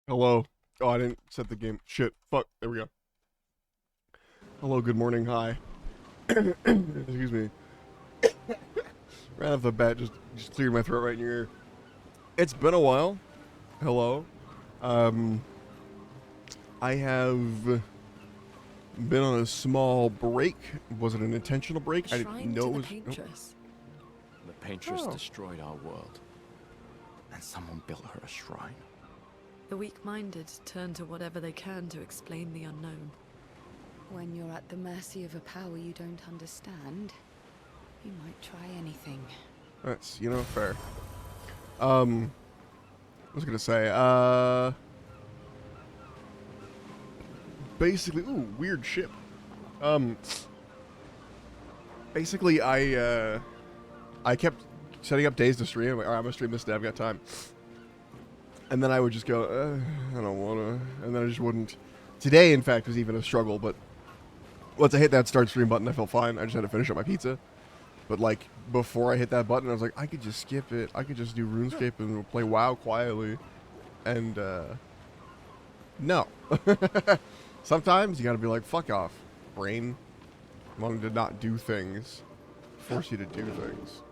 Hello. Oh, I didn't set the game. Shit. Fuck. There we go. Hello, good morning, hi. Excuse me. Right off the bat, just cleared my throat right in your ear. It's been a while. Hello. I have been on a small break. Was it an intentional break? I didn't know it was. Paintress. The Paintress destroyed our world, and someone built her a shrine. The weak-minded turn to whatever they can to explain the unknown. When you're at the mercy of a power you don't understand, you might try anything. That's, fair. I was gonna say, basically, ooh, weird ship. Basically, I kept setting up days to stream. I'm like, all right, I'm gonna stream this day, I've got time. And then I would just go, I don't wanna, and then I just wouldn't. Today, in fact, was even a struggle, but once I hit that start stream button, I felt fine. I just had to finish up my pizza. But, like, before I hit that button, I was like, I could just skip it. I could just do RuneScape and play WoW quietly. And, no. Sometimes you gotta be like, fuck off, brain. Wanting to not do things. Force you to do things.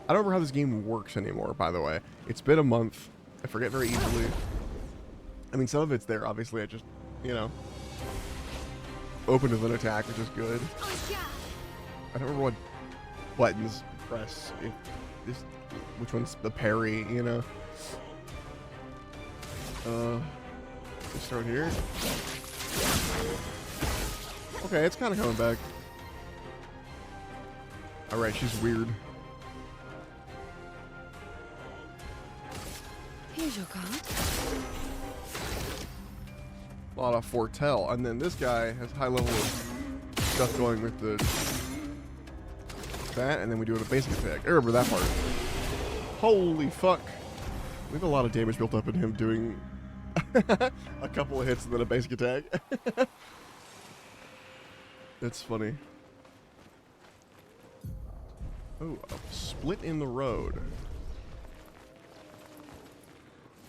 I don't remember how this game works anymore, by the way. It's been a month. I forget very easily. I mean, some of it's there, obviously. I just, open with an attack, which is good. I don't remember what buttons press. Which one's the parry, Let's start here. Okay, it's kind of coming back. Alright, she's weird. Here's your card. A lot of foretell, and then this guy has high level of stuff going with that, and then we do it a basic attack. I remember that part. Holy fuck! We have a lot of damage built up in him doing a couple of hits and then a basic attack. That's funny. Oh, a split in the road.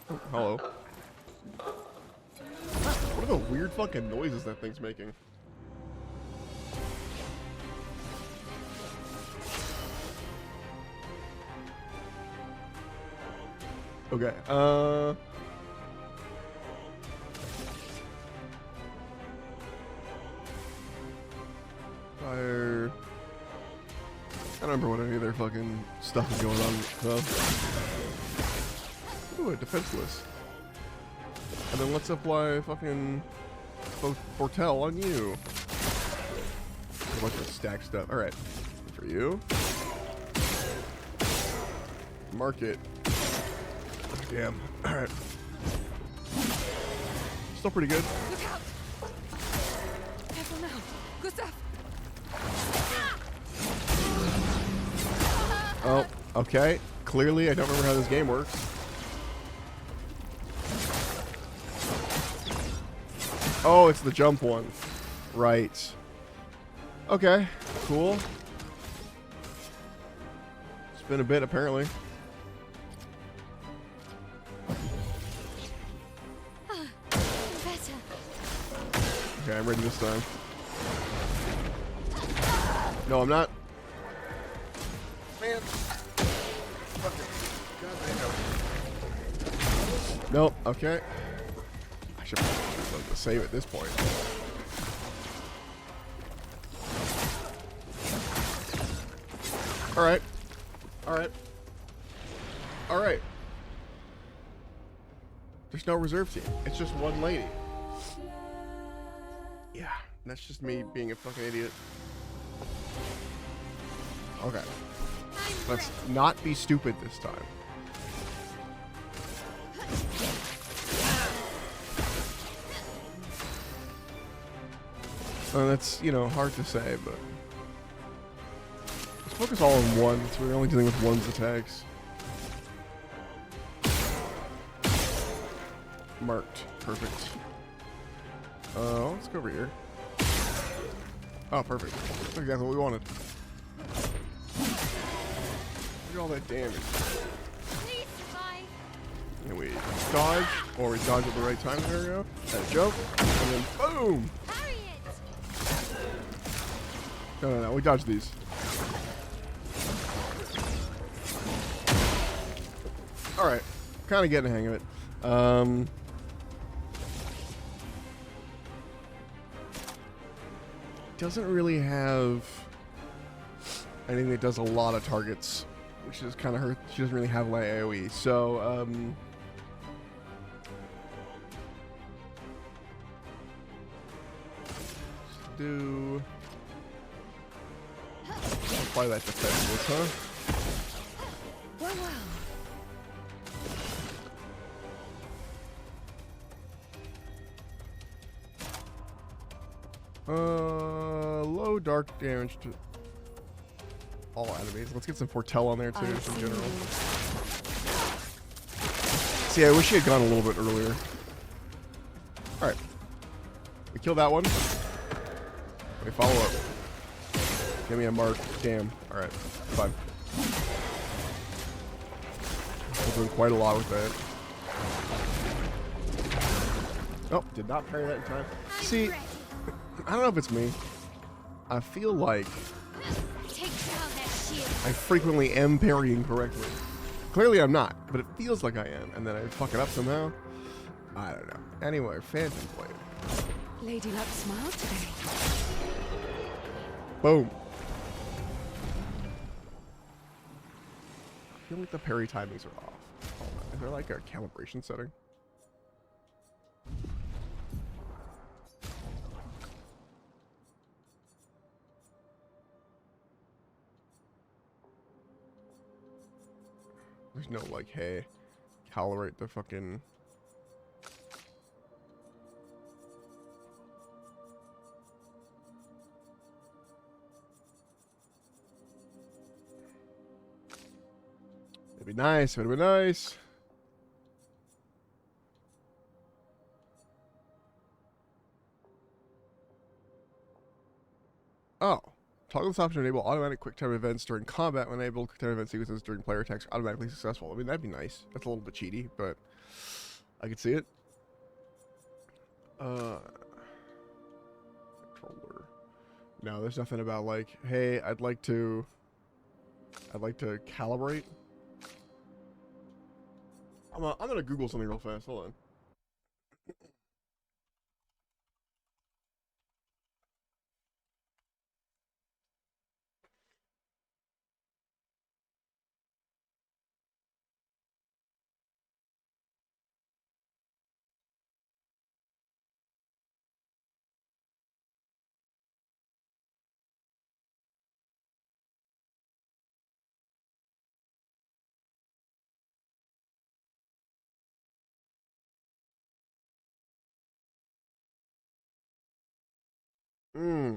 Oh, hello. What are the weird fucking noises that thing's making? Okay, fire. I don't remember what any of their fucking stuff is going on, so. Ooh, a defenseless. And then let's apply fucking foretell on you. A bunch of stack stuff. Alright. For you. Mark it. Damn. Alright. Still pretty good. Look out! Careful now. Gustav! Oh, okay. Clearly, I don't remember how this game works. Oh, it's the jump one. Right. Okay, cool. It's been a bit, apparently. Okay, I'm ready this time. No, I'm not. Man. Fucking. Nope. Okay. I should probably let the save at this point. All right. All right. All right. There's no reserve team. It's just one lady. Yeah, that's just me being a fucking idiot. Okay. Let's not be stupid this time. That's, you know, hard to say, but let's focus all on one, so we're only dealing with one's attacks. Marked. Perfect. Let's go over here. Oh, perfect. That's exactly what we wanted. Look at all that damage. Please survive. And we dodge, or we dodge at the right time. There we go. And a jump, and then boom! Hurry it. No. We dodge these. Alright. Kind of getting the hang of it. Doesn't really have anything that does a lot of targets, which is kind of her. She doesn't really have light AoE, so let's do apply that defenseless, huh? Wow, wow. Low dark damage to all enemies. Let's get some foretell on there too, just in general. See, I wish he had gone a little bit earlier. Alright. We killed that one. We follow up. Give me a mark. Damn. Alright. Fine. We're doing quite a lot with that. Oh, did not parry that in time. See, I don't know if it's me. I feel like Take down that shield. I frequently am parrying correctly. Clearly I'm not, but it feels like I am, and then I fuck it up somehow. I don't know. Anyway, Phantom Blade. Lady Luck smiled today. Boom. I feel like the parry timings are off. Hold on. Is there like a calibration setting? There's no like, hey, calibrate the fucking... It'd be nice, it'd be nice. Oh. Toggle this option to enable automatic quick time events during combat. When enabled, quick time event sequences during player attacks are automatically successful. I mean, that'd be nice. That's a little bit cheaty, but I could see it. Controller. No, there's nothing about like, hey, I'd like to calibrate. I'm gonna Google something real fast. Hold on.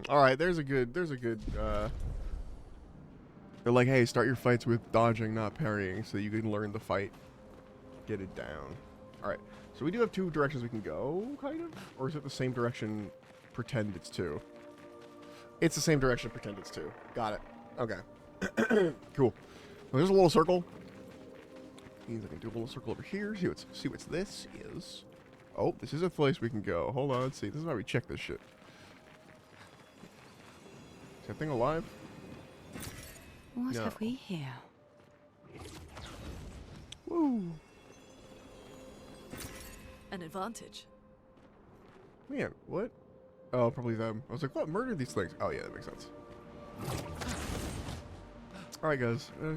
Alright, there's a good, they're like, hey, start your fights with dodging, not parrying, so you can learn the fight. Get it down. Alright, so we do have two directions we can go, kind of? Or is it the same direction, pretend it's two? It's the same direction, pretend it's two. Got it. Okay. Cool. Well, there's a little circle. Means I can do a little circle over here, see what's this is. Oh, this is a place we can go. Hold on, let's see. This is why we check this shit. that thing alive? What No. have we here? Woo! An advantage. Man, what? Oh, probably them. I was like, what murdered these things? Oh yeah, that makes sense. All right, guys, we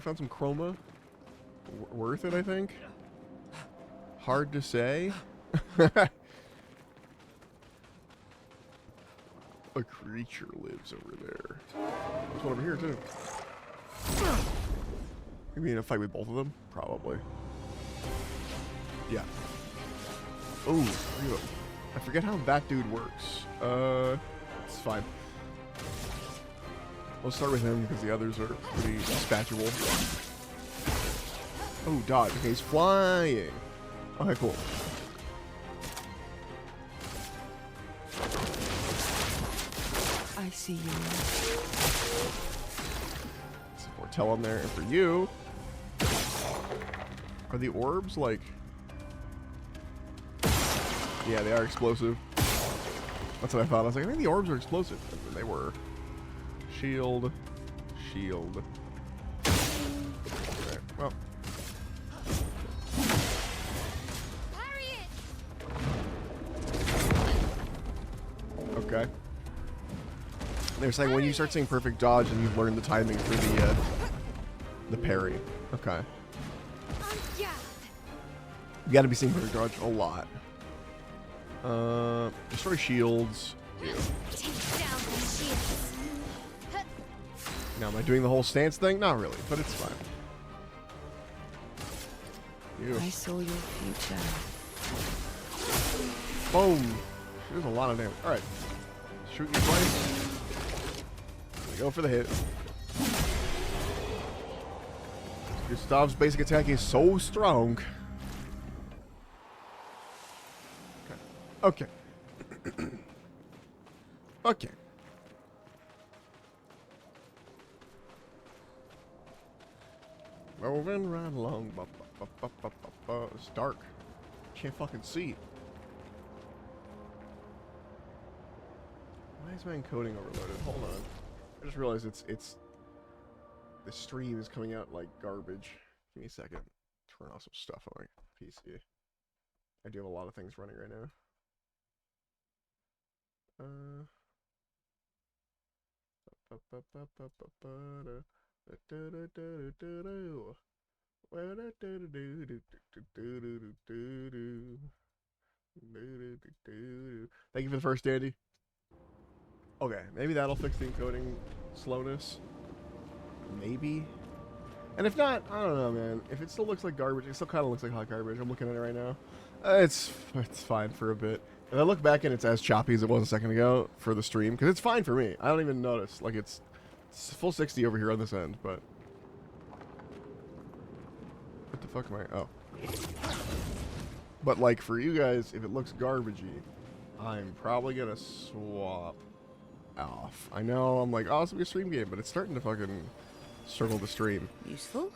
found some chroma. Worth it, I think. Hard to say. A creature lives over there. There's one over here too. Maybe in a fight with both of them? Probably. Yeah. Oh, I forget how that dude works. It's fine. We'll start with him because the others are pretty dispatchable. Oh, dodge. Okay, he's flying. Okay, cool. I see you. Some more tell on there. And for you, are the orbs like... Yeah, they are explosive. That's what I thought. I was like, I think the orbs are explosive. And they were. Shield. Shield. Okay, well. Parry it! Okay. They were saying when you start seeing perfect dodge and you've learned the timing for the parry. Okay. Yeah. You gotta be seeing perfect dodge a lot. Destroy shields. Ew. Take down the shields. Now, am I doing the whole stance thing? Not really, but it's fine. Ew. I saw your future. Boom. There's a lot of damage. Alright. Shoot you twice. Go for the hit. Gustav's basic attack is so strong. Okay. Okay. Okay. Moving right along. It's dark. Can't fucking see. Why is my encoding overloaded? Hold on. I just realized it's the stream is coming out like garbage. Give me a second. Turn off some stuff on my PC. I do have a lot of things running right now. Thank you for the first, Dandy. Okay, maybe that'll fix the encoding slowness. Maybe. And if not, I don't know, man. If it still looks like garbage, it still kind of looks like hot garbage. I'm looking at it right now. It's fine for a bit. If I look back and it's as choppy as it was a second ago for the stream, because it's fine for me. I don't even notice. Like, it's full 60 over here on this end, but... What the fuck am I... Oh. But, like, for you guys, if it looks garbagey, I'm probably gonna swap off. I know, I'm like, oh, it's gonna be a stream game, but it's starting to fucking struggle to stream. Useful?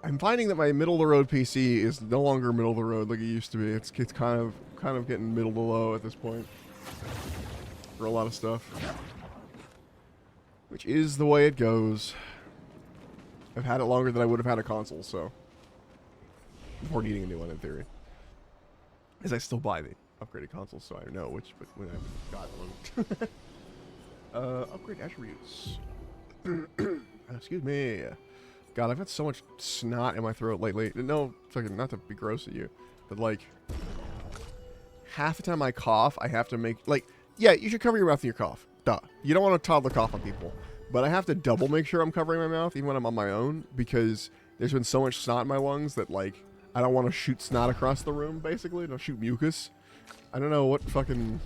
I'm finding that my middle-of-the-road PC is no longer middle-of-the-road like it used to be. It's kind of getting middle to low at this point for a lot of stuff, which is the way it goes. I've had it longer than I would have had a console, so before needing a new one in theory. As I still buy the upgraded console, so I know which, but when I got one. Upgrade attributes. Excuse me. God, I've had so much snot in my throat lately. No, fucking not to be gross at you, but like half the time I cough, I have to make like, yeah, you should cover your mouth when you cough. Duh. You don't want to toddler cough on people, but I have to double make sure I'm covering my mouth even when I'm on my own because there's been so much snot in my lungs that like I don't want to shoot snot across the room. Basically, don't shoot mucus. I don't know what fucking.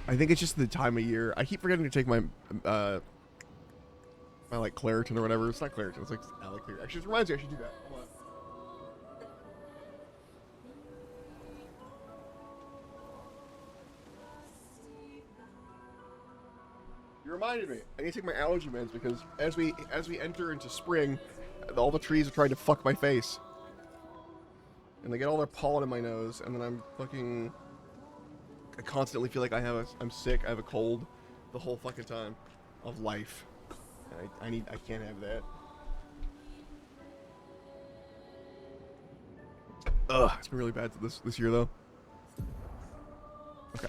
I think it's just the time of year. I keep forgetting to take my my like Claritin or whatever. It's not Claritin. It's like Aliclear. Actually, it reminds me I should do that. Hold on. You reminded me. I need to take my allergy meds because as we enter into spring, all the trees are trying to fuck my face, and they get all their pollen in my nose, and then I'm fucking. I constantly feel like I'm sick. I have a cold, the whole fucking time. of life. I can't have that. Ugh, it's been really bad this year though. Okay.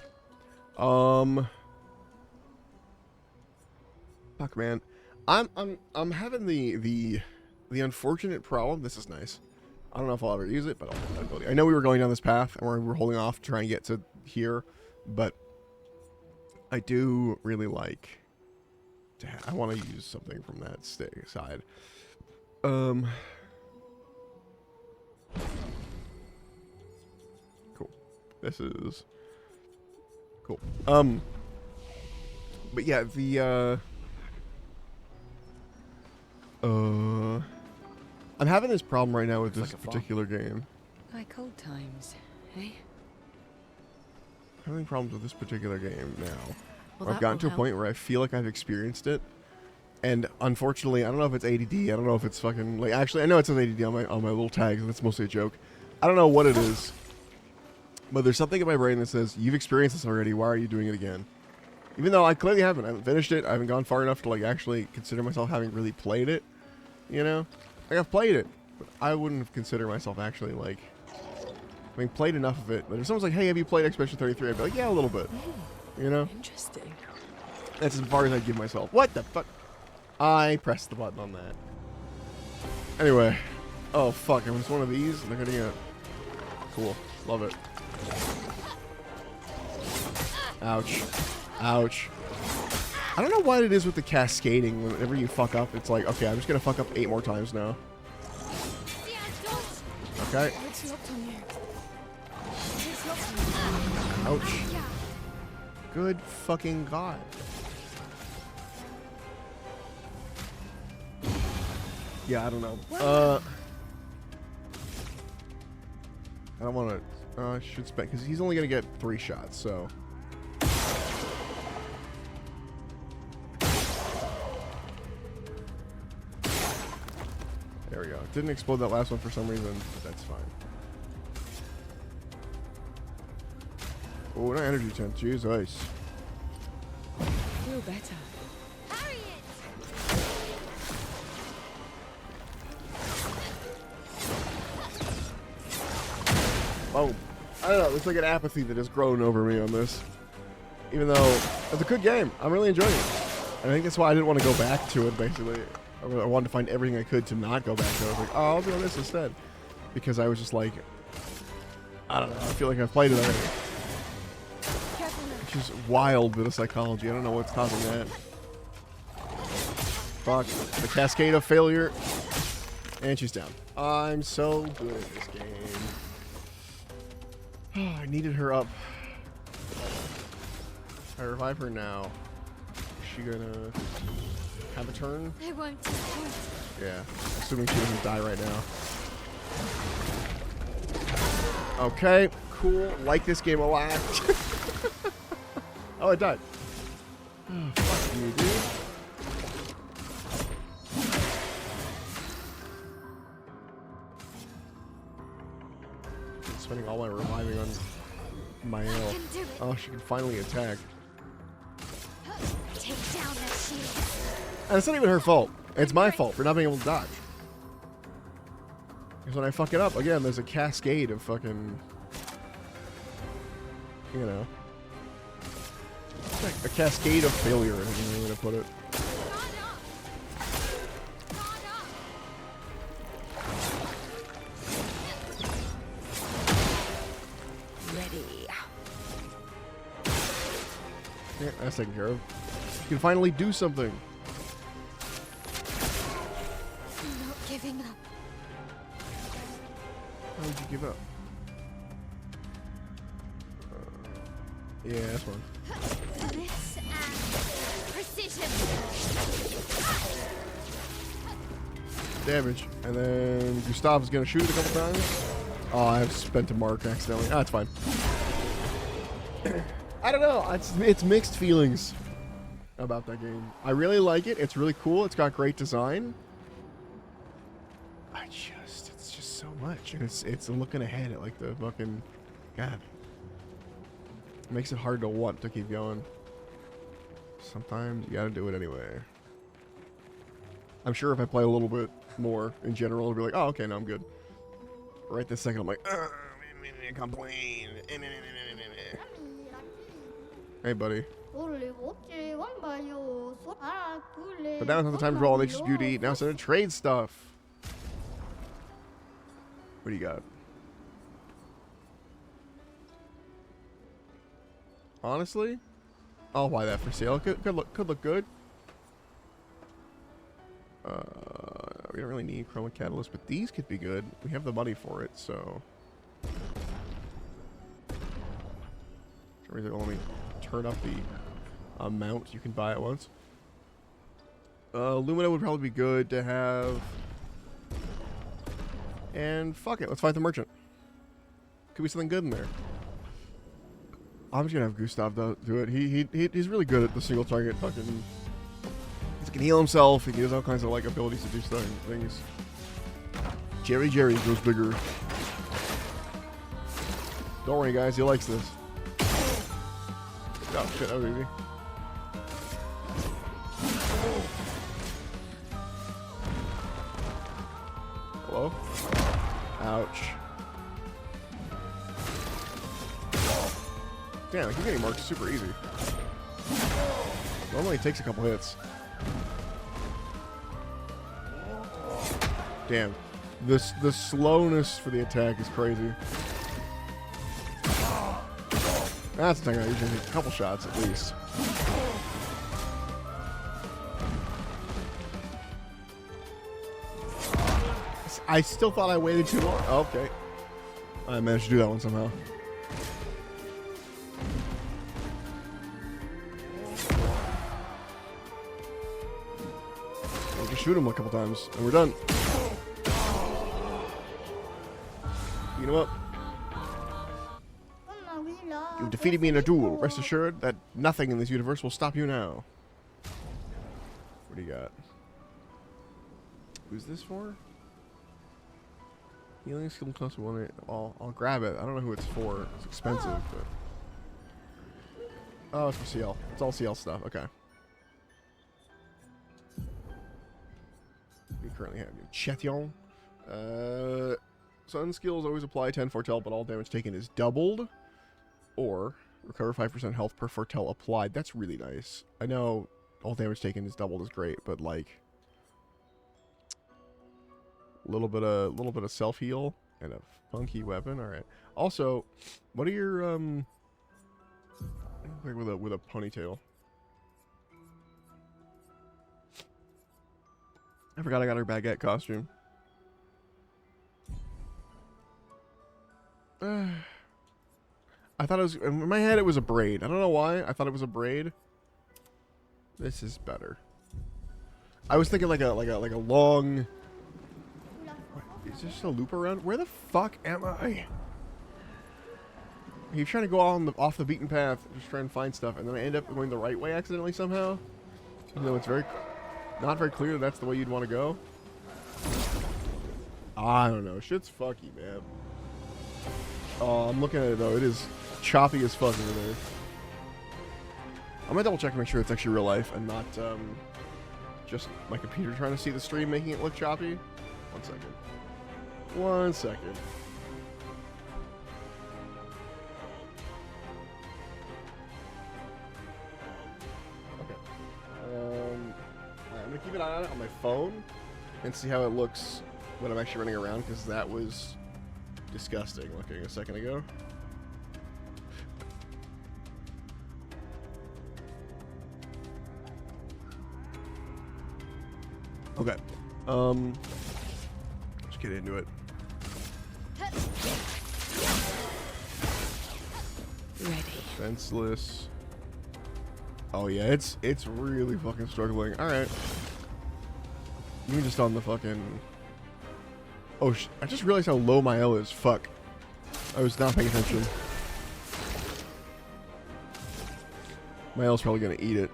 Fuck, man. I'm having the unfortunate problem. This is nice. I don't know if I'll ever use it, but I know we were going down this path and we're holding off to try and get to here, but I do really like to I want to use something from that side. Cool. This is cool. But yeah, the I'm having this problem right now with this particular game. Like old times, eh? I'm having problems with this particular game now. Well, I've gotten to a point where I feel like I've experienced it, and unfortunately, I don't know if it's ADD. I don't know if it's fucking like. Actually, I know it says ADD on my little tags. That's mostly a joke. I don't know what it is, but there's something in my brain that says you've experienced this already. Why are you doing it again? Even though I clearly haven't. I haven't finished it. I haven't gone far enough to like actually consider myself having really played it. You know, like I've played it, but I wouldn't consider myself actually like. I mean, played enough of it. But if someone's like, "Hey, have you played Expedition 33?" I'd be like, "Yeah, a little bit." You know? Interesting. That's as far as I give myself. What the fuck? I pressed the button on that. Anyway. Oh, fuck. It was one of these. They're gonna get... Cool. Love it. Ouch. Ouch. I don't know what it is with the cascading. Whenever you fuck up, it's like, okay, I'm just gonna fuck up 8 more times now. Okay. It's locked on you. Ouch. Good fucking God. Yeah, I don't know. I don't want to... I should spend... Because he's only going to get 3 shots, so... There we go. Didn't explode that last one for some reason, but that's fine. Oh, no energy tent. Jeez, ice. Feel better. Harry it! Oh, I don't know. There's like an apathy that has grown over me on this. Even though it's a good game. I'm really enjoying it. And I think that's why I didn't want to go back to it, basically. I wanted to find everything I could to not go back to it. I was like, oh, I'll do this instead. Because I was just like, I don't know. I feel like I've played it already. Which is wild bit of psychology. I don't know what's causing that. Fuck. The cascade of failure. And she's down. I'm so good at this game. Oh, I needed her up. I revive her now. Is she gonna have a turn? I won't disappoint. Yeah. Assuming she doesn't die right now. Okay. Cool. Like this game a lot. Oh, it died. Oh, fuck you, dude. I'm spending all my reviving on Mael. Can do it. Oh, she can finally attack. Take down that shield. And it's not even her fault. It's my fault for not being able to dodge. Because when I fuck it up, again, there's a cascade of fucking... You know... Like a cascade of failure, is the way to put it. Ready. Yeah, that's taken care of. You can finally do something. I'm not giving up. How would you give up? Yeah, that's one. This and precision. Damage. And then Gustav's gonna shoot it a couple times. Oh, I've spent a mark accidentally. Ah, it's fine. I don't know. It's mixed feelings about that game. I really like it. It's really cool. It's got great design. It's just so much. And it's looking ahead at like the fucking... God. It makes it hard to want to keep going. sometimes you gotta do it anyway. I'm sure if I play a little bit more in general, I'll be like, oh, okay, no, I'm good. Right this second, I'm like, complain. Hey, buddy. But now it's not the time for all nature's beauty. Now it's time to trade stuff. What do you got? Honestly, I'll buy that for sale. Could look good. We don't really need chroma catalyst, but these could be good. We have the money for it, so. Let me turn up the amount you can buy at once. Lumina would probably be good to have. And fuck it, let's fight the merchant. Could be something good in there. I'm just gonna have Gustav do it. He's really good at the single target fucking. He can heal himself. He has all kinds of like abilities to do things. Jerry goes bigger. Don't worry, guys. He likes this. Oh shit, that was easy. Hello? Ouch. Damn, I keep getting marked super easy. Normally it takes a couple hits. Damn. The slowness for the attack is crazy. That's the thing, I usually take a couple shots at least. I still thought I waited too long. Oh, okay. I managed to do that one somehow. I'll just shoot him a couple times and we're done. Beat him up. You defeated me in a duel. Rest assured that nothing in this universe will stop you now. What do you got? Who's this for? Healing skill plus one. I'll grab it. I don't know who it's for. It's expensive, but oh, it's for CL. It's all CL stuff. Okay. We currently have Chetillon. Sun skills always apply 10 foretell, but all damage taken is doubled. Or recover 5% health per foretell applied. That's really nice. I know all damage taken is doubled is great, but like a little bit of self heal and a funky weapon. All right. Also, what are your with a ponytail? I forgot I got her baguette costume. I thought it was in my head. It was a braid. I don't know why. I thought it was a braid. This is better. I was thinking like a long. Is there just a loop around? Where the fuck am I? You're trying to go off the beaten path, just try and find stuff, and then I end up going the right way accidentally somehow. Even though it's not very clear that's the way you'd want to go. I don't know. Shit's fucky, man. Oh, I'm looking at it though. It is choppy as fuck over there. I'm gonna double check to make sure it's actually real life and not just my computer trying to see the stream making it look choppy. 1 second. 1 second. Okay. I'm gonna keep an eye on it on my phone and see how it looks when I'm actually running around, because that was disgusting looking a second ago. Okay. Let's get into it. Ready. Defenseless. Oh yeah, it's really fucking struggling. All right. You just on the fucking. Oh, I just realized how low my L is. Fuck. I was not paying attention. My L's probably gonna eat it.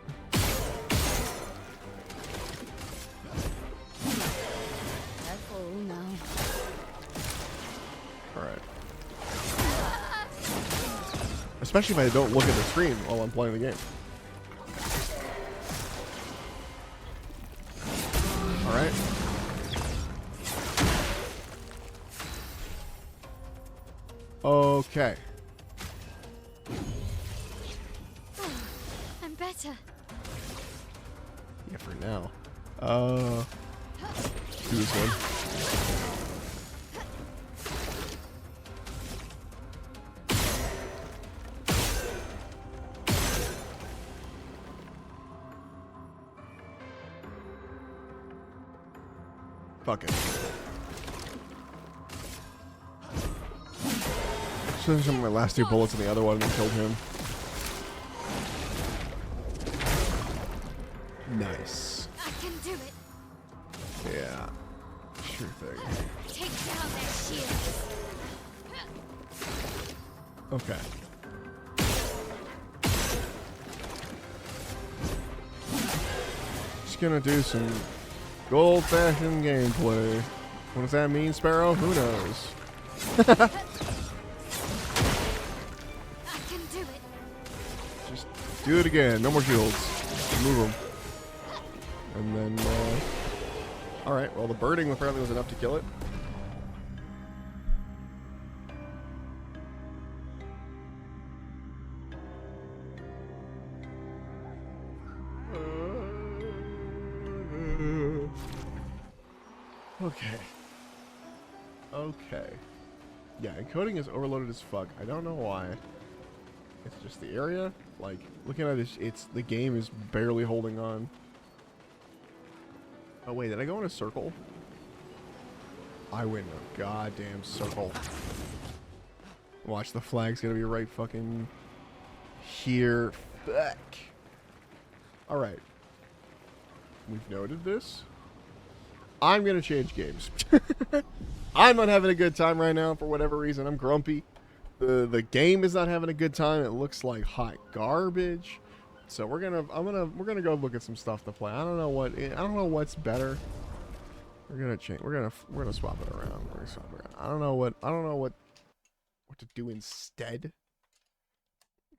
Careful now. Alright. Especially if I don't look at the screen while I'm playing the game. Alright. Okay. I'm better. Yeah, for now. Do this one. Fuck it. So some of my last 2 bullets in the other one and killed him. Nice. I can do it. Yeah. Sure thing. Take down their shields. Okay. Just gonna do some good old-fashioned gameplay. What does that mean, Sparrow? Who knows? I can do it. Just do it again. No more shields. Move them. And then, alright, well, the birding apparently was enough to kill it. Okay. Okay. Yeah, encoding is overloaded as fuck. I don't know why. It's just the area. Like, looking at it, it's the game is barely holding on. Oh wait, did I go in a circle? I went in a goddamn circle. Watch, the flag's gonna be right fucking here. Fuck. Alright. We've noted this. I'm gonna change games. I'm not having a good time right now for whatever reason. I'm grumpy. The game is not having a good time. It looks like hot garbage. So we're gonna go look at some stuff to play. I don't know what's better. We're gonna change. We're gonna swap it around. We're gonna swap it around. I don't know what to do instead.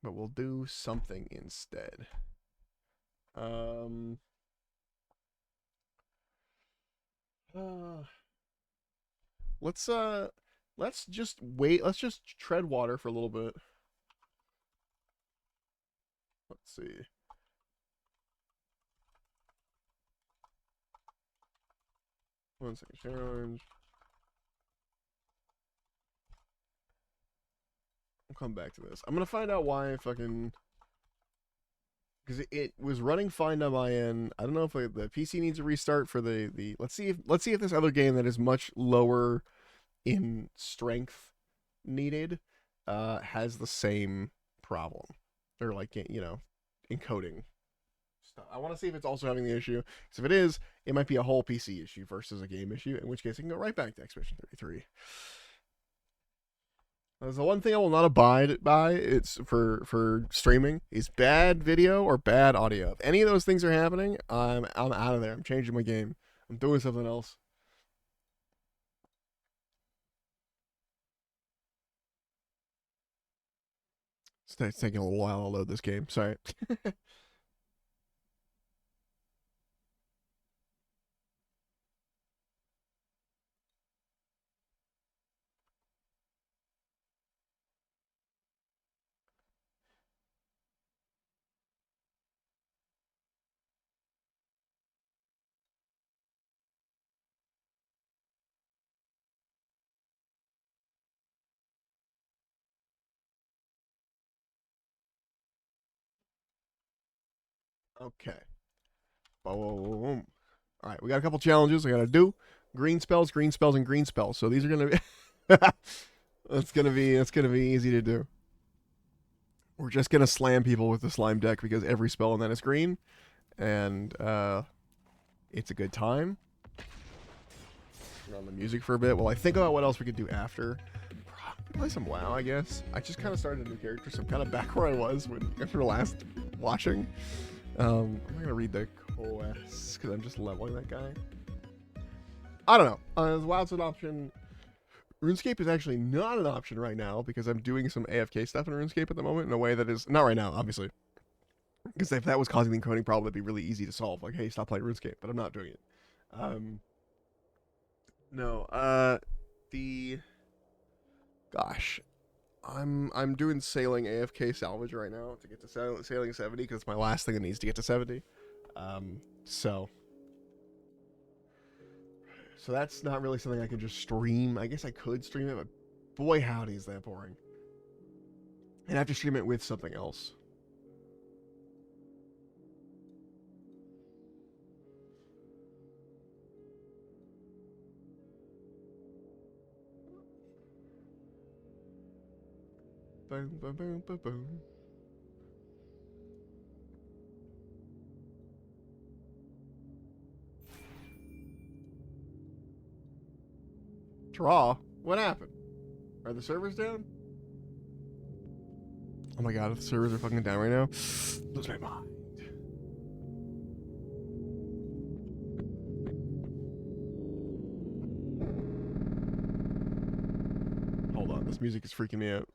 But we'll do something instead. Let's just wait. Let's just tread water for a little bit. Let's see. One second, challenge. I'll come back to this. I'm gonna find out why fucking, because it was running fine on my end. I don't know if the PC needs a restart for the. Let's see if this other game that is much lower in strength needed has the same problem, or like, you know, encoding stuff. I want to see if it's also having the issue, because if it is, it might be a whole PC issue versus a game issue, in which case it can go right back to Expedition 33. That's the one thing I will not abide by. It's for streaming is bad video or bad audio. If any of those things are happening, I'm out of there. I'm changing my game. I'm doing something else. It's taking a little while to load this game. Sorry. Okay. Boom. All right, we got a couple challenges I gotta do. Green spells, and green spells. So these are gonna be. That's gonna be easy to do. We're just gonna slam people with the slime deck because every spell in that is green, and it's a good time. Turn on the music for a bit while I think about what else we could do after. Play some WoW, I guess. I just kind of started a new character, so I'm kind of back where I was after last watching. I'm not gonna read the quests because I'm just leveling that guy. I don't know. WoW's an option. RuneScape is actually not an option right now because I'm doing some AFK stuff in RuneScape at the moment in a way that is not right now, obviously. Because if that was causing the encoding problem, it'd be really easy to solve. Like, hey, stop playing RuneScape, but I'm not doing it. No, gosh, I'm doing sailing AFK salvage right now to get to sailing 70 because it's my last thing that needs to get to 70. So that's not really something I can just stream. I guess I could stream it, but boy howdy is that boring. And I have to stream it with something else. Boom, boom, boom, boom, boom. Draw? What happened? Are the servers down? Oh my god, if the servers are fucking down right now, lose my mind. Hold on, this music is freaking me out.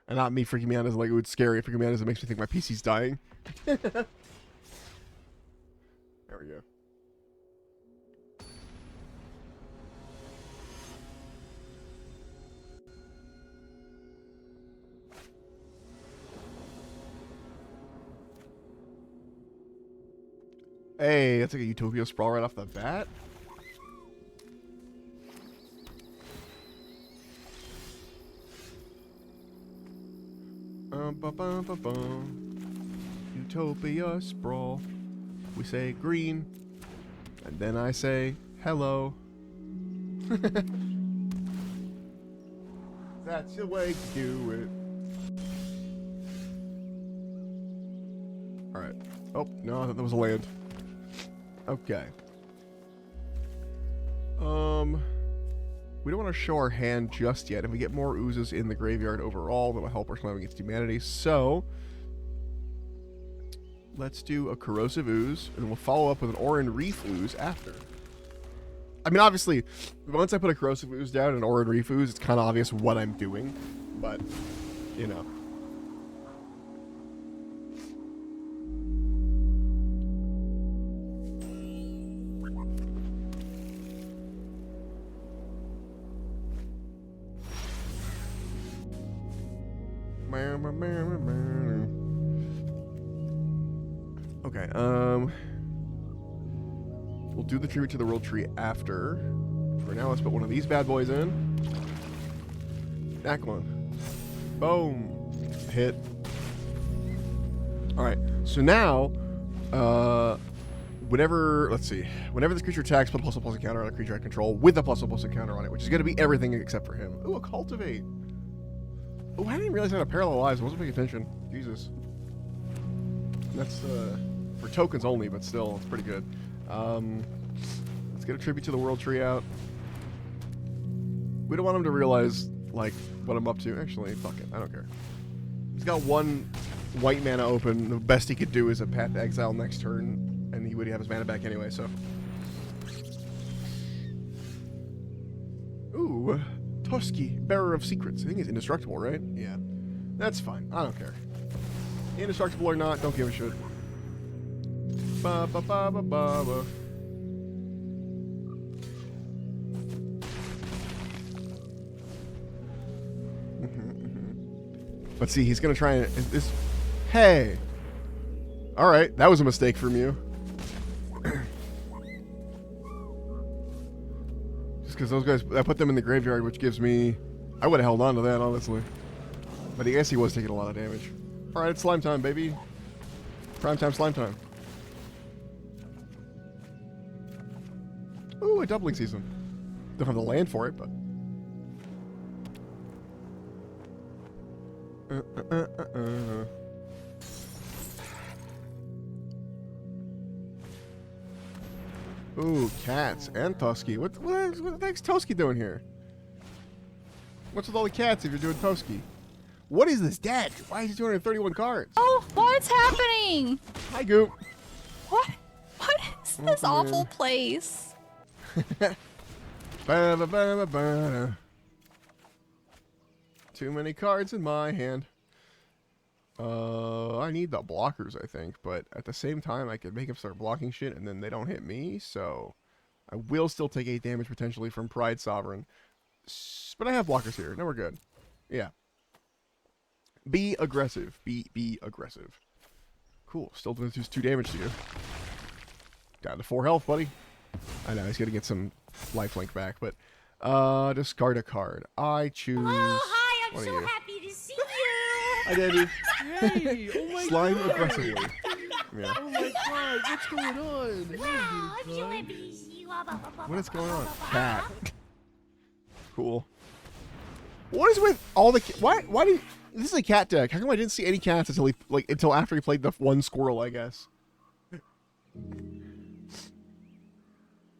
And not me freaking me out as like, ooh, it's scary. Freaking me out as it makes me think my PC's dying. There we go. Hey, that's like a Utopia sprawl right off the bat. Utopia sprawl. We say green, and then I say hello. That's the way to do it. All right. Oh no, I thought that was a land. Okay. We don't want to show our hand just yet. If we get more oozes in the graveyard overall, that'll help our swimming against humanity. So, let's do a corrosive ooze, and we'll follow up with an Oran Reef ooze after. I mean, obviously, once I put a corrosive ooze down and an Oran Reef ooze, it's kind of obvious what I'm doing, but, you know. Okay, we'll do the tribute to the world tree after. For now, let's put one of these bad boys in. Back one. Boom. Hit. Alright, so now, whenever this creature attacks, put a +1/+1 counter on a creature I control with a +1/+1 counter on it, which is going to be everything except for him. Ooh, a cultivate. Oh, I didn't realize I had a parallel lives. I wasn't paying attention. Jesus. That's, for tokens only, but still, it's pretty good. Let's get a tribute to the world tree out. We don't want him to realize, like, what I'm up to. Actually, fuck it. I don't care. He's got one white mana open. The best he could do is a Path to Exile next turn, and he would have his mana back anyway, so. Ooh. Toski, Bearer of Secrets. I think he's indestructible, right? Yeah. That's fine. I don't care. Indestructible or not, don't give a shit. Ba ba ba ba ba ba. But see, he's gonna try and this. Hey. All right, that was a mistake from you. Because those guys, I put them in the graveyard, which gives me... I would have held on to that, honestly. But I guess he was taking a lot of damage. Alright, it's slime time, baby. Prime time, slime time. Ooh, a doubling season. Don't have the land for it, but... Ooh, cats and Toski. What the heck's Toski doing here? What's with all the cats if you're doing Toski? What is this deck? Why is he 231 cards? Oh, what's happening? Hi, Goop. What is this awful place? Too many cards in my hand. I need the blockers, I think, but at the same time, I could make him start blocking shit, and then they don't hit me, so I will still take 8 damage potentially from Pride Sovereign. But I have blockers here. No, we're good. Yeah. Be aggressive. Be aggressive. Cool. Still doing just 2 damage to you. Down to 4 health, buddy. I know, he's gonna get some lifelink back, but discard a card. I choose. Oh, hi, I'm one so of you. happy to see you. Hi, Daddy. Hey, oh my Slime god. aggressively. Yeah. Oh my god, what's going on? Wow, I'm Hey, so bud. happy to see you. What is going on? Cat. Cool. What is with all the why do you, this is a cat deck? How come I didn't see any cats until after he played the one squirrel? I guess.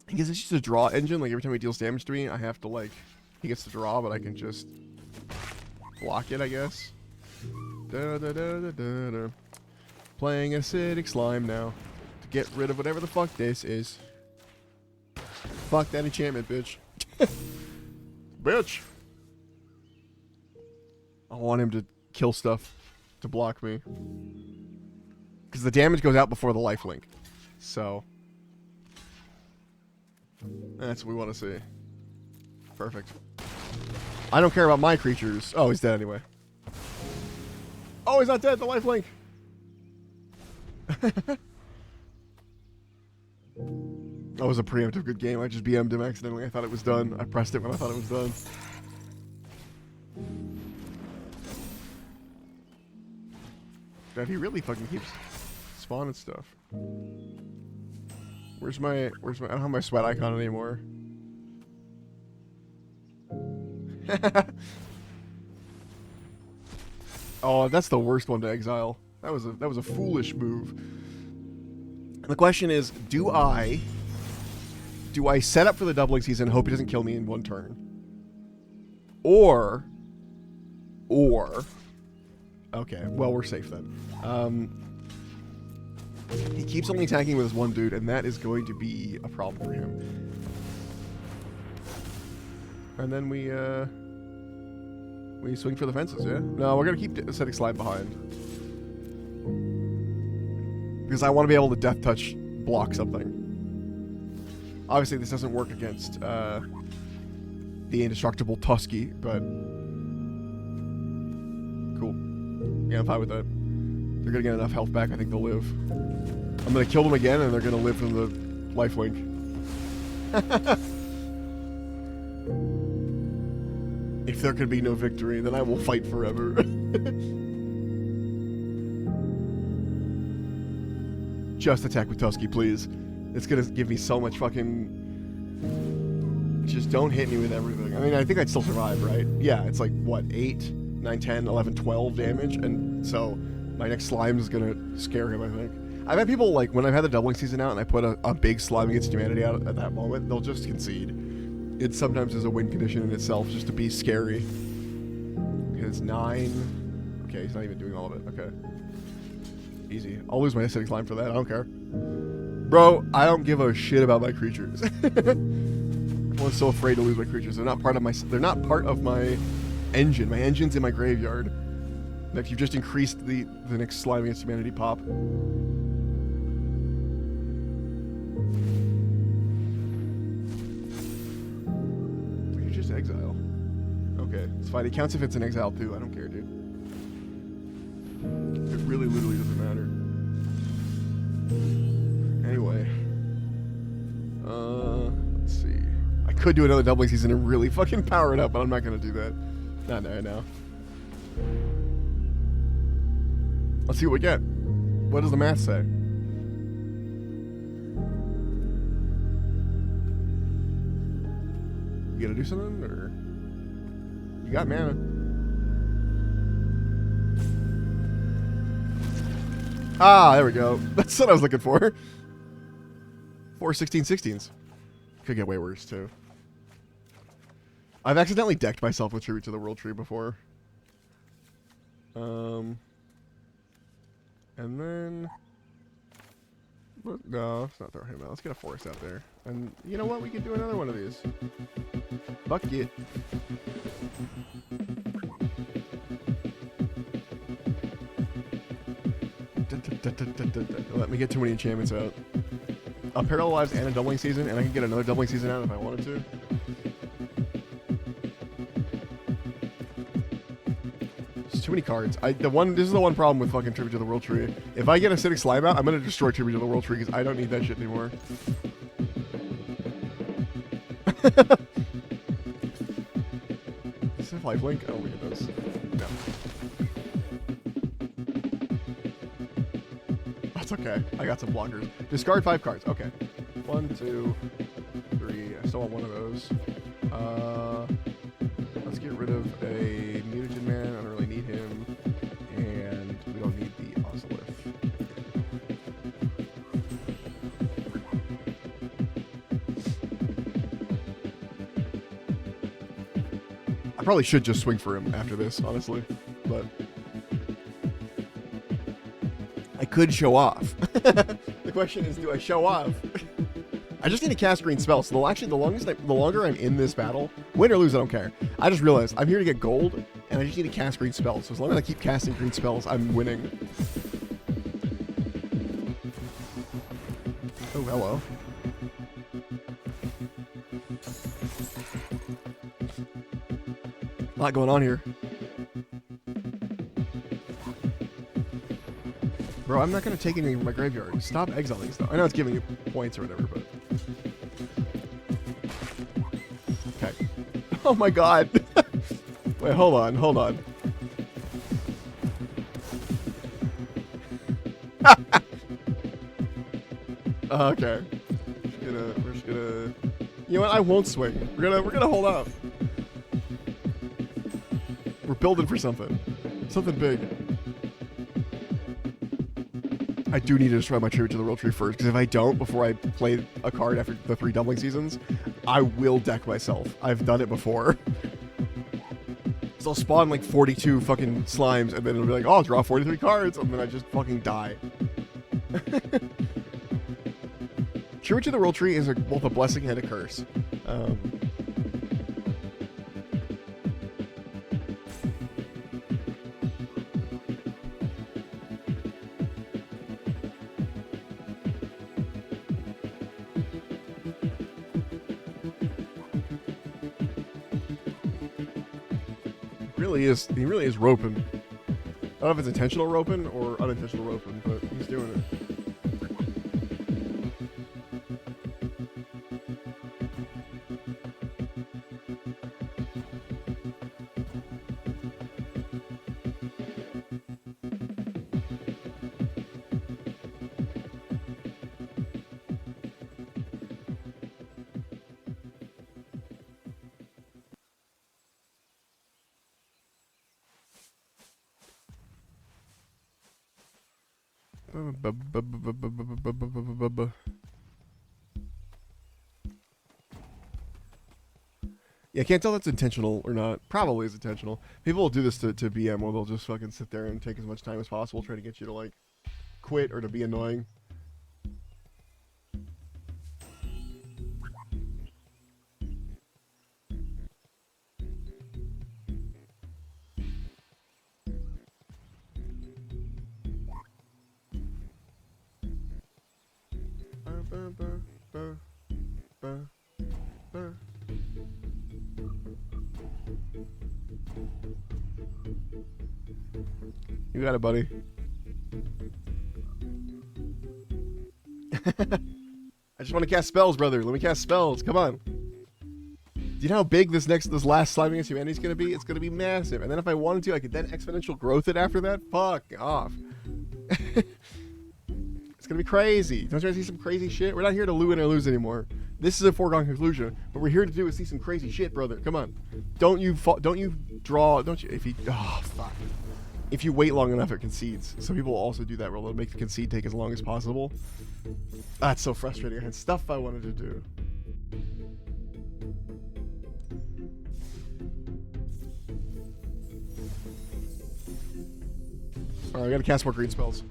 I guess it's just a draw engine. Like every time he deals damage to me, I have to he gets to draw, but I can just block it. I guess. Da, da, da, da, da, da. Playing acidic slime now to get rid of whatever the fuck this is. Fuck that enchantment, bitch. Bitch. I want him to kill stuff to block me. Because the damage goes out before the lifelink. So. That's what we want to see. Perfect. I don't care about my creatures. Oh, he's dead anyway. Oh, he's not dead. The lifelink. That was a preemptive good game. I just BM'd him accidentally. I thought it was done. I pressed it when I thought it was done. God, he really fucking keeps spawning stuff. Where's my, I don't have my sweat icon anymore. Oh, that's the worst one to exile. That was a foolish move. And the question is, do I set up for the doubling season and hope he doesn't kill me in one turn? Or okay, well, we're safe then. He keeps only attacking with his one dude, and that is going to be a problem for him. And then we swing for the fences, yeah? No, we're gonna keep Acidic Slime behind. Because I want to be able to Death Touch block something. Obviously, this doesn't work against the indestructible Tusky, but cool. Yeah, I'm fine with that. They're gonna get enough health back. I think they'll live. I'm gonna kill them again, and they're gonna live from the lifelink. If there could be no victory, then I will fight forever. Just attack with Tusky, please. It's gonna give me so much fucking... Just don't hit me with everything. I mean, I think I'd still survive, right? Yeah, it's like, what, 8, 9, 10, 11, 12 damage? And so, my next slime is gonna scare him, I think. I've had people, like, when I've had the doubling season out and I put a big slime against humanity out at that moment, they'll just concede. It sometimes is a win condition in itself, just to be scary. His 9... Okay, he's not even doing all of it. Okay. Easy. I'll lose my acidic slime for that. I don't care. Bro, I don't give a shit about my creatures. I'm so afraid to lose my creatures. They're not part of my... They're not part of my engine. My engine's in my graveyard. Like, you've just increased the next slime against humanity pop. You just exile. Okay, it's fine. It counts if it's an exile too. I don't care, dude. It really literally doesn't matter. Anyway. Let's see. I could do another doubling season and really fucking power it up, but I'm not gonna do that. Not right now. Let's see what we get. What does the math say? You gonna do something, or you got mana? Ah, there we go. That's what I was looking for. 4 16/16s. Could get way worse too. I've accidentally decked myself with Tribute to the World Tree before. And then... No, let's not throw him out. Let's get a forest out there. And you know what? We can do another one of these. Bucket. Let me get too many enchantments out. a parallel lives and a doubling season, and I can get another doubling season out if I wanted to. There's too many cards. This is the one problem with fucking Tribute to the World Tree. If I get Acidic Slime out, I'm gonna destroy Tribute to the World Tree because I don't need that shit anymore. Does it have lifelink? Oh, look at this. No. That's okay. I got some blockers. Discard 5 cards. Okay. 1, 2, 3. I still want one of those. Let's get rid of a Mutagen Man. I don't really need him. And we don't need the Ozolith. I probably should just swing for him after this, honestly. But I could show off. The question is, do I show off? I just need to cast green spells. So the longer I'm in this battle, win or lose, I don't care. I just realized I'm here to get gold, and I just need to cast green spells. So as long as I keep casting green spells, I'm winning. Oh, hello. A lot going on here. Bro, I'm not going to take anything from my graveyard. Stop exiling stuff. I know it's giving you points or whatever, but... Okay. Oh my god. Wait, hold on. Okay. We're just gonna... You know what? I won't swing. We're gonna hold up. We're building for something. Something big. I do need to destroy my Tribute to the World Tree first, because if I don't, before I play a card after the 3 doubling seasons, I will deck myself. I've done it before. So I'll spawn like 42 fucking slimes, and then it'll be like, oh, I'll draw 43 cards, and then I just fucking die. Tribute to the World Tree is both a blessing and a curse. He really is roping. I don't know if it's intentional roping or unintentional roping, but he's doing it. Yeah, I can't tell if that's intentional or not. Probably is intentional. People will do this to BM, where they'll just fucking sit there and take as much time as possible, trying to get you to, like, quit or to be annoying. You got it, buddy. I just want to cast spells, brother. Let me cast spells. Come on. Do you know how big this last Slime Against Humanity is going to be? It's going to be massive. And then if I wanted to, I could then exponential growth it after that. Fuck off. It's going to be crazy. Don't you want to see some crazy shit? We're not here to win or lose anymore. This is a foregone conclusion. What we're here to do is see some crazy shit, brother. Come on. Don't you draw... Don't you... If you... Oh, fuck. If you wait long enough, it concedes. So people will also do that, where they'll make the concede take as long as possible. That's so frustrating. I had stuff I wanted to do. Alright, I gotta cast more green spells.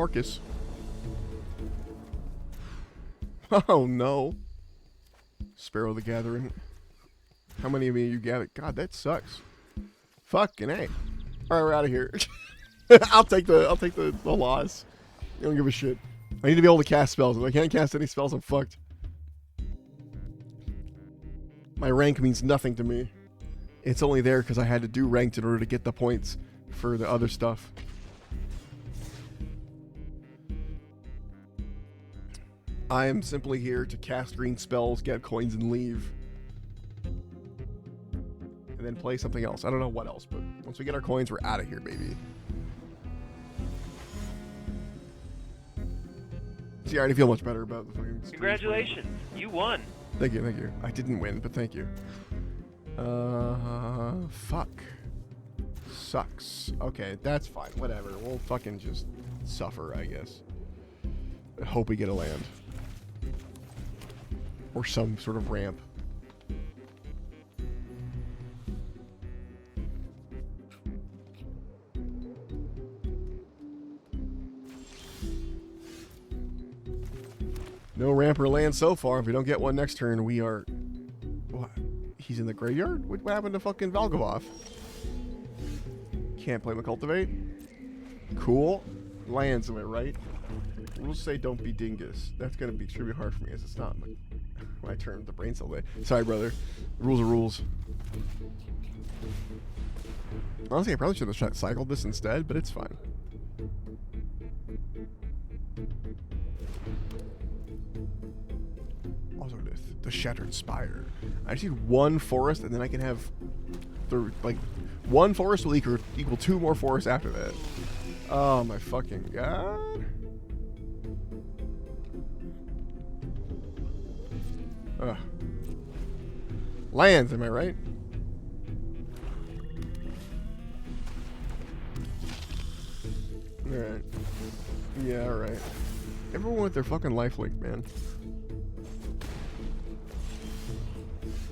Marcus. Oh no. Sparrow the Gathering. How many of you gathered? God, that sucks. Fucking A. Alright, we're out of here. I'll take the loss. I don't give a shit. I need to be able to cast spells. If I can't cast any spells, I'm fucked. My rank means nothing to me. It's only there because I had to do ranked in order to get the points for the other stuff. I am simply here to cast green spells, get coins, and leave. And then play something else. I don't know what else, but once we get our coins, we're out of here, baby. See, I already feel much better about the fucking... Congratulations, you won. Thank you, thank you. I didn't win, but thank you. Fuck. Sucks. Okay, that's fine. Whatever. We'll fucking just suffer, I guess. I hope we get a land. Or some sort of ramp. No ramp or land so far. If we don't get one next turn, we are... What? He's in the graveyard? What happened to fucking Valgavoth? Can't play my Cultivate. Cool. Lands, am I right? We'll say don't be dingus. That's going to be extremely hard for me as it's not my turn. The brain cell day. Sorry, brother. Rules are rules. Honestly, I probably should have cycled this instead, but it's fine. Also, the Shattered Spire. I just need one forest, and then I can have one forest will equal 2 more forests after that. Oh my fucking god. Ugh. Lands, am I right? Alright. Yeah, alright. Everyone with their fucking lifelink, man.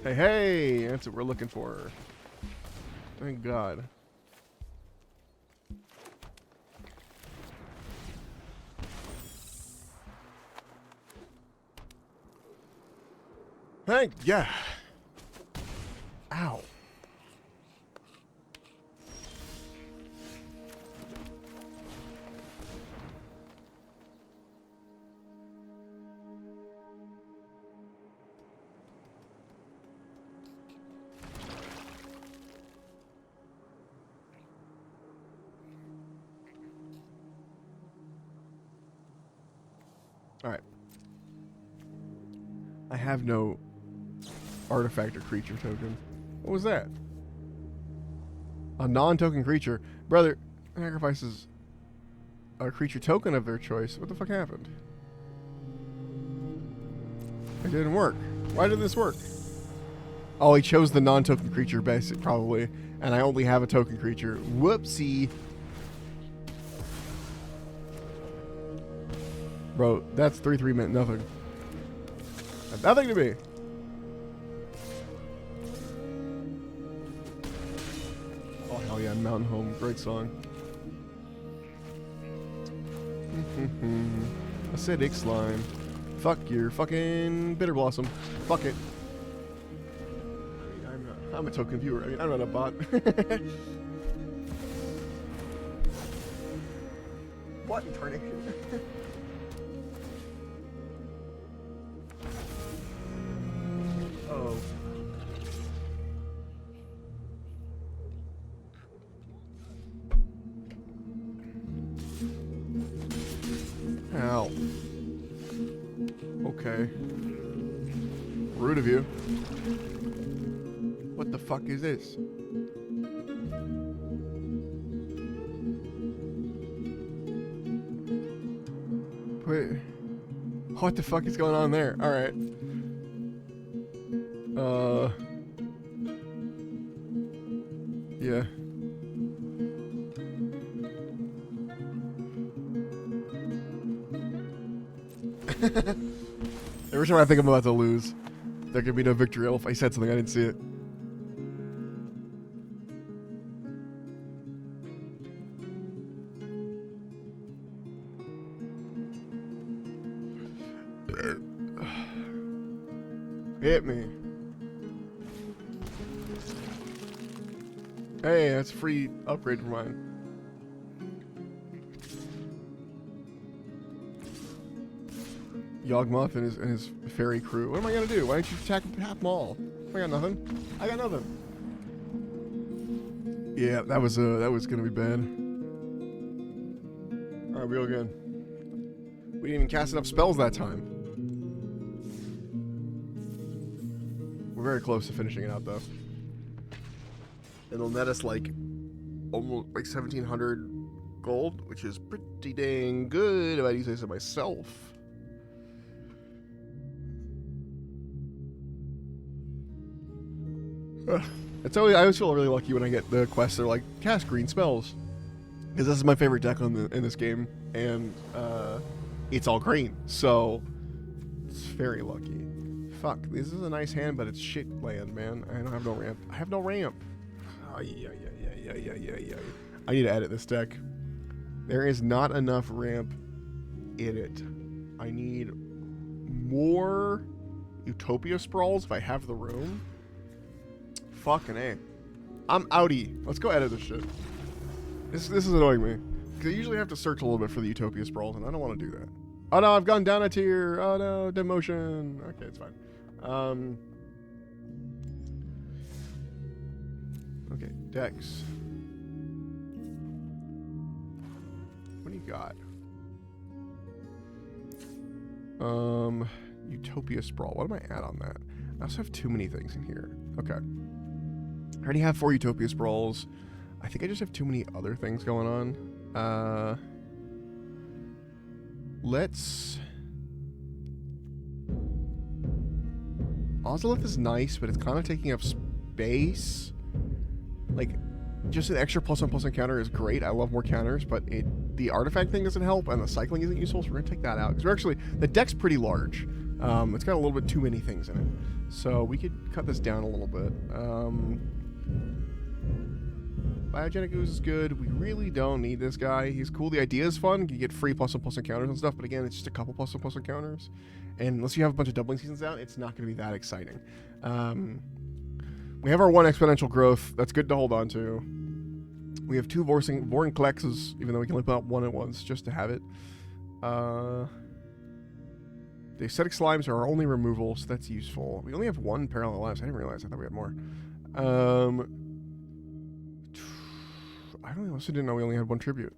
Hey, hey! That's what we're looking for. Thank God. Thank... Yeah. Ow. Alright. I have no artifact or creature token. What was that? A non-token creature. Brother, sacrifices a creature token of their choice. What the fuck happened? It didn't work. Why did this work? Oh, he chose the non-token creature basic, probably. And I only have a token creature. Whoopsie. Bro, that's 3/3 meant nothing. Nothing to me. Oh, hell yeah, Mountain Home. Great song. Acidic slime. Fuck your fucking Bitter Blossom. Fuck it. I mean, I'm a token viewer. I mean, I'm not a bot. What incarnation? Oh. Ow. Okay. Rude of you. What the fuck is this? What the fuck is going on there? Alright. Yeah. Every time I think I'm about to lose, there could be no victory if I said something I didn't see it. Hit me. Hey, that's a free upgrade for mine. Yawgmoth and his fairy crew. What am I gonna do? Why don't you attack half them all? I got nothing. I got nothing. Yeah, that was gonna be bad. All right, we go again. We didn't even cast enough spells that time. We're very close to finishing it out though. It'll net us like almost like 1,700 gold, which is pretty dang good if I do say so myself. I always feel really lucky when I get the quests that are like cast green spells, because this is my favorite deck in this game, and it's all green, so it's very lucky. Fuck, this is a nice hand, but it's shit land, man. I don't have no ramp. I have no ramp. Oh, yeah. I need to edit this deck. There is not enough ramp in it. I need more Utopia Sprawls if I have the room. Fucking A. I'm outie. Let's go edit this shit. This is annoying me. Because I usually have to search a little bit for the Utopia Sprawls, and I don't want to do that. Oh no, I've gone down a tier. Oh no, demotion. Okay, it's fine. Okay, Dex. What do you got? Utopia Sprawl. What do I add on that? I also have too many things in here. Okay. I already have 4 Utopia Sprawls. I think I just have too many other things going on. Let's... Ozolith is nice, but it's kind of taking up space. Like, just an extra +1/+1 counter is great. I love more counters, but the artifact thing doesn't help, and the cycling isn't useful, so we're going to take that out. Because the deck's pretty large. It's got a little bit too many things in it. So we could cut this down a little bit. Biogenic Ooze is good. We really don't need this guy. He's cool. The idea is fun. You get free +1/+1 counters and stuff, but again, it's just a couple +1/+1 counters. And unless you have a bunch of doubling seasons out, it's not going to be that exciting. We have our 1 exponential growth. That's good to hold on to. We have 2 Vorinclexes, even though we can only put out 1 at once, just to have it. The aesthetic slimes are our only removal, so that's useful. We only have 1 parallel lives. I didn't realize. I thought we had more. I also didn't know we only had 1 tribute.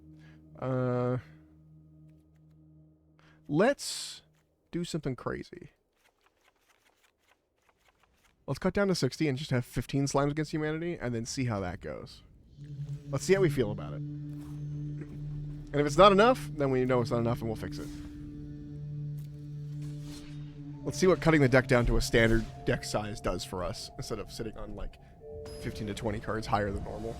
Let's do something crazy. Let's cut down to 60 and just have 15 slimes against humanity, and then see how that goes. Let's see how we feel about it. And if it's not enough, then we know it's not enough and we'll fix it. Let's see what cutting the deck down to a standard deck size does for us, instead of sitting on like 15 to 20 cards higher than normal.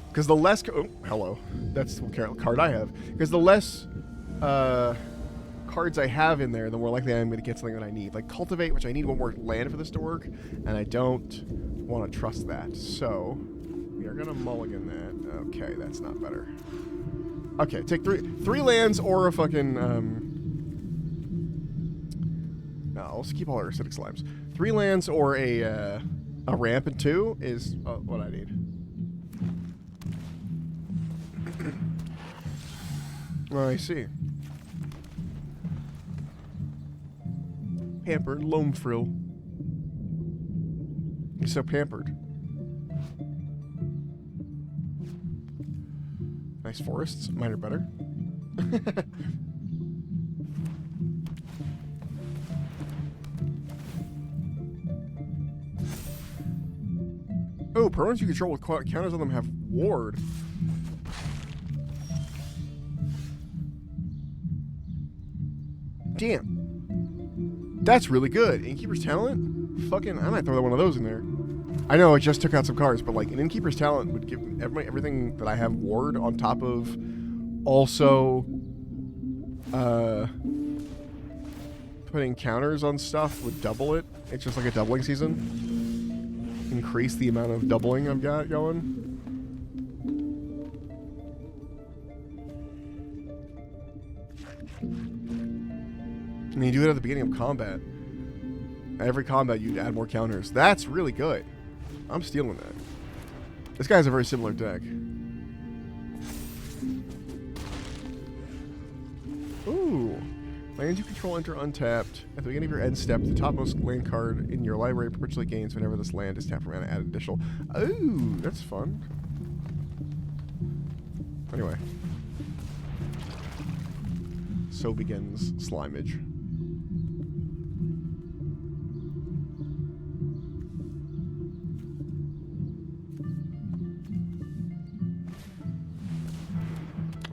Because the less... Oh, hello. That's what card I have. Because the less cards I have in there, the more likely I am going to get something that I need. Like Cultivate, which I need 1 more land for this to work, and I don't want to trust that. So, we are going to mulligan that. Okay, that's not better. Okay, take 3 lands or a fucking... No, let's keep all our acidic slimes. 3 lands or a ramp and 2 is what I need. I see. Pampered loam frill. He's so pampered. Nice forests. Mine are better. Oh, permanents you control with counters on them have ward. Damn. That's really good. Innkeeper's Talent? Fucking, I might throw one of those in there. I know I just took out some cards, but like an Innkeeper's Talent would give everything that I have ward on top of also putting counters on stuff would double it. It's just like a doubling season. Increase the amount of doubling I've got going. And you do it at the beginning of combat. Every combat, you'd add more counters. That's really good. I'm stealing that. This guy has a very similar deck. Ooh. Lands you control enter untapped. At the beginning of your end step, the topmost land card in your library perpetually gains whenever this land is tapped around and add additional. Ooh, that's fun. Anyway. So begins Slimage.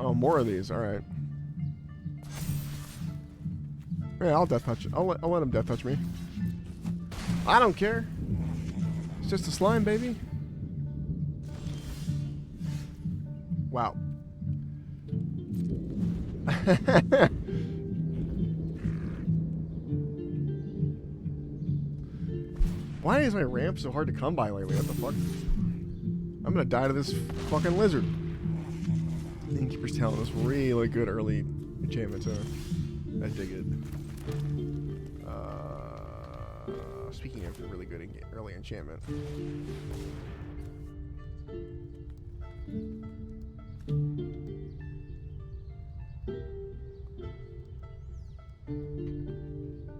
Oh, more of these. All right. Yeah, I'll death touch. I'll let him death touch me. I don't care. It's just a slime, baby. Wow. Why is my ramp so hard to come by lately? What the fuck? I'm gonna die to this fucking lizard. Innkeeper's Talent is really good early enchantment too. I dig it. Speaking of really good early enchantment.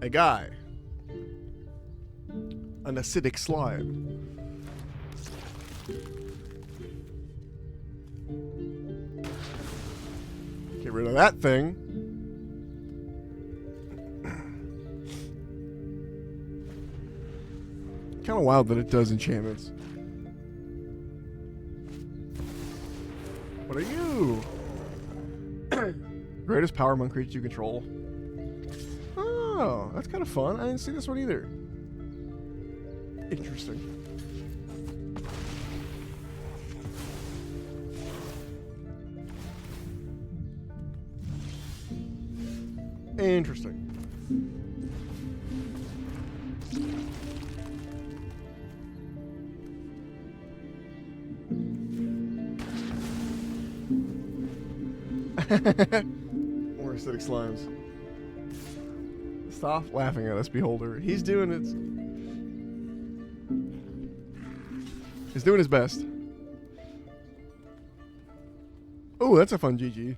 A guy. An acidic slime. Get rid of that thing. Kind of wild that it does enchantments. What are you? Greatest power among creatures you control. Oh, that's kind of fun. I didn't see this one either. Interesting. Interesting. More acidic slimes. Stop laughing at us, beholder. He's doing it. He's doing his best. Oh, that's a fun GG.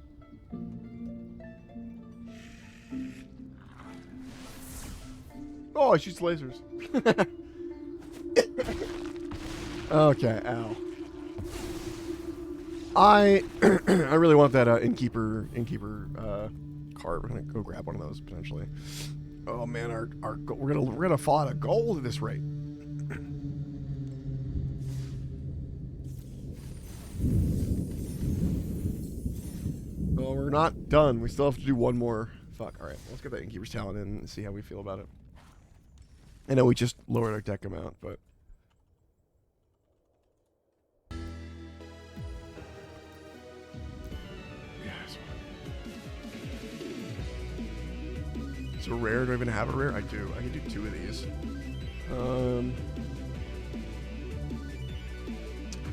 Oh, it shoots lasers. Okay, ow. I really want that innkeeper card. We're gonna go grab one of those potentially. Oh man, we're gonna fall out of gold at this rate. Well, we're not done. We still have to do one more. Fuck. All right, let's get that innkeeper's talent in and see how we feel about it. I know we just lowered our deck amount, but. So rare, do I even have a rare? I do. I can do 2 of these.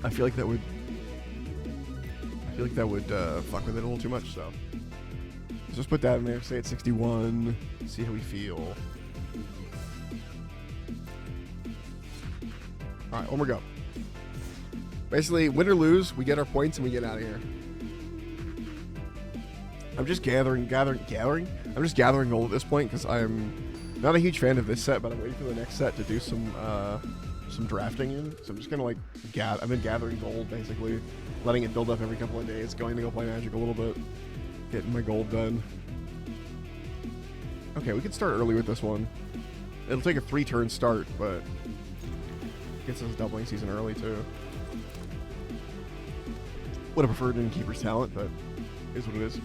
I feel like that would fuck with it a little too much, so. Let's just put that in there, say it's 61, see how we feel. Alright, one more go. Basically, win or lose, we get our points and we get out of here. I'm just gathering. I'm just gathering gold at this point because I'm not a huge fan of this set, but I'm waiting for the next set to do some drafting in. So I'm just gonna like I've been gathering gold basically, letting it build up every couple of days, going to go play Magic a little bit, getting my gold done. Okay, we can start early with this one. It'll take a 3-turn start, but gets us doubling season early too. Would have preferred Innkeeper's Talent, but it is what it is.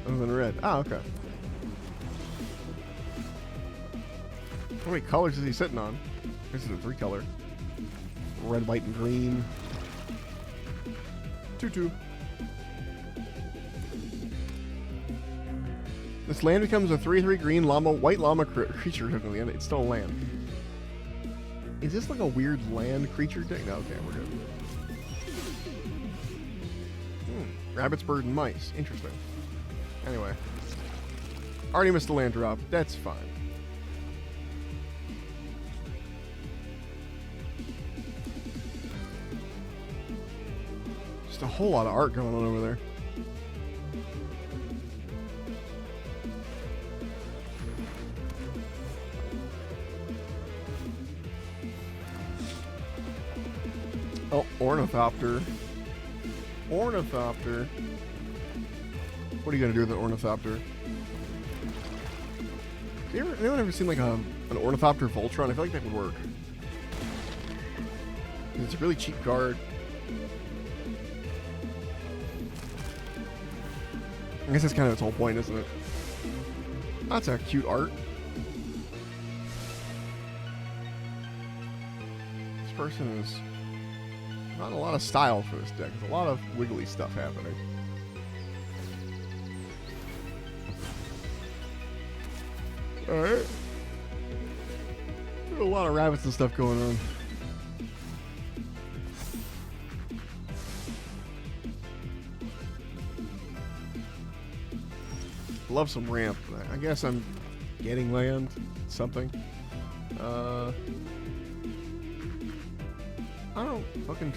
Other than red. Ah, okay. How many colors is he sitting on? This is a 3-color. Red, white, and green. 2/2. This land becomes a 3/3 green llama, white llama creature until the end. It's still a land. Is this like a weird land creature deck? No, okay, we're good. Rabbits, bird, and mice. Interesting. Anyway. Already missed a land drop. That's fine. Just a whole lot of art going on over there. Oh, ornithopter. Ornithopter. What are you gonna do with an ornithopter? Anyone ever seen like an ornithopter Voltron? I feel like that would work. It's a really cheap card. I guess that's kind of its whole point, isn't it? That's a cute art. This person is not a lot of style for this deck. There's a lot of wiggly stuff happening. Alright. There's a lot of rabbits and stuff going on. Love some ramp. I guess I'm getting land. Something. I don't fucking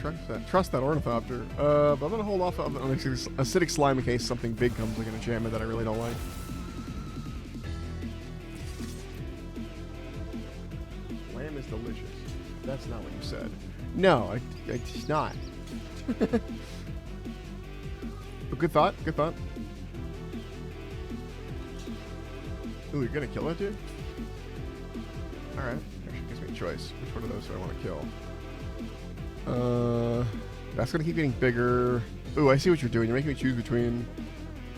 trust that ornithopter. But I'm gonna hold off on acidic slime in case something big comes like an enchantment that I really don't like. Lamb is delicious. That's not what you said. No, it's not. But good thought. Good thought. Ooh, you're gonna kill that dude? Alright. Actually gives me a choice. Which one of those do I want to kill? That's gonna keep getting bigger. Ooh, I see what you're doing. You're making me choose between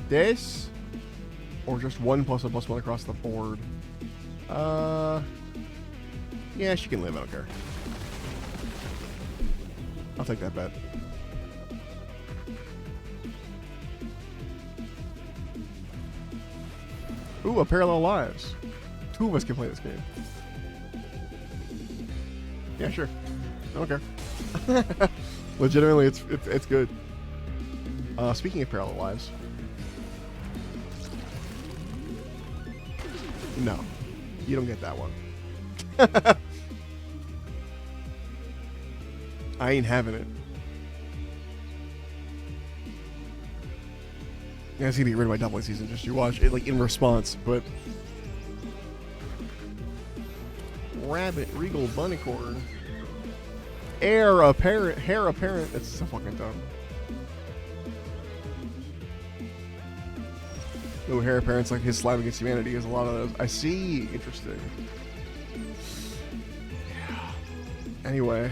this or just 1+1/+1 across the board. Yeah, she can live. I don't care. I'll take that bet. Ooh, a Parallel Lives. 2 of us can play this game. Yeah, sure. I don't care. Legitimately, it's good. Speaking of Parallel Lives. No. You don't get that one. I ain't having it. Yeah, I was gonna get rid of my doubling season just to watch it, like, in response, but... Rabbit, Regal, Bunnicorn. Heir apparent. That's so fucking dumb. Ooh, Heir apparent's like his slime against humanity. Has a lot of those. I see. Interesting. Yeah. Anyway.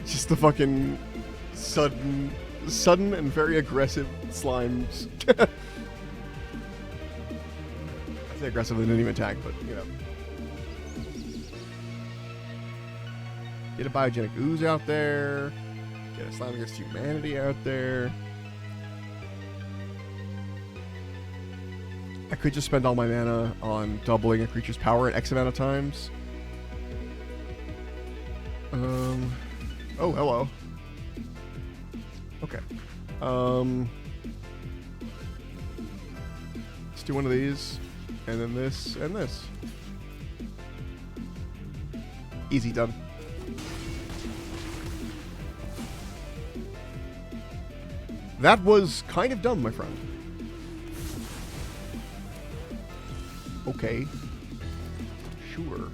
Just the fucking sudden and very aggressive slimes. Aggressively didn't even attack, but you know. Get a biogenic ooze out there. Get a slime against humanity out there. I could just spend all my mana on doubling a creature's power at X amount of times. Oh, hello. Okay. Let's do one of these. And then this, and this. Easy done. That was kind of dumb, my friend. Okay. Sure.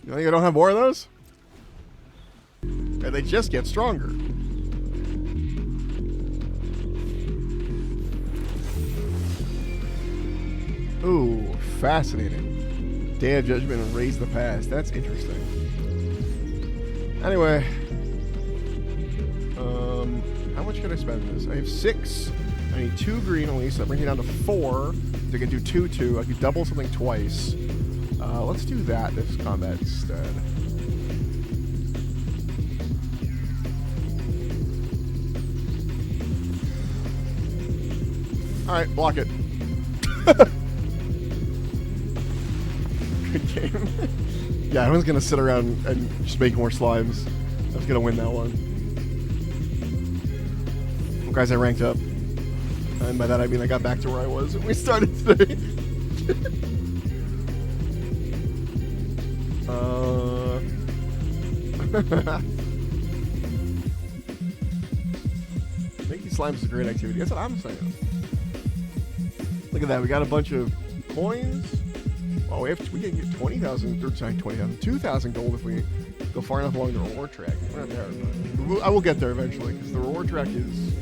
You think I don't have more of those? And they just get stronger. Ooh, fascinating. Day of Judgment and Raise the Past. That's interesting. Anyway. How much can I spend this? I have 6. I need 2 green at least. That brings me down to 4. I can do 2/2. I can double something twice. Let's do that this combat instead. Alright, block it. Good game. Yeah, everyone's gonna sit around and just make more slimes. I was gonna win that one. Well, guys, I ranked up. And by that I mean I got back to where I was when we started today. Making slimes is a great activity. That's what I'm saying. Look at that. We got a bunch of coins. Oh, we can get 20,000, or sorry, 20,000, 2,000 gold if we go far enough along the reward track. We're not there, but I will get there eventually because the reward track is.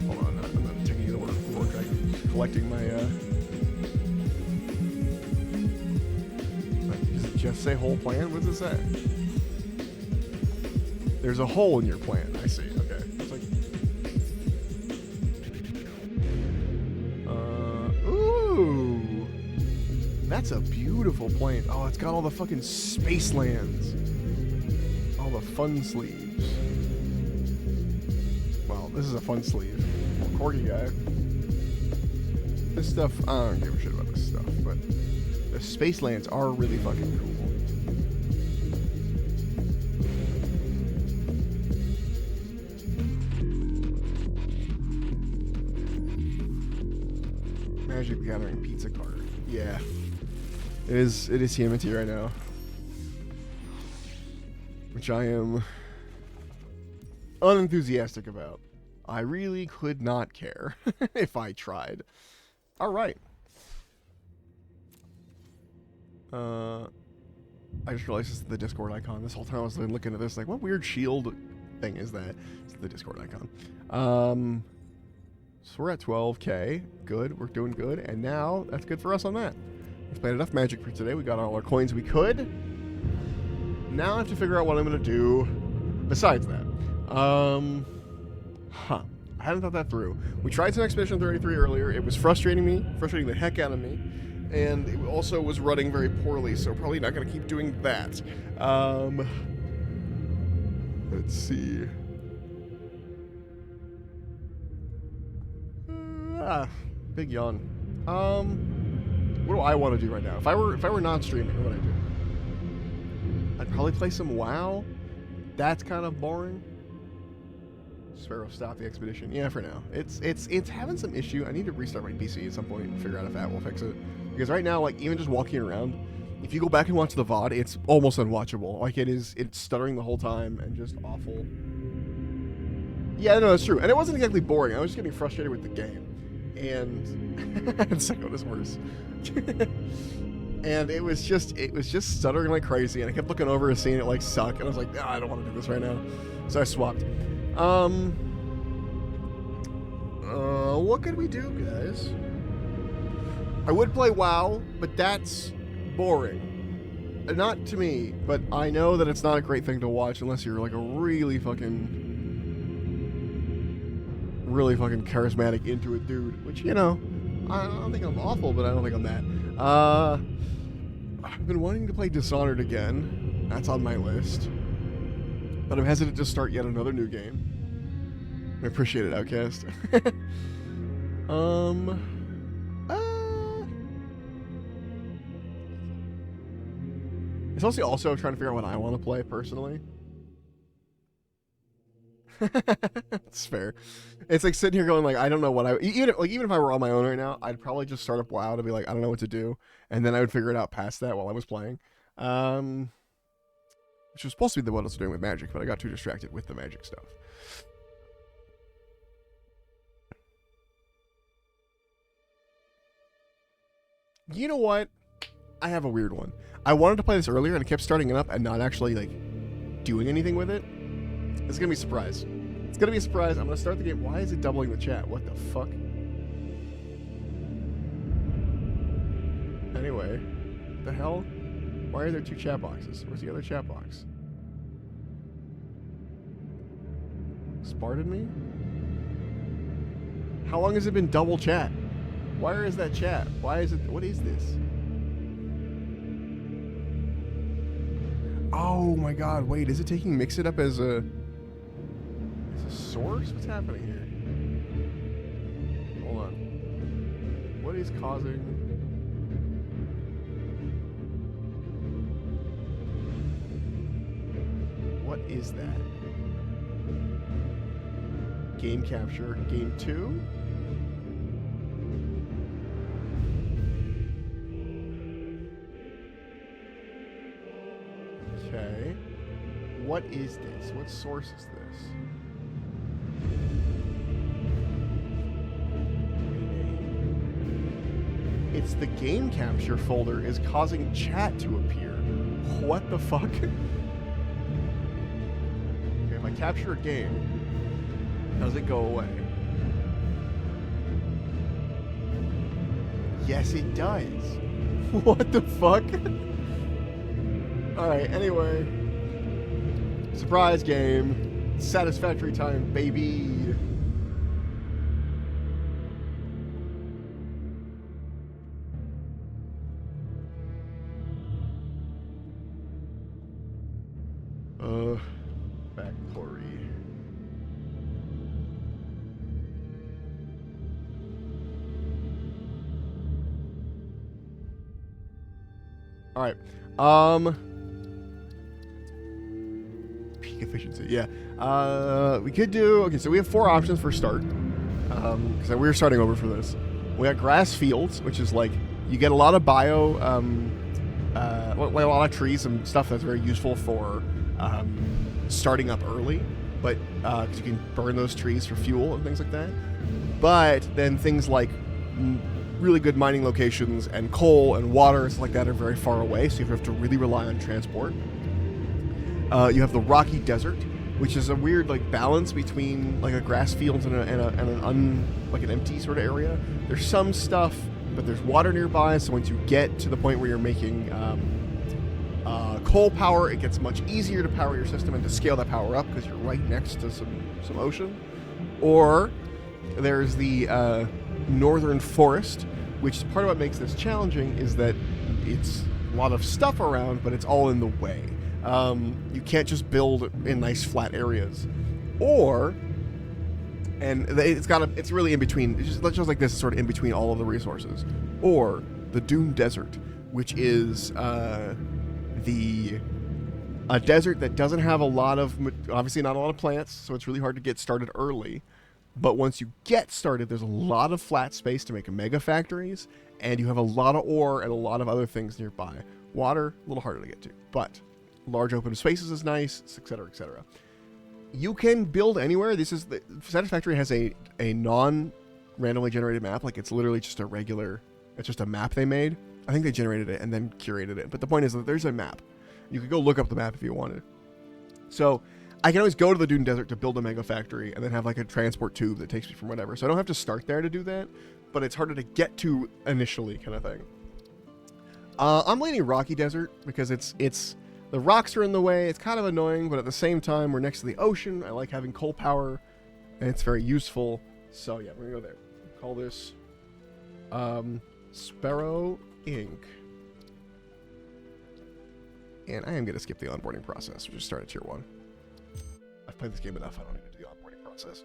Hold on, I'm not taking the reward track. I'm just collecting my. Does it just say whole plan? What does it say? There's a hole in your plan. I see. Okay. It's like. Ooh. That's a beautiful plane. Oh, it's got all the fucking space lands. All the fun sleeves. Well, this is a fun sleeve. Well, corgi guy. This stuff, I don't give a shit about this stuff, but the space lands are really fucking cool. Magic the Gathering pizza card. Yeah. It is TMNT right now. Which I am unenthusiastic about. I really could not care if I tried. Alright. I just realized this is the Discord icon. This whole time I was looking at this like, what weird shield thing is that? It's the Discord icon. So we're at 12k. Good. We're doing good. And now that's good for us on that. We've played enough Magic for today. We got all our coins we could. Now I have to figure out what I'm going to do besides that. I hadn't thought that through. We tried some Expedition 33 earlier. It was frustrating the heck out of me. And it also was running very poorly, so probably not going to keep doing that. Let's see. Big yawn. What do I want to do right now? If I were not streaming, what would I do? I'd probably play some WoW. That's kind of boring. Sparrow, stop the expedition. Yeah, for now. It's having some issue. I need to restart my PC at some point and figure out if that will fix it. Because right now, like, even just walking around, if you go back and watch the VOD, it's almost unwatchable. Like, it's stuttering the whole time and just awful. Yeah, no, that's true. And it wasn't exactly boring. I was just getting frustrated with the game. And Second is worse. And it was just stuttering like crazy, and I kept looking over and seeing it like suck, and I was like, oh, I don't want to do this right now. So I swapped. What could we do, guys? I would play WoW, but that's boring. Not to me, but I know that it's not a great thing to watch unless you're like a really fucking charismatic, into it dude. Which, you know, I don't think I'm awful, but I don't think I'm that. I've been wanting to play Dishonored again. That's on my list. But I'm hesitant to start yet another new game. I appreciate it, Outcast. It's also trying to figure out what I want to play personally. It's fair. It's like sitting here going like, I don't know what even if I were on my own right now, I'd probably just start up WoW to be like, I don't know what to do, and then I would figure it out past that while I was playing. Which was supposed to be what I was doing with Magic, but I got too distracted with the Magic stuff. You know what? I have a weird one. I wanted to play this earlier, and I kept starting it up and not actually like doing anything with it. It's gonna be a surprise. It's gonna be a surprise. I'm gonna start the game. Why is it doubling the chat? What the fuck? Anyway, what the hell? Why are there two chat boxes? Where's the other chat box? Spartan me? How long has it been double chat? Where is that chat? Why is it? What is this? Oh my god, wait, is it taking Mix It Up as a source? What's happening here? Hold on. What is causing... What is that? Game capture. Game 2? Okay. What is this? What source is this? It's the game capture folder is causing chat to appear. What the fuck? Okay, if I capture a game, does it go away? Yes, it does. What the fuck? Alright, anyway. Surprise game. Satisfactory time, baby. Factory. Alright. Peak efficiency, yeah. We could do... Okay, so we have 4 options for start. Because we were starting over for this. We got grass fields, which is like... You get a lot of bio... a lot of trees and stuff that's very useful for... starting up early, but because you can burn those trees for fuel and things like that. But then things like really good mining locations and coal and water and stuff like that are very far away, so you have to really rely on transport. You have the rocky desert, which is a weird like balance between like a grass field and an empty sort of area. There's some stuff, but there's water nearby, so once you get to the point where you're making coal power, it gets much easier to power your system and to scale that power up because you're right next to some ocean. Or there's the northern forest, which is part of what makes this challenging is that it's a lot of stuff around, but it's all in the way. You can't just build in nice flat areas. Or, and it's really in between. It's just like this is sort of in between all of the resources. Or the Dune Desert, which is a desert that doesn't have a lot of, obviously not a lot of plants, so it's really hard to get started early. But once you get started, there's a lot of flat space to make mega factories, and you have a lot of ore and a lot of other things nearby. Water, a little harder to get to, but large open spaces is nice, etc., etc. You can build anywhere. This is the Satisfactory has a non-randomly generated map, like it's literally just a regular, it's just a map they made. I think they generated it and then curated it. But the point is that there's a map. You could go look up the map if you wanted. So I can always go to the Dune Desert to build a mega factory and then have like a transport tube that takes me from whatever. So I don't have to start there to do that, but it's harder to get to initially kind of thing. I'm leaning Rocky Desert because it's the rocks are in the way. It's kind of annoying, but at the same time, we're next to the ocean. I like having coal power and it's very useful. So yeah, we're gonna go there. Call this Sparrow Inc. And I am going to skip the onboarding process. We'll just start at tier 1. I've played this game enough. I don't need to do the onboarding process.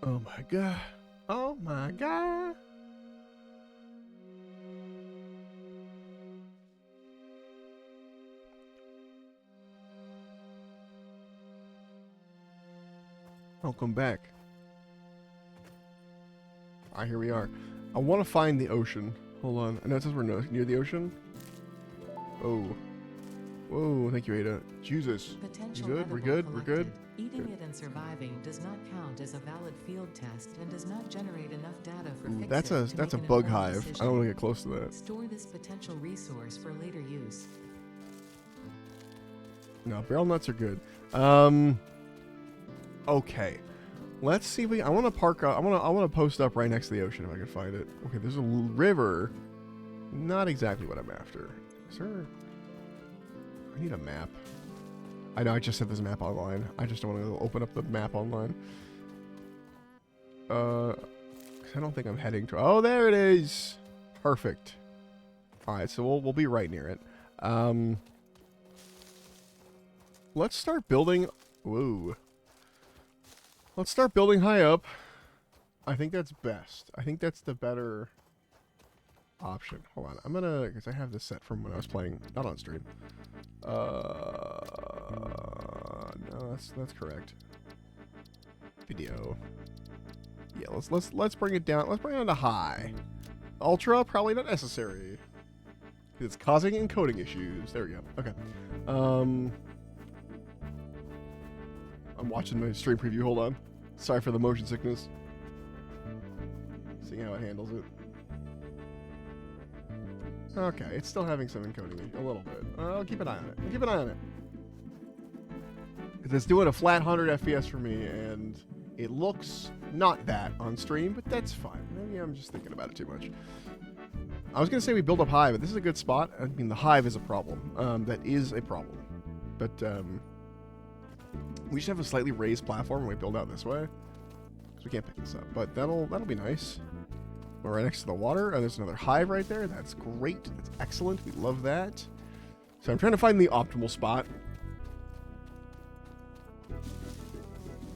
Oh my god. Oh my god. Welcome back. Alright, here we are. I want to find the ocean. Hold on. I know it says we're near the ocean. Oh. Whoa, thank you, Ada. Jesus. You good? We're good? We're good? Eating it and surviving does not count as a valid field test and does not generate enough data for Ooh, that's a bug hive. I don't want to get close to that. Store this potential resource for later use. No, barrel nuts are good. Okay. Let's see if I want to park up. I want to post up right next to the ocean if I can find it. Okay, there's a river. Not exactly what I'm after. Is there? I need a map. I know I just said there's a map online. I just don't want to open up the map online. 'Cause I don't think I'm heading to. Oh, there it is. Perfect. All right, so we'll be right near it. Let's start building. Whoa. Let's start building high up. I think that's best. I think that's the better option. Hold on. I'm gonna, because I have this set from when I was playing, not on stream. No, that's correct. Video. Yeah, let's bring it down. Let's bring it down to high. Ultra, probably not necessary. It's causing encoding issues. There we go. Okay. I'm watching my stream preview. Hold on. Sorry for the motion sickness. Seeing how it handles it. Okay, it's still having some encoding a little bit. I'll keep an eye on it. I'll keep an eye on it. It's doing a flat 100 FPS for me, and it looks not that on stream, but that's fine. Maybe I'm just thinking about it too much. I was going to say we build up high, but this is a good spot. I mean, the hive is a problem. That is a problem. But we should have a slightly raised platform when we build out this way. Because we can't pick this up. But that'll be nice. We're right next to the water. Oh, there's another hive right there. That's great. That's excellent. We love that. So I'm trying to find the optimal spot.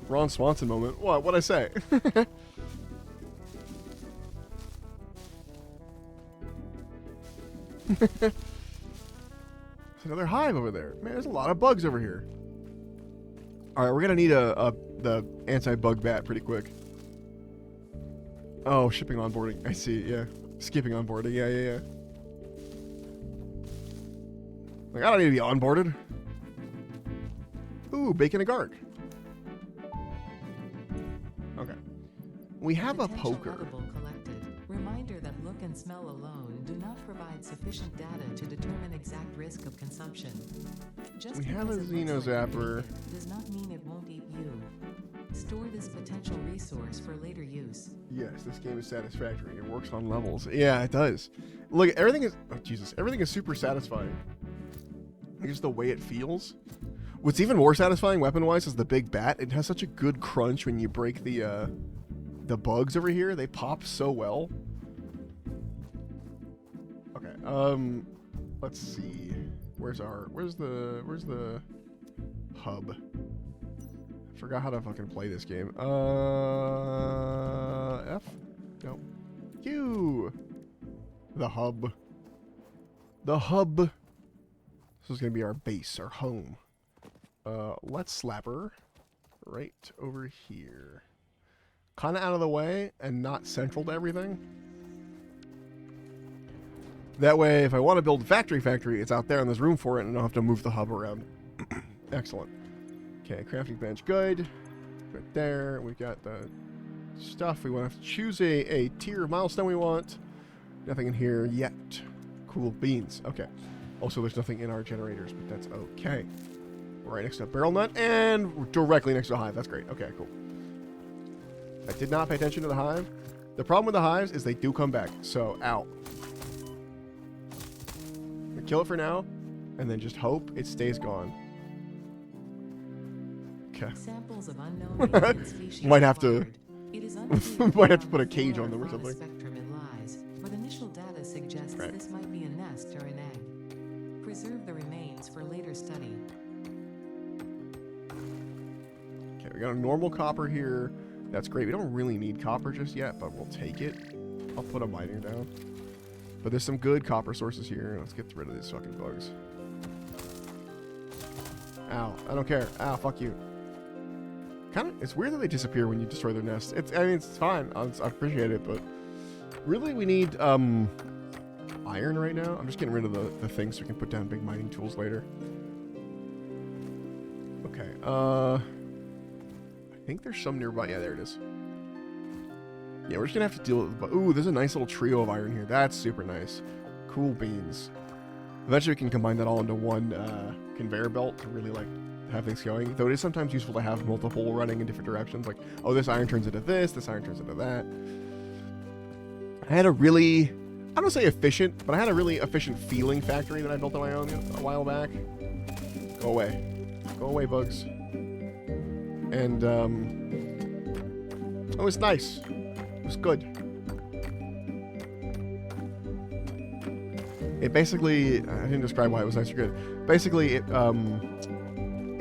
Ron Swanson moment. What? What'd I say? There's another hive over there. Man, there's a lot of bugs over here. All right, we're gonna need the anti-bug bat pretty quick. Oh, shipping onboarding. I see. Yeah, skipping onboarding. Yeah. Like I don't need to be onboarded. Ooh, bacon and garlic. Okay. We have a Potential poker. edible collected. Reminder that look and smell alone do not provide sufficient data to determine exact risk of consumption. Just We have a because it looks Xenozapper. like it'll eat it does not mean it won't eat you. Store this potential resource for later use. Yes, this game is satisfactory. It works on levels. Yeah, it does. Look, everything is... Oh, Jesus. Everything is super satisfying. Like, just the way it feels. What's even more satisfying weapon-wise is the big bat. It has such a good crunch when you break the bugs over here. They pop so well. Okay, let's see. Where's the hub? I forgot how to fucking play this game. F? No. Q! The hub. The hub. This is gonna be our base, our home. Let's slap her right over here. Kinda out of the way and not central to everything. That way, if I want to build a factory, it's out there and there's room for it and I don't have to move the hub around. Excellent. Okay, crafting bench, good. Right there, we've got the stuff. We want to choose a tier milestone we want. Nothing in here yet. Cool beans. Okay. Also, there's nothing in our generators, but that's okay. We're right next to a barrel nut, and we're directly next to a hive. That's great. Okay, cool. I did not pay attention to the hive. The problem with the hives is they do come back. So, ow. We kill it for now, and then just hope it stays gone. Okay. Samples of unknown alien species Might have to- acquired. It is unclear Might have to how put a far cage on them or along the something. spectrum it lies, but initial data suggests Right. this might be a nest or an egg. Preserve the remains for later study. Okay, we got a normal copper here. That's great. We don't really need copper just yet, but we'll take it. I'll put a miner down. But there's some good copper sources here. Let's get rid of these fucking bugs. Ow. I don't care. Ow, fuck you. It's weird that they disappear when you destroy their nest. I mean, it's fine. I appreciate it, but really we need iron right now. I'm just getting rid of the things so we can put down big mining tools later. Okay, I think there's some nearby. Yeah, there it is. Yeah, we're just gonna have to deal with it. Ooh, there's a nice little trio of iron here. That's super nice. Cool beans. Eventually we can combine that all into one conveyor belt to really like have things going. Though it is sometimes useful to have multiple running in different directions. Like, oh, this iron turns into this iron turns into that. I had a really, I don't say efficient, but I had a really efficient feeling factory that I built on my own a while back. Go away. Go away, bugs. And, it was nice. It was good. It basically, I didn't describe why it was nice or good. Basically, it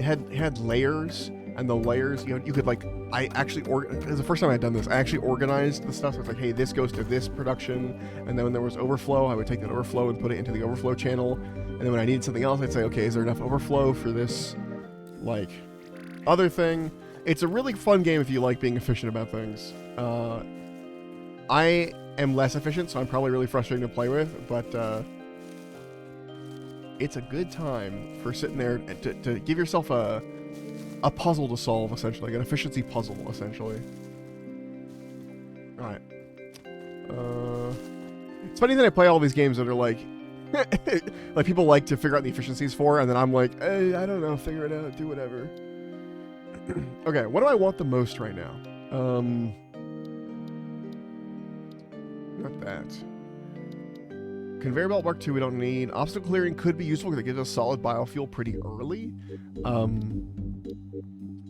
had layers, and the layers, you know, you could like, I actually, it was the first time I'd done this, I actually organized the stuff, so it's like, hey, this goes to this production, and then when there was overflow, I would take that overflow and put it into the overflow channel, and then when I needed something else, I'd say, okay, is there enough overflow for this, like, other thing? It's a really fun game if you like being efficient about things. I am less efficient, so I'm probably really frustrating to play with, but it's a good time for sitting there to give yourself a puzzle to solve, essentially, like an efficiency puzzle, essentially. All right. It's funny that I play all these games that are like, like people like to figure out the efficiencies for, and then I'm like, hey, I don't know, figure it out, do whatever. Okay, what do I want the most right now? Not that. Conveyor belt Mark II we don't need. Obstacle clearing could be useful because it gives us solid biofuel pretty early. But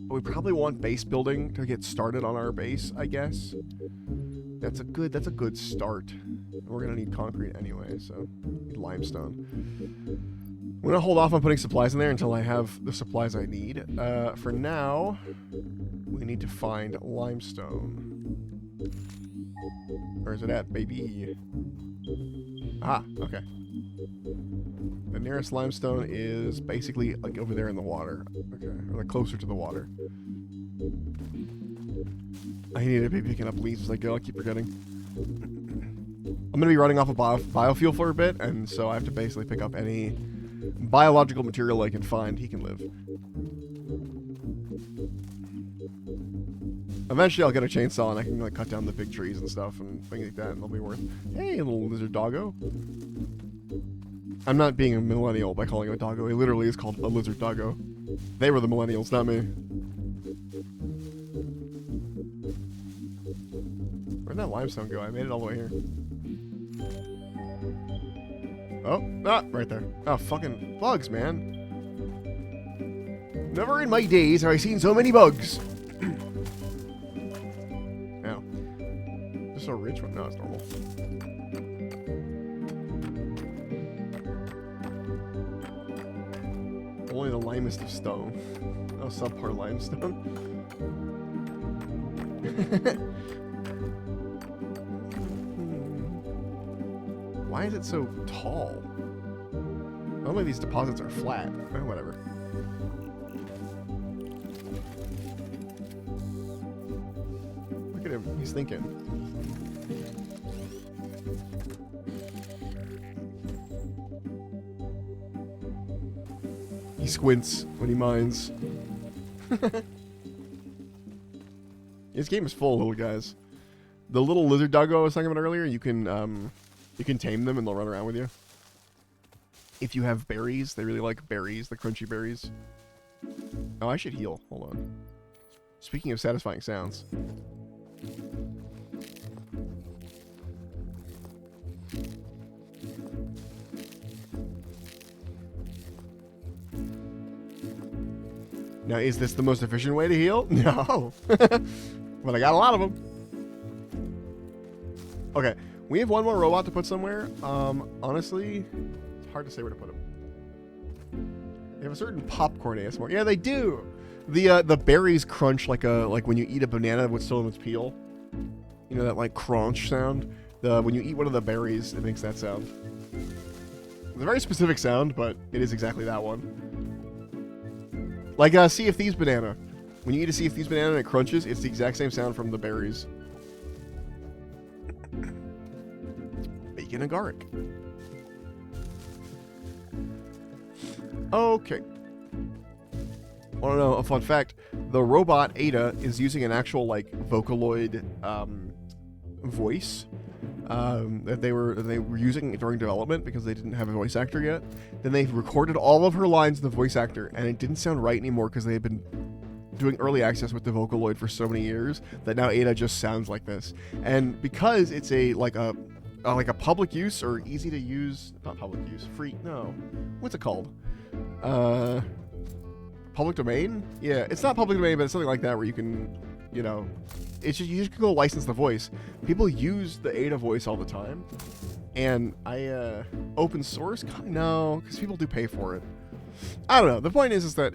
we probably want base building to get started on our base, I guess. That's a good start. We're gonna need concrete anyway, so need limestone. I'm gonna hold off on putting supplies in there until I have the supplies I need. For now, we need to find limestone. Where is it at, baby? Ah, okay. The nearest limestone is basically like over there in the water. Okay, or like closer to the water. I need to be picking up leaves as I go. I keep forgetting. I'm gonna be running off of biofuel for a bit, and so I have to basically pick up any biological material I can find. He can live. Eventually I'll get a chainsaw and I can like cut down the big trees and stuff and things like that, and they'll be worth. Hey, little lizard doggo. I'm not being a millennial by calling him a doggo. He literally is called a lizard doggo. They were the millennials, not me. Where'd that limestone go? I made it all the way here. Oh, right there. Oh, fucking bugs, man. Never in my days have I seen so many bugs. Ow. Just a rich one? No, it's normal. Only the limest of stone. Oh, subpar limestone. Why is it so tall? Normally these deposits are flat. Oh, whatever. Look at him. He's thinking. He squints when he mines. This game is full of little guys. The little lizard doggo I was talking about earlier, you can tame them and they'll run around with you. If you have berries, they really like berries, the crunchy berries. Oh, I should heal. Hold on. Speaking of satisfying sounds. Now, is this the most efficient way to heal? No. But I got a lot of them. Okay. We have one more robot to put somewhere. Honestly, it's hard to say where to put him. They have a certain popcorn ASMR. Yeah, they do. The berries crunch like when you eat a banana with still in its peel. You know that like crunch sound. When you eat one of the berries, it makes that sound. It's a very specific sound, but it is exactly that one. Like a Sea of Thieves banana. When you eat a Sea of Thieves banana and it crunches, it's the exact same sound from the berries. Bacon and garlic. Okay. Want to know a fun fact? The robot Ada is using an actual like Vocaloid voice that they were using during development because they didn't have a voice actor yet. Then they recorded all of her lines in the voice actor, and it didn't sound right anymore because they had been doing early access with the Vocaloid for so many years that now Ada just sounds like this. And because it's like a public use or easy to use, not public use, free, no, what's it called? Public domain? Yeah, it's not public domain, but it's something like that where you can, you know, it's just, you just can go license the voice. People use the Ada voice all the time, and open source? No, because people do pay for it. I don't know. The point is that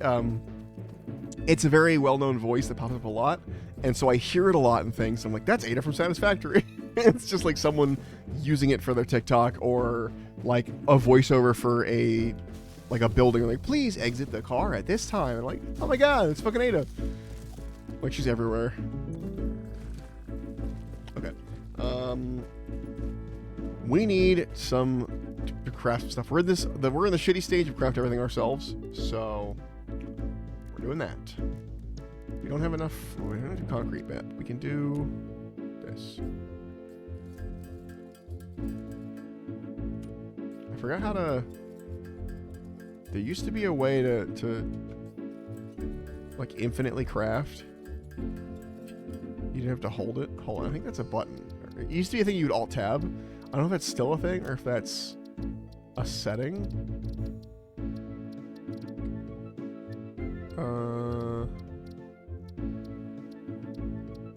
it's a very well-known voice that pops up a lot, and so I hear it a lot in things. I'm like, that's Ada from Satisfactory. It's just like someone using it for their TikTok, or like a voiceover for a building, like, please exit the car at this time. And like, oh my god, it's fucking Ada. Like, she's everywhere. Okay. We need some to craft stuff. We're in the shitty stage of craft everything ourselves, so we're doing that. We don't have enough. We don't do concrete yet. We can do this. I forgot how to. There used to be a way to like infinitely craft. You didn't have to hold it. Hold on, I think that's a button. It used to be a thing you would alt tab. I don't know if that's still a thing or if that's a setting.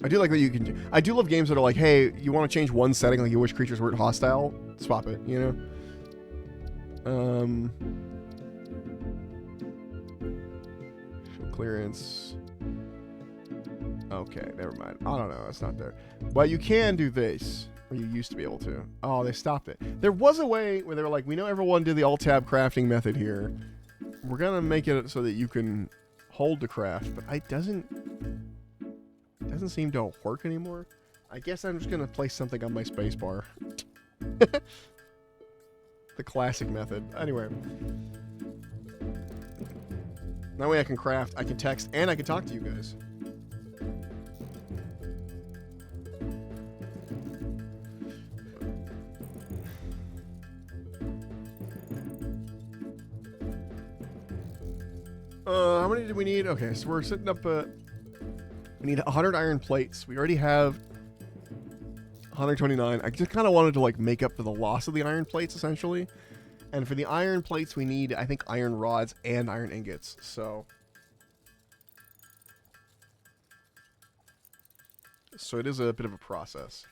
I do like that you can. I do love games that are like, hey, you want to change one setting, like you wish creatures weren't hostile, swap it. You know. Show clearance. Okay, never mind. I don't know. It's not there. But you can do this. Or you used to be able to. Oh, they stopped it. There was a way where they were like, we know everyone did the alt-tab crafting method here. We're going to make it so that you can hold the craft. But it doesn't seem to work anymore. I guess I'm just going to place something on my spacebar. The classic method. Anyway. That way I can craft, I can text, and I can talk to you guys. How many did we need? Okay, so we're setting up we need 100 iron plates. We already have 129. I just kind of wanted to like make up for the loss of the iron plates, essentially. And for the iron plates, we need, I think, iron rods and iron ingots. So it is a bit of a process.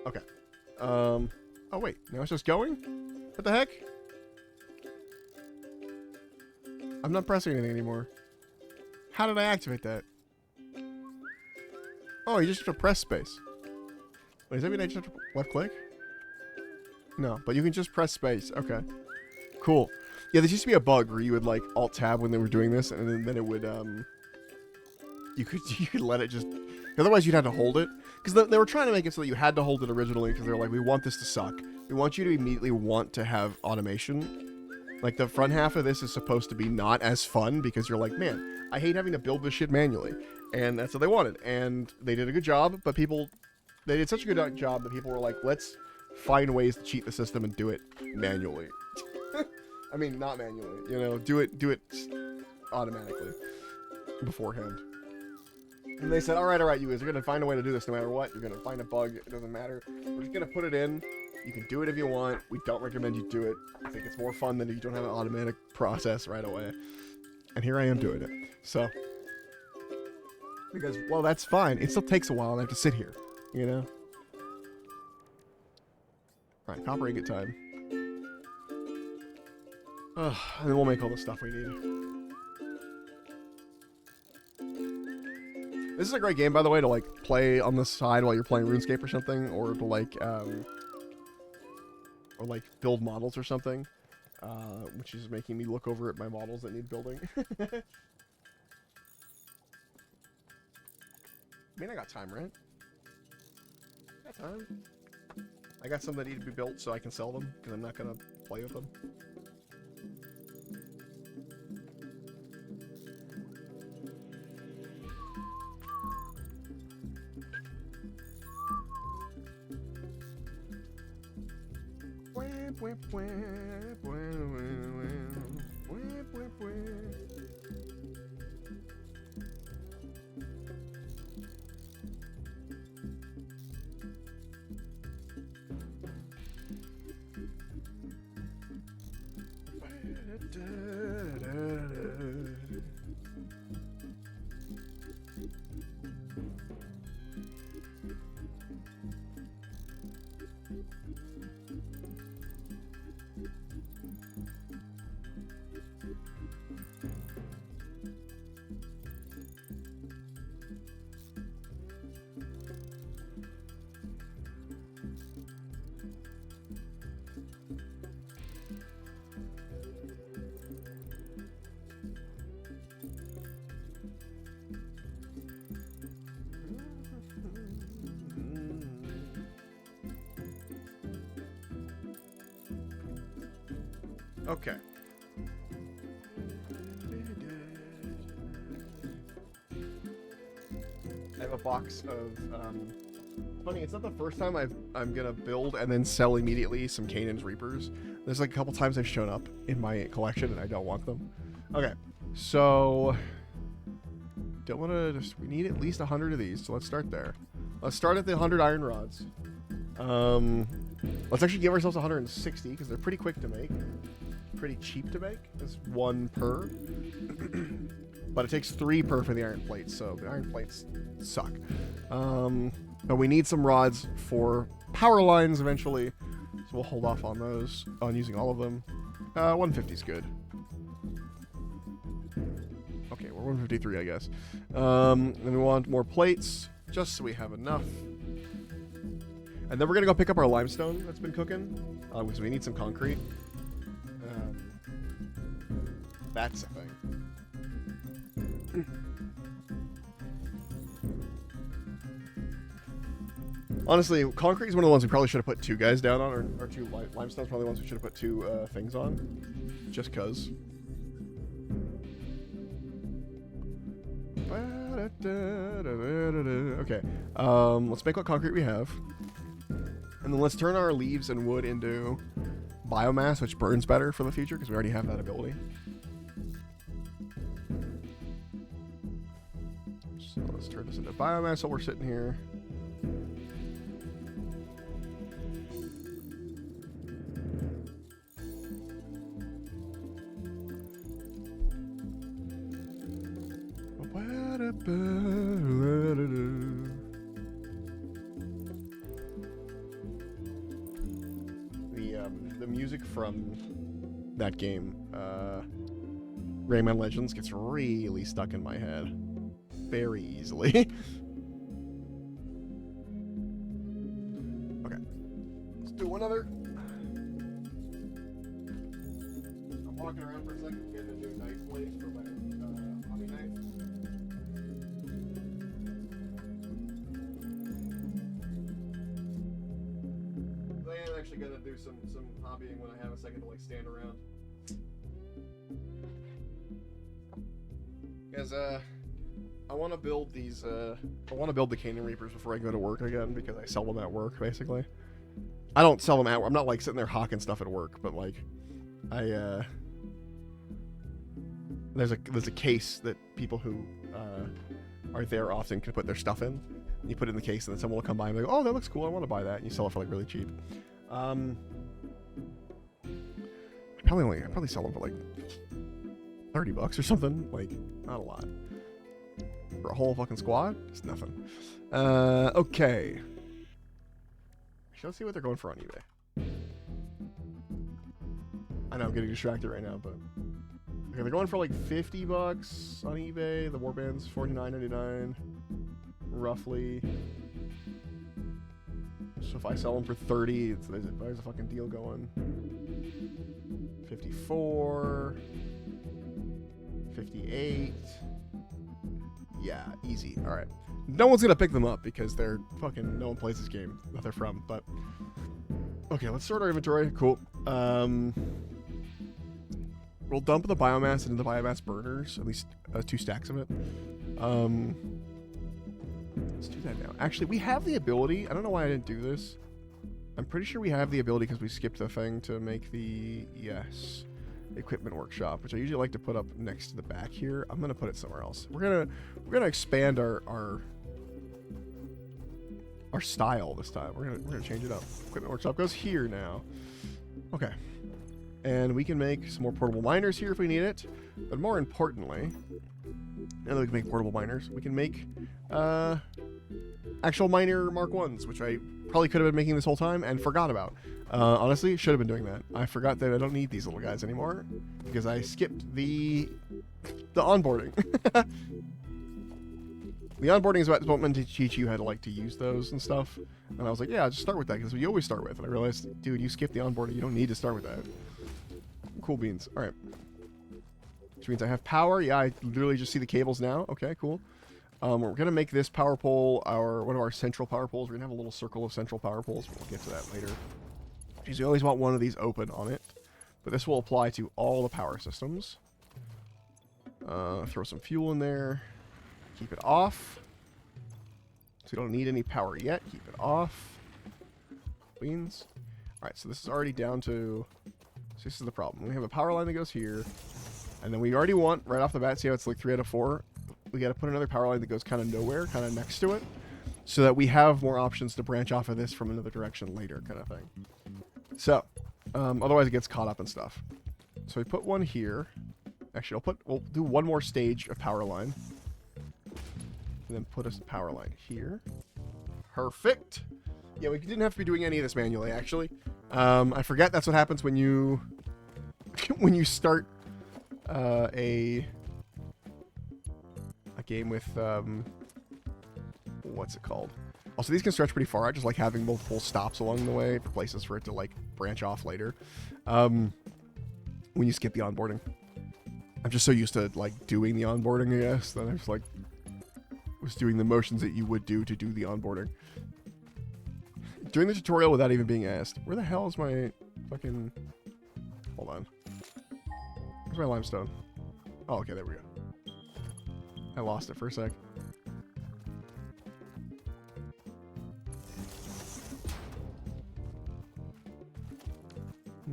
Okay. Oh wait, now it's just going? What the heck? I'm not pressing anything anymore. How did I activate that? Oh, you just have to press space. Wait, does that mean I just have to left click? No, but you can just press space. Okay. Cool. Yeah, there used to be a bug where you would like alt tab when they were doing this, and then it would you could let it just. Otherwise, you'd have to hold it, because they were trying to make it so that you had to hold it originally, because they were like, we want this to suck. We want you to immediately want to have automation. Like, the front half of this is supposed to be not as fun, because you're like, man, I hate having to build this shit manually. And that's what they wanted. And they did a good job, but they did such a good job that people were like, let's find ways to cheat the system and do it manually. I mean, not manually, you know, do it automatically beforehand. And they said, all right, you guys are going to find a way to do this no matter what. You're going to find a bug. It doesn't matter. We're just going to put it in. You can do it if you want. We don't recommend you do it. I think it's more fun than if you don't have an automatic process right away. And here I am doing it. So, because, well, that's fine. It still takes a while and I have to sit here, you know? All right, copper ingot time. And then we'll make all the stuff we need. This is a great game, by the way, to like play on the side while you're playing RuneScape or something, or to like build models or something, which is making me look over at my models that need building. I mean, I got time, right? I got time. I got some that need to be built so I can sell them, because I'm not gonna play with them. Okay. I have a box of, funny, it's not the first time I'm gonna build and then sell immediately some Canaan's Reapers. There's like a couple times they've shown up in my collection and I don't want them. Okay, so, don't wanna just, we need at least 100 of these, so let's start there. Let's start at the 100 iron rods. Let's actually give ourselves 160 because they're pretty quick to make. Pretty cheap to make. It's 1 per. But it takes 3 per for the iron plates, so the iron plates suck. But we need some rods for power lines eventually, so we'll hold off on those, on using all of them. 150 is good. Okay, we're 153, I guess. Then we want more plates, just so we have enough. And then we're gonna go pick up our limestone that's been cooking, because we need some concrete. That's a thing. Honestly, concrete is one of the ones we probably should have put 2 guys down on, or 2 limestone's probably the ones we should have put 2 things on, just cause. Okay, let's make what concrete we have, and then let's turn our leaves and wood into biomass, which burns better for the future because we already have that ability. So let's turn this into biomass while we're sitting here. The music from that game, Rayman Legends, gets really stuck in my head very easily. Okay, let's do another. I'm walking around for a second, getting a new knife blade for my hobby knife. I am actually gonna do some hobbying when I have a second to like stand around. Guys, I want to build these. I want to build the Canaan Reapers before I go to work again because I sell them at work. Basically, I don't sell them at work. I'm not like sitting there hawking stuff at work, but like, there's a case that people who are there often can put their stuff in. You put it in the case, and then someone will come by and be like, "Oh, that looks cool. I want to buy that." And you sell it for like really cheap. I probably sell them for like $30 or something. Like, not a lot. For a whole fucking squad? It's nothing. Okay. Let's see what they're going for on eBay. I know I'm getting distracted right now, but okay, they're going for like $50 on eBay. The Warband's $49.99, roughly. So if I sell them for 30, there's a fucking deal going. 54, 58. Yeah, easy. All right. No one's gonna pick them up because they're fucking, no one plays this game that they're from. But okay, let's sort our inventory. Cool. We'll dump the biomass into the biomass burners, at least 2 stacks of it. Let's do that now. Actually, we have the ability. I don't know why I didn't do this. I'm pretty sure we have the ability because we skipped the thing to make the equipment workshop, which I usually like to put up next to the back here. I'm gonna put it somewhere else. We're gonna expand our style this time. We're gonna change it up. Equipment workshop goes here now. Okay, and we can make some more portable miners here if we need it. But more importantly, now that we can make portable miners, we can make actual miner Mark 1s, which I probably could have been making this whole time and forgot about. Honestly, should have been doing that. I forgot that I don't need these little guys anymore because I skipped the onboarding. The onboarding is about meant to teach you how to like to use those and stuff. And I was like, yeah, just start with that because what you always start with. And I realized, dude, you skipped the onboarding. You don't need to start with that. Cool beans. All right. Which means I have power. Yeah, I literally just see the cables now. Okay, cool. We're gonna make this power pole one of our central power poles. We're gonna have a little circle of central power poles. We'll get to that later. Because you always want one of these open on it. but this will apply to all the power systems. Throw some fuel in there. Keep it off. So we don't need any power yet. Keep it off. Beans. Alright, so this is already down to... So this is the problem. We have a power line that goes here. And then we already want, right off the bat, see how it's like 3 out of 4? We got to put another power line that goes kind of nowhere, kind of next to it. So that we have more options to branch off of this from another direction later, kind of thing. So, otherwise it gets caught up in stuff. So we put one here. Actually, we'll do one more stage of power line. And then put a power line here. Perfect. Yeah, we didn't have to be doing any of this manually, actually. I forget that's what happens when you when you start a game with what's it called? Also, these can stretch pretty far. I just like having multiple stops along the way for places for it to like branch off later. When you skip the onboarding, I'm just so used to like doing the onboarding, I guess, that I just like was doing the motions that you would do to do the onboarding. During the tutorial without even being asked. Where the hell is my fucking... Hold on. Where's my limestone? Oh, okay, there we go. I lost it for a sec.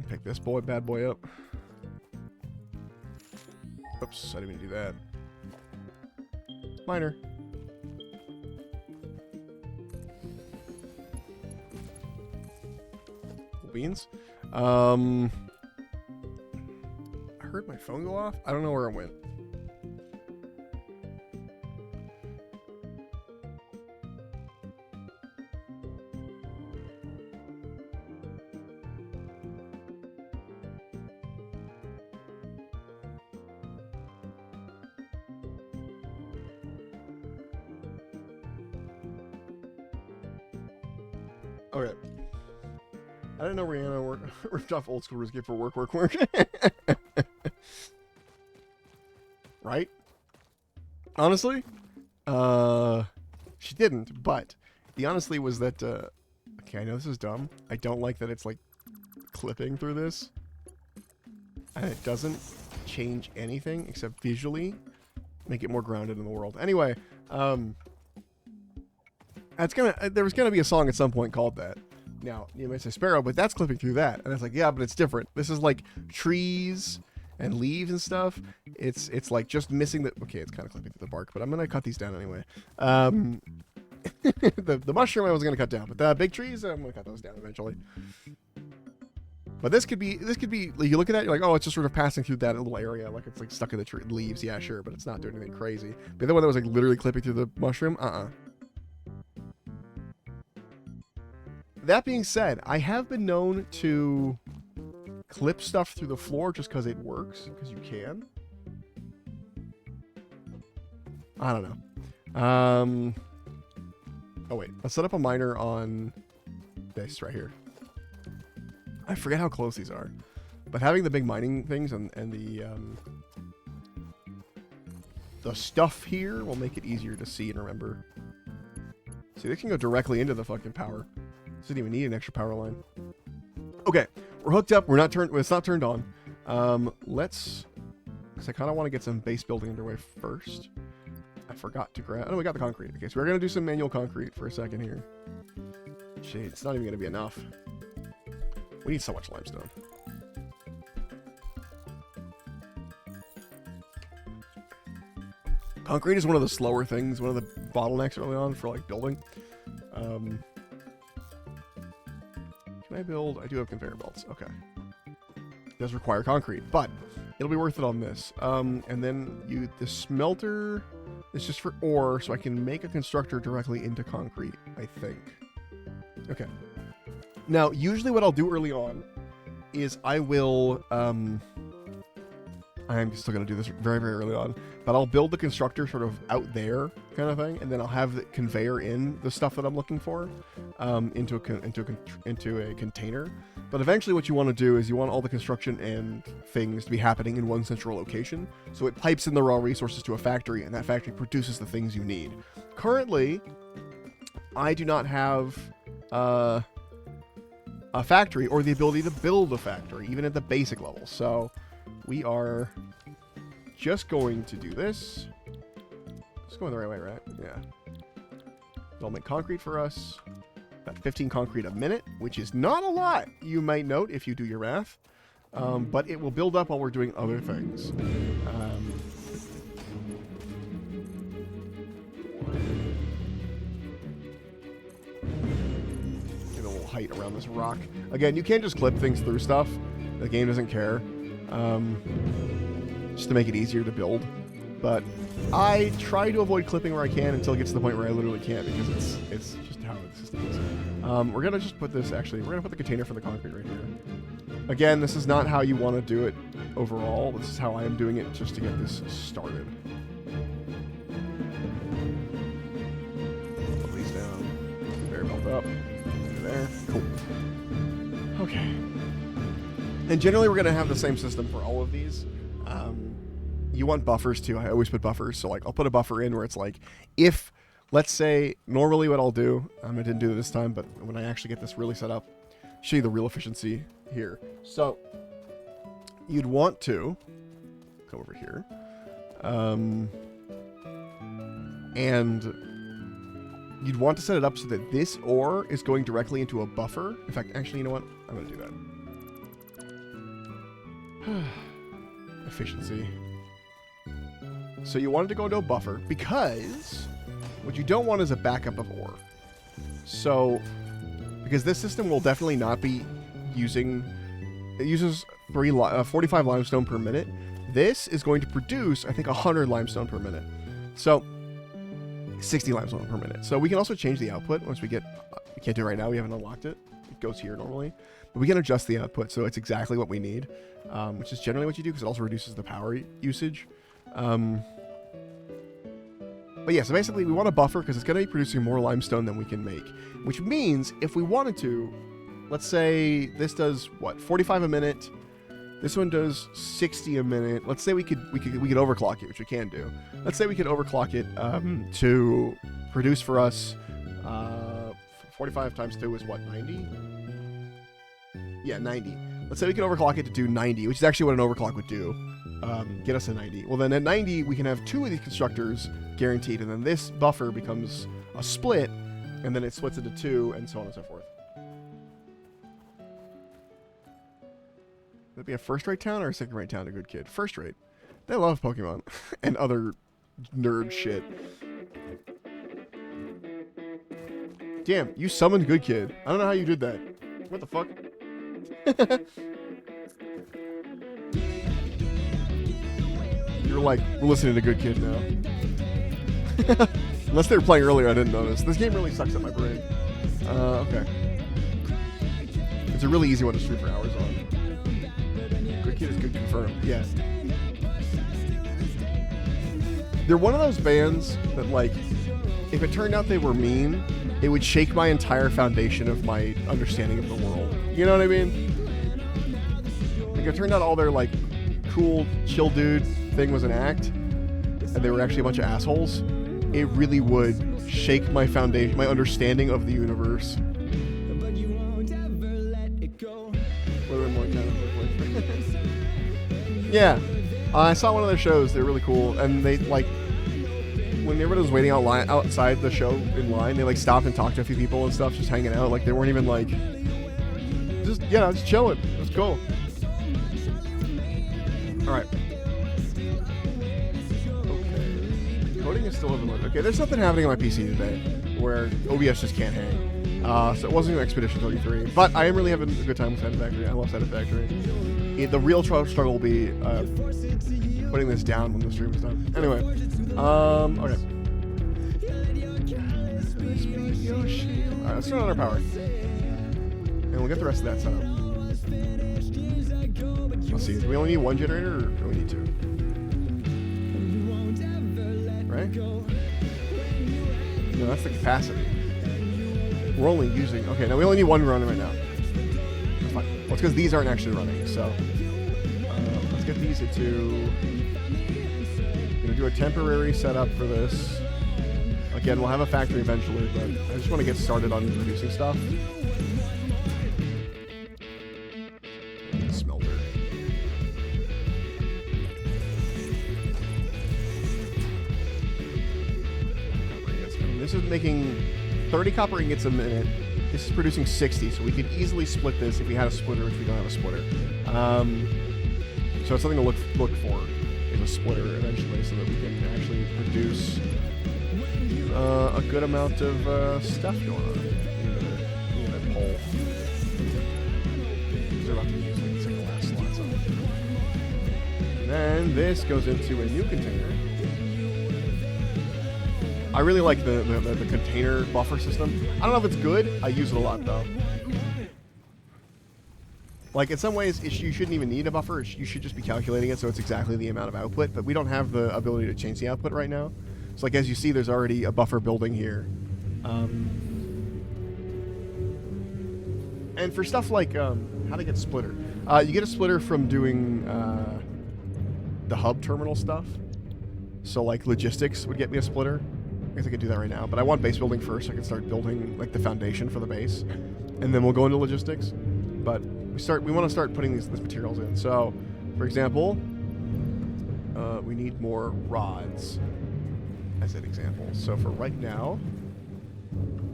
Pick this bad boy up. Oops, I didn't mean to do that. Miner. Beans. I heard my phone go off. I don't know where it went. Okay. I didn't know Rihanna ripped off old school RuneScape for work. Right? Honestly? She didn't, but the honestly was that, okay, I know this is dumb. I don't like that it's, like, clipping through this. And it doesn't change anything except visually make it more grounded in the world. Anyway, there was gonna be a song at some point called that. Now, you might say Sparrow, but that's clipping through that. And it's like, yeah, but it's different. This is like trees and leaves and stuff. It's like just missing the... Okay, it's kind of clipping through the bark, but I'm going to cut these down anyway. The mushroom I was going to cut down, but the big trees, I'm going to cut those down eventually. But this could be, like, you look at that, you're like, oh, it's just sort of passing through that little area, like it's like stuck in the tree, leaves, yeah, sure, but it's not doing anything crazy. But the one that was like literally clipping through the mushroom, That being said, I have been known to clip stuff through the floor just because it works, because you can. I don't know. Oh wait, let's set up a miner on this right here. I forget how close these are, but having the big mining things and the stuff here will make it easier to see and remember. See, they can go directly into the fucking power. Doesn't even need an extra power line. Okay, we're hooked up. We're not turned. It's not turned on. Let's. Because I kind of want to get some base building underway first. I forgot to grab. Oh, we got the concrete. Okay, so we're gonna do some manual concrete for a second here. Shit, it's not even gonna be enough. We need so much limestone. Concrete is one of the slower things. One of the bottlenecks early on for like building. Can I build? I do have conveyor belts. Okay. It does require concrete, but it'll be worth it on this. And then the smelter is just for ore, so I can make a constructor directly into concrete, I think. Okay. Now, usually what I'll do early on is I will, I'm still going to do this very, very early on, but I'll build the constructor sort of out there kind of thing, and then I'll have the conveyor in the stuff that I'm looking for into a container. But eventually what you want to do is you want all the construction and things to be happening in one central location, so it pipes in the raw resources to a factory, and that factory produces the things you need. Currently, I do not have a factory or the ability to build a factory, even at the basic level. So we are just going to do this. It's going the right way, right? Yeah. They'll make concrete for us. About 15 concrete a minute, which is not a lot, you might note if you do your math. But it will build up while we're doing other things. Get a little height around this rock. Again, you can't just clip things through stuff. The game doesn't care. Just to make it easier to build. But I try to avoid clipping where I can until it gets to the point where I literally can't, because it's just how the system is. We're going to just put this, actually, we're going to put the container for the concrete right here. Again, this is not how you want to do it overall. This is how I am doing it just to get this started. Put these down. Conveyor belt up. There. Cool. Okay. And generally we're going to have the same system for all of these. You want buffers too. I always put buffers. So like I'll put a buffer in where it's like, if, let's say, normally what I'll do, I didn't do it this time, but when I actually get this really set up, show you the real efficiency here. So you'd want to come over here. And you'd want to set it up so that this ore is going directly into a buffer. In fact, actually, you know what? I'm going to do that. Efficiency. So you want it to go into a buffer because what you don't want is a backup of ore. So, because this system will definitely not be using, it uses 45 limestone per minute. This is going to produce, I think, 100 limestone per minute. So, 60 limestone per minute. So we can also change the output once we get, we can't do it right now, we haven't unlocked it. It goes here normally. But we can adjust the output so it's exactly what we need, which is generally what you do because it also reduces the power usage. But yeah, so basically we want a buffer because it's going to be producing more limestone than we can make. Which means if we wanted to, let's say this does, what, 45 a minute. This one does 60 a minute. Let's say we could overclock it, which we can do. Let's say we could overclock it to produce for us 45 times 2 is what, 90? Yeah, 90. Let's say we can overclock it to do 90, which is actually what an overclock would do. Get us a 90. Well, then at 90, we can have 2 of these constructors guaranteed, and then this buffer becomes a split, and then it splits into 2, and so on and so forth. Would it be a first-rate town or a second-rate town, a good kid? First-rate. They love Pokemon and other nerd shit. Damn, you summoned good kid. I don't know how you did that. What the fuck? You're like, we're listening to good kid now. Unless they were playing earlier, I didn't notice. This game really sucks at my brain. Okay. It's a really easy one to stream for hours on. Good kid is good confirmed. Yeah. They're one of those bands that, like, if it turned out they were mean, it would shake my entire foundation of my understanding of the world. You know what I mean? Like, if it turned out all their, like, cool, chill dude thing was an act, and they were actually a bunch of assholes, it really would shake my foundation, my understanding of the universe. Yeah, I saw one of their shows. They're really cool, and they, like, when everyone was waiting outside the show in line, they, like, stopped and talked to a few people and stuff, just hanging out. Like, they weren't even, like, just chilling. It was cool. All right. Okay. Coding is still overloaded. Okay, there's something happening on my PC today where OBS just can't hang. So it wasn't an Expedition 33, but I am really having a good time with Satisfactory. I love Satisfactory. The real struggle will be putting this down when the stream is done. Anyway, okay. Alright, let's turn on our power. And we'll get the rest of that set up. Let's see, do we only need 1 generator, or do we need 2? Right? No, that's the capacity. We're only using... Okay, now we only need 1 running right now. That's fine. Well, it's because these aren't actually running, so... let's get these into... I'm going to do a temporary setup for this. Again, we'll have a factory eventually, but I just want to get started on producing stuff. this is making 30 copper ingots a minute. This is producing 60, so we could easily split this if we had a splitter, which we don't have a splitter. So it's something to look for, is a splitter eventually, so that we can actually produce a good amount of stuff going on in the pole. They're about to use like the second last slots on it. And then this goes into a new container. I really like the container buffer system. I don't know if it's good. I use it a lot though. Like in some ways, you shouldn't even need a buffer. You should just be calculating it so it's exactly the amount of output. But we don't have the ability to change the output right now. So like as you see, there's already a buffer building here. And for stuff like how to get splitter, you get a splitter from doing the hub terminal stuff. So like logistics would get me a splitter. I guess I could do that right now, but I want base building first so I can start building like the foundation for the base, and then we'll go into logistics. But we want to start putting these materials in. So, for example, we need more rods as an example. So for right now,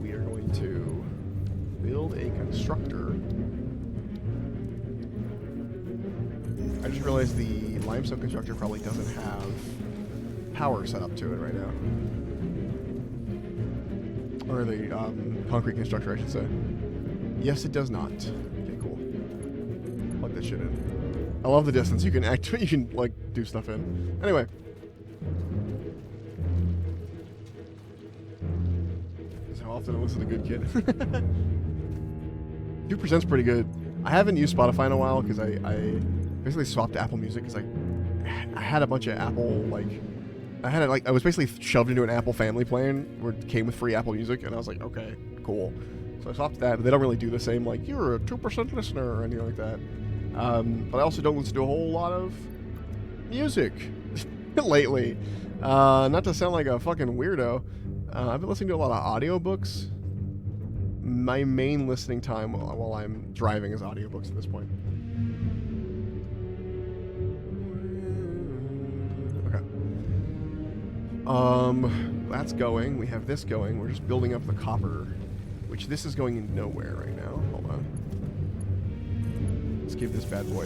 we are going to build a constructor. I just realized the limestone constructor probably doesn't have power set up to it right now. Or the concrete constructor, I should say. Yes, it does not. Okay, cool. Plug that shit in. I love the distance. You can you can like do stuff in. Anyway. That's how often I listen to Good Kid. 2%'s pretty good. I haven't used Spotify in a while because I basically swapped to Apple Music because I had a bunch of Apple I was basically shoved into an Apple family plan where it came with free Apple Music, and I was like, okay, cool. So I swapped that, but they don't really do the same, like, you're a 2% listener or anything like that. But I also don't listen to a whole lot of music lately. Not to sound like a fucking weirdo, I've been listening to a lot of audiobooks. My main listening time while I'm driving is audiobooks at this point. That's going. We have this going. We're just building up the copper, which this is going in nowhere right now. Hold on. Let's give this bad boy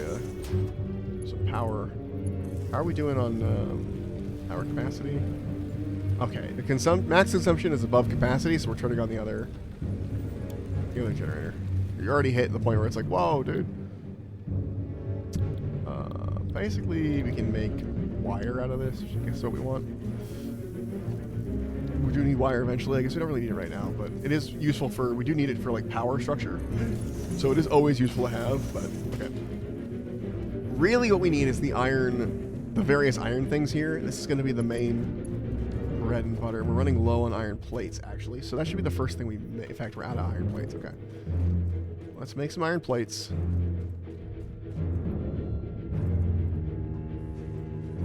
some power. How are we doing on power capacity? Okay, the max consumption is above capacity, so we're turning on the other generator. You're already hitting the point where it's like, whoa, dude. Basically, we can make wire out of this, which I guess is what we want. We do need wire eventually. I guess we don't really need it right now, but it is useful we do need it for like power structure. So it is always useful to have, but okay. Really what we need is the various iron things here. This is going to be the main bread and butter. We're running low on iron plates, actually. So that should be the first thing we make. In fact, we're out of iron plates. Okay. Let's make some iron plates.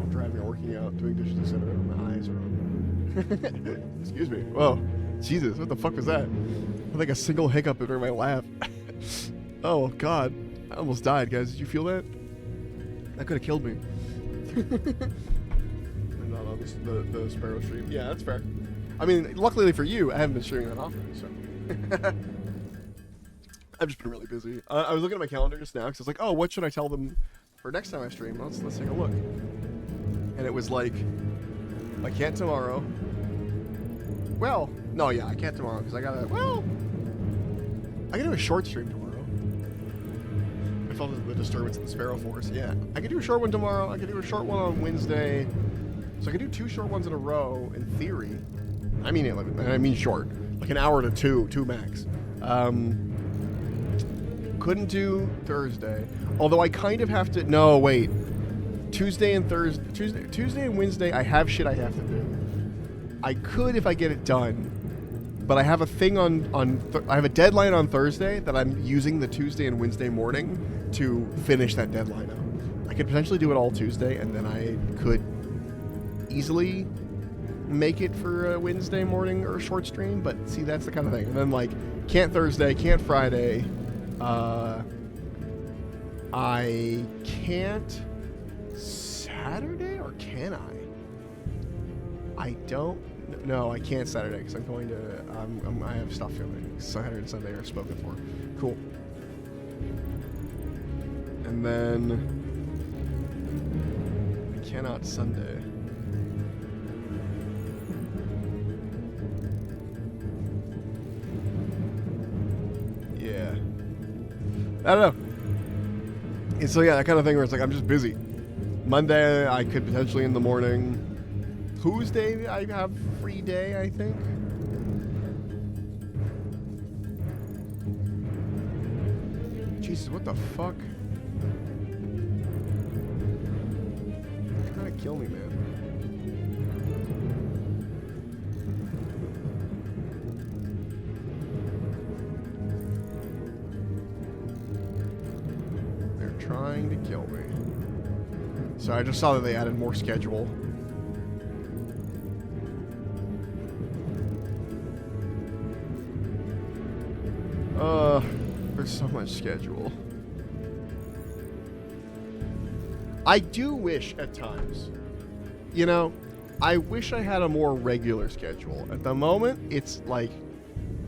I'm driving or working out, doing dishes, etc. My eyes are on. Excuse me. Whoa. Jesus, what the fuck was that? I like a single hiccup during my laugh. Oh, God. I almost died, guys. Did you feel that? That could have killed me. I'm not on the Sparrow stream. Yeah, that's fair. I mean, luckily for you, I haven't been streaming that often, so. I've just been really busy. I was looking at my calendar just now, because I was like, oh, what should I tell them for next time I stream? Let's take a look. And it was like, I can't tomorrow. Well, no, yeah, I can't tomorrow, because I can do a short stream tomorrow. I felt the disturbance in the Sparrow Force. Yeah, I could do a short one tomorrow. I could do a short one on Wednesday. So I could do 2 short ones in a row, in theory. I mean short. Like an hour to two max. Couldn't do Thursday. Although I kind of have to... No, wait. Tuesday and Wednesday, I have shit I have to do. I could if I get it done. But I have a thing I have a deadline on Thursday that I'm using the Tuesday and Wednesday morning to finish that deadline up. I could potentially do it all Tuesday, and then I could easily make it for a Wednesday morning or a short stream, but see, that's the kind of thing. And then, like, can't Thursday, can't Friday, I can't Saturday, or can I? I don't No, I can't Saturday because I'm going to. I have stuff filming. Saturday and Sunday are spoken for. Cool. And then I cannot Sunday. Yeah. I don't know. And so yeah, that kind of thing where it's like I'm just busy. Monday I could potentially in the morning. Tuesday I have free day, I think. Jesus, what the fuck? You're trying to kill me, man. They're trying to kill me. So I just saw that they added more schedule. There's so much schedule. I do wish at times, you know, I wish I had a more regular schedule. At the moment, it's like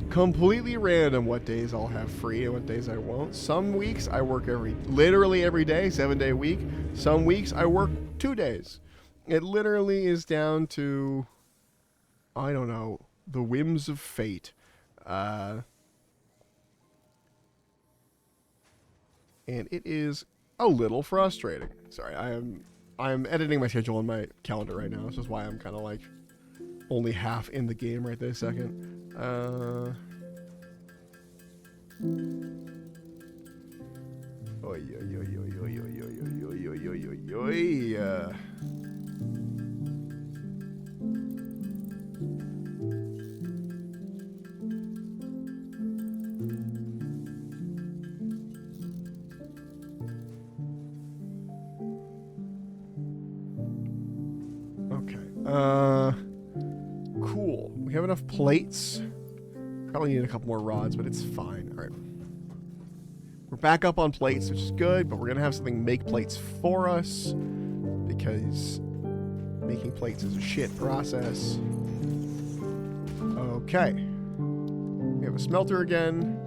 completely random what days I'll have free and what days I won't. Some weeks I work literally every day, 7-day week. Some weeks I work 2 days. It literally is down to, I don't know, the whims of fate. And it is a little frustrating. Sorry, I'm editing my schedule on my calendar right now. This is why I'm kind of like only half in the game right this second. Cool. We have enough plates. Probably need a couple more rods, but it's fine. All right. We're back up on plates, which is good, but we're going to have something make plates for us because making plates is a shit process. Okay. We have a smelter again.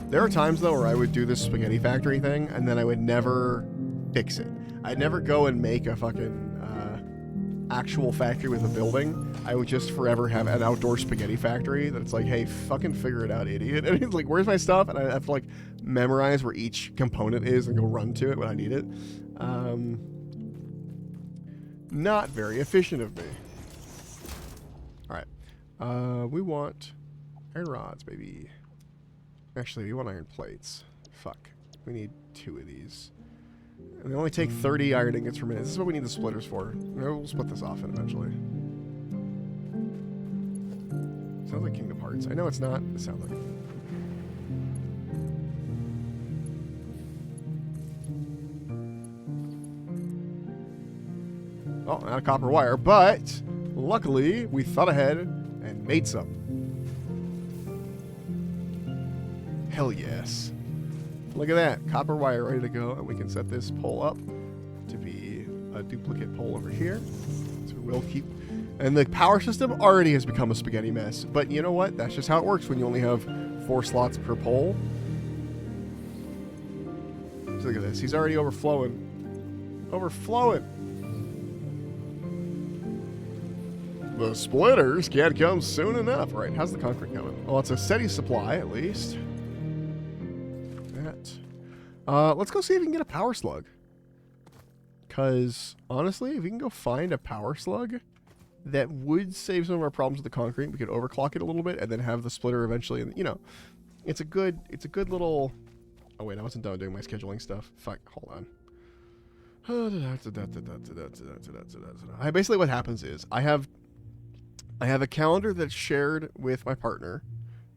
There are times, though, where I would do this spaghetti factory thing, and then I would never fix it. I'd never go and make a fucking actual factory with a building. I would just forever have an outdoor spaghetti factory that it's like, hey, fucking figure it out, idiot. And it's like, where's my stuff? And I have to like memorize where each component is and go run to it when I need it. Not very efficient of me. All right. We want iron rods, baby. Actually, we want iron plates. Fuck. We need 2 of these. And they only take 30 iron ingots per minute. This is what we need the splitters for. We'll split this off eventually. Sounds like Kingdom Hearts. I know it's not. It sounds like it. Oh, not a copper wire, but luckily we thought ahead and made some. Hell yes. Look at that. Copper wire ready to go. And we can set this pole up to be a duplicate pole over here. So we'll keep... And the power system already has become a spaghetti mess. But you know what? That's just how it works when you only have 4 slots per pole. So look at this. He's already overflowing. Overflowing. The splitters can't come soon enough. Right, how's the concrete coming? Well, it's a steady supply, at least. Let's go see if we can get a power slug. Because, honestly, if we can go find a power slug, that would save some of our problems with the concrete. We could overclock it a little bit and then have the splitter eventually. And, you know, it's a good little... Oh, wait, I wasn't done doing my scheduling stuff. Fuck, hold on. Basically, what happens is I have a calendar that's shared with my partner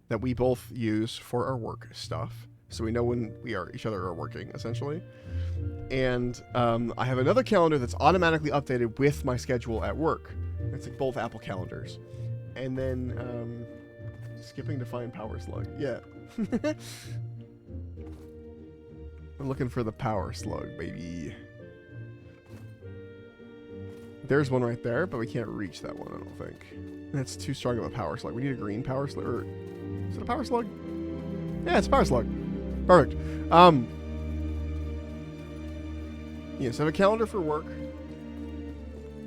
that we both use for our work stuff. So we know when each other are working, essentially. And I have another calendar that's automatically updated with my schedule at work. It's like both Apple calendars. And then skipping to find power slug. Yeah. We're looking for the power slug, baby. There's one right there, but we can't reach that one, I don't think. That's too strong of a power slug. We need a green power slug. Or is it a power slug? Yeah, it's a power slug. Perfect. Yes, I have a calendar for work.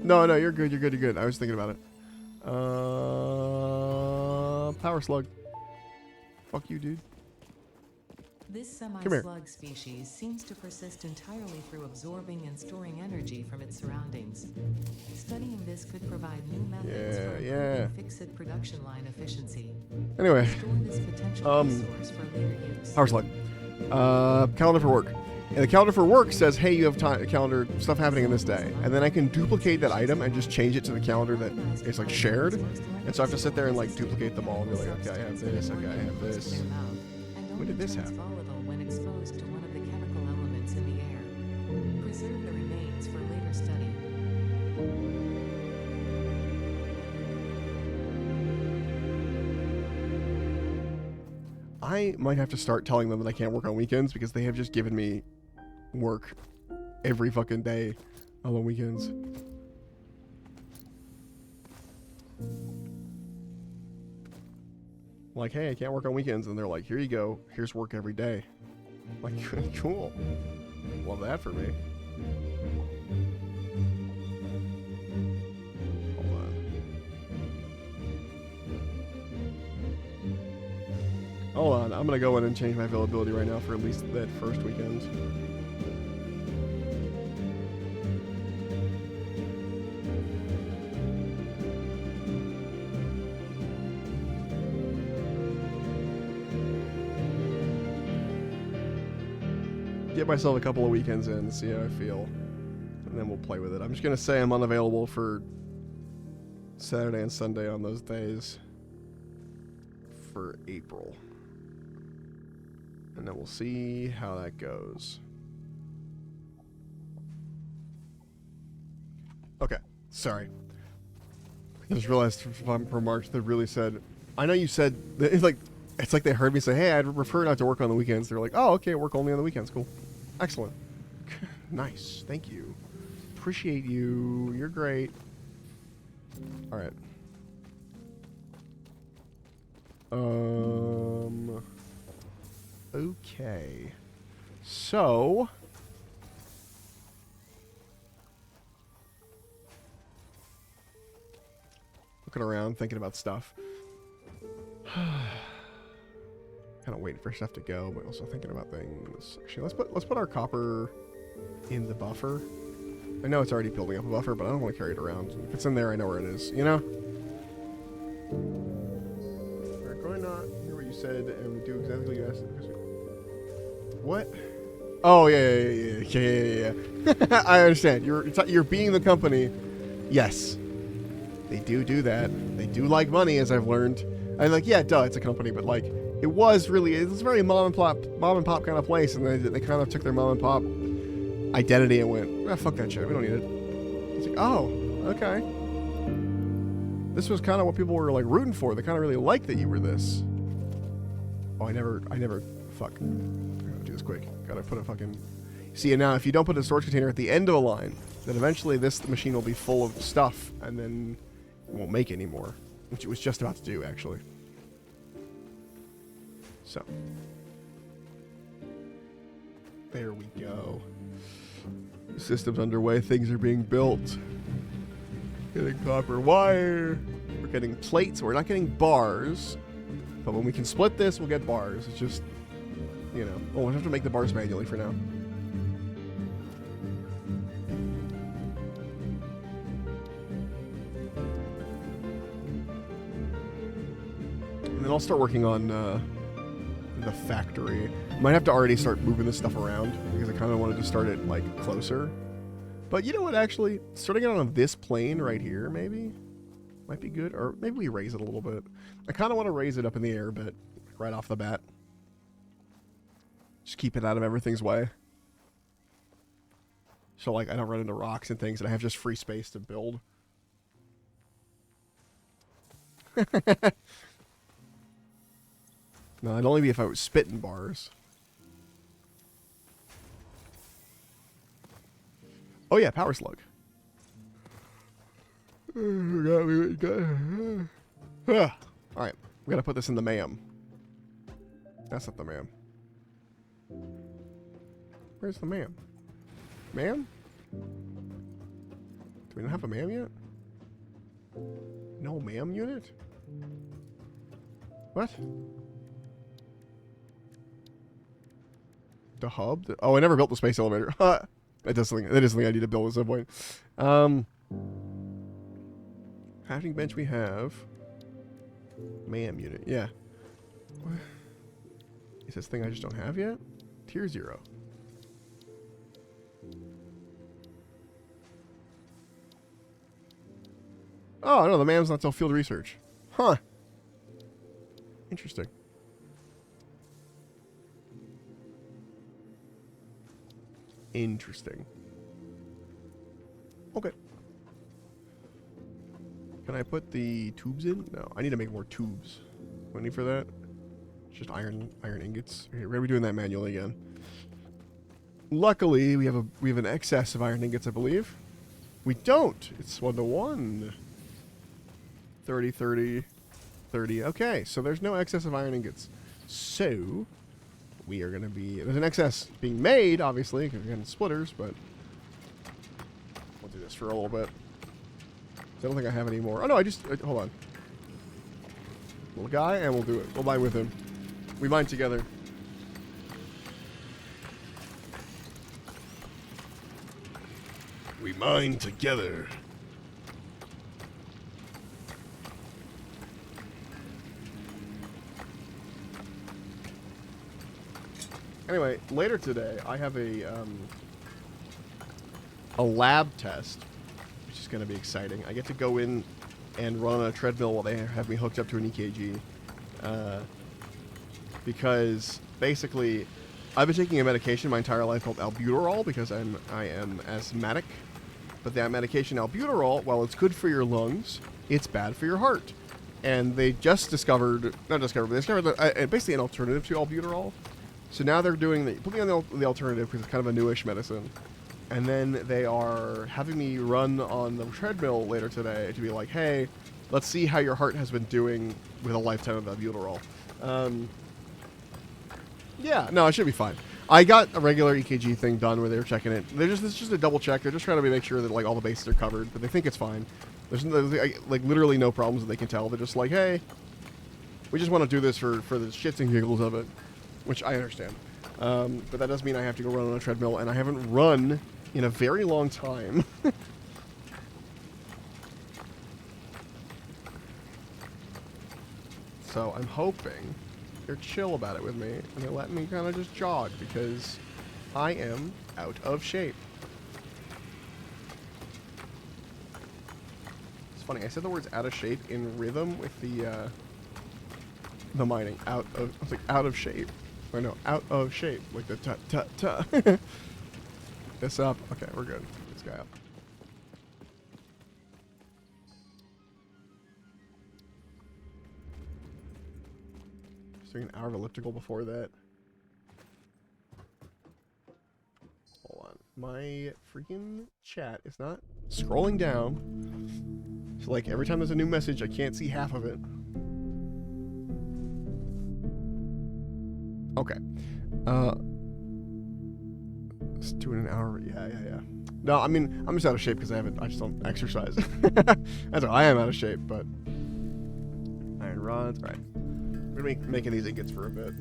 No, you're good. You're good. I was thinking about it. Power slug. Fuck you, dude. This here. semi-slug species seems to persist entirely through absorbing and storing energy from its surroundings. Studying this could provide new methods for improving fixed production line efficiency. Anyway, Store this potential resource for later use. power slug. Calendar for work. And the calendar for work says, hey, you have time, calendar stuff happening in this day. And then I can duplicate that item and just change it to the calendar that is like shared. And so I have to sit there and like duplicate them all and be like, okay, I have this, okay, I have this. When did this happen? Volatile when exposed to one of the chemical elements in the air. Preserve the remains for later study. I might have to start telling them that I can't work on weekends because they have just given me work every fucking day on the weekends. Like, hey, I can't work on weekends. And they're like, here you go. Here's work every day. Like, cool. Love that for me. Hold on. Hold on. I'm going to go in and change my availability right now for at least that first weekend. Get myself a couple of weekends in and see how I feel. And then we'll play with it. I'm just going to say I'm unavailable for Saturday and Sunday on those days for April. And then we'll see how that goes. Okay. Sorry. I just realized from remarks that really said, I know you said, that it's like they heard me say, hey, I'd prefer not to work on the weekends. They're like, oh, okay, work only on the weekends. Cool. Excellent. Nice. Thank you. Appreciate you. You're great. All right. Okay. So looking around, thinking about stuff. Kind of waiting for stuff to go, but also thinking about things. Actually, let's put our copper in the buffer. I know it's already building up a buffer, but I don't want to carry it around. If it's in there, I know where it is. You know. We're going to hear what you said and do exactly what you asked. What? Oh yeah. I understand. You're being the company. Yes, they do that. They do like money, as I've learned. I'm like, yeah, duh, it's a company, but like. It was very mom and pop kind of place, and they kind of took their mom and pop identity and went, fuck that shit, we don't need it. It's like, oh, okay. This was kind of what people were like rooting for. They kind of really liked that you were this. Oh, I never, fuck. I gotta do this quick. Gotta put a fucking. See, and now if you don't put a storage container at the end of a line, then eventually this machine will be full of stuff, and then it won't make any more, which it was just about to do, actually. So, there we go. The system's underway. Things are being built. Getting copper wire. We're getting plates. We're not getting bars. But when we can split this, we'll get bars. It's just, you know. Oh, we'll have to make the bars manually for now. And then I'll start working on, the factory. Might have to already start moving this stuff around because I kind of wanted to start it like closer. But you know what, actually, starting it on this plane right here maybe might be good, or maybe we raise it a little bit. I kind of want to raise it up in the air a bit right off the bat. Just keep it out of everything's way. So like I don't run into rocks and things and I have just free space to build. No, it'd only be if I was spitting bars. Oh yeah, power slug. Alright, we gotta put this in the ma'am. That's not the ma'am. Where's the ma'am? Ma'am? Do we not have a ma'am yet? No ma'am unit? What? The hub? Oh, I never built the space elevator. That is something I need to build at some point. Crafting bench we have. Ma'am unit, yeah. What? Is this thing I just don't have yet? Tier 0. Oh, no, the ma'am's not till field research. Huh. Interesting. Interesting. Okay. Can I put the tubes in? No, I need to make more tubes. What do I need for that? It's just iron ingots. Okay, we're gonna be doing that manually again. Luckily, we have an excess of iron ingots, I believe. We don't. It's 1-to-1. 30, 30, 30. Okay, so there's no excess of iron ingots. So we are gonna be. There's an excess being made, obviously, because we're getting splitters, but we'll do this for a little bit. I don't think I have any more. Oh no, hold on. Little guy, and we'll do it. We'll mine with him. We mine together. We mine together. Anyway, later today, I have a lab test, which is going to be exciting. I get to go in and run on a treadmill while they have me hooked up to an EKG. Because basically, I've been taking a medication my entire life called albuterol because I am asthmatic. But that medication, albuterol, while it's good for your lungs, it's bad for your heart. And they just discovered basically an alternative to albuterol. So now they're doing put me on the alternative because it's kind of a newish medicine. And then they are having me run on the treadmill later today to be like, hey, let's see how your heart has been doing with a lifetime of albuterol. Yeah, no, it should be fine. I got a regular EKG thing done where they were checking it. It's just a double check. They're just trying to make sure that like all the bases are covered, but they think it's fine. There's like literally no problems that they can tell. They're just like, hey, we just want to do this for the shits and giggles of it, which I understand. But that does mean I have to go run on a treadmill, and I haven't run in a very long time. So I'm hoping they're chill about it with me, and they're letting me kind of just jog, because I am out of shape. It's funny, I said the words out of shape in rhythm with the mining. I was like, out of shape. Or no, out of shape. Like the ta-ta-ta. This up. Okay, we're good. This guy up. Just doing an hour of elliptical before that. Hold on. My freaking chat is not scrolling down. So like every time there's a new message, I can't see half of it. Okay. Let's do it an hour. Yeah. No, I mean, I'm just out of shape because I just don't exercise. That's all. I am out of shape, but iron rods. All right. We're gonna be making these ingots for a bit.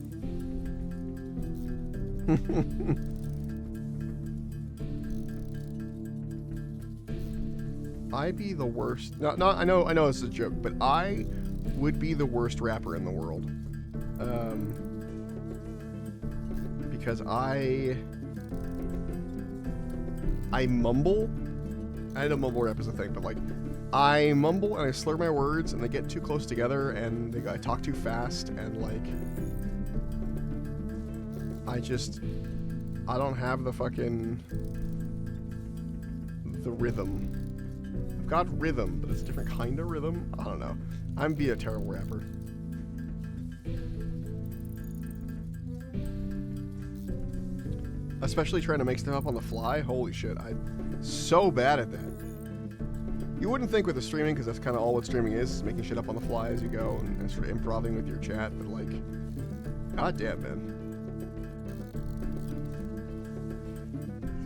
I'd be the worst. No, I know this is a joke, but I would be the worst rapper in the world. Because I mumble. I know mumble rap is a thing, but like I mumble and I slur my words and they get too close together and I talk too fast and like I don't have the rhythm. I've got rhythm, but it's a different kind of rhythm. I don't know. I'm be a terrible rapper. Especially trying to make stuff up on the fly. Holy shit, I'm so bad at that. You wouldn't think with the streaming, because that's kind of all what streaming is making shit up on the fly as you go and sort of improvising with your chat, but like, goddamn, man.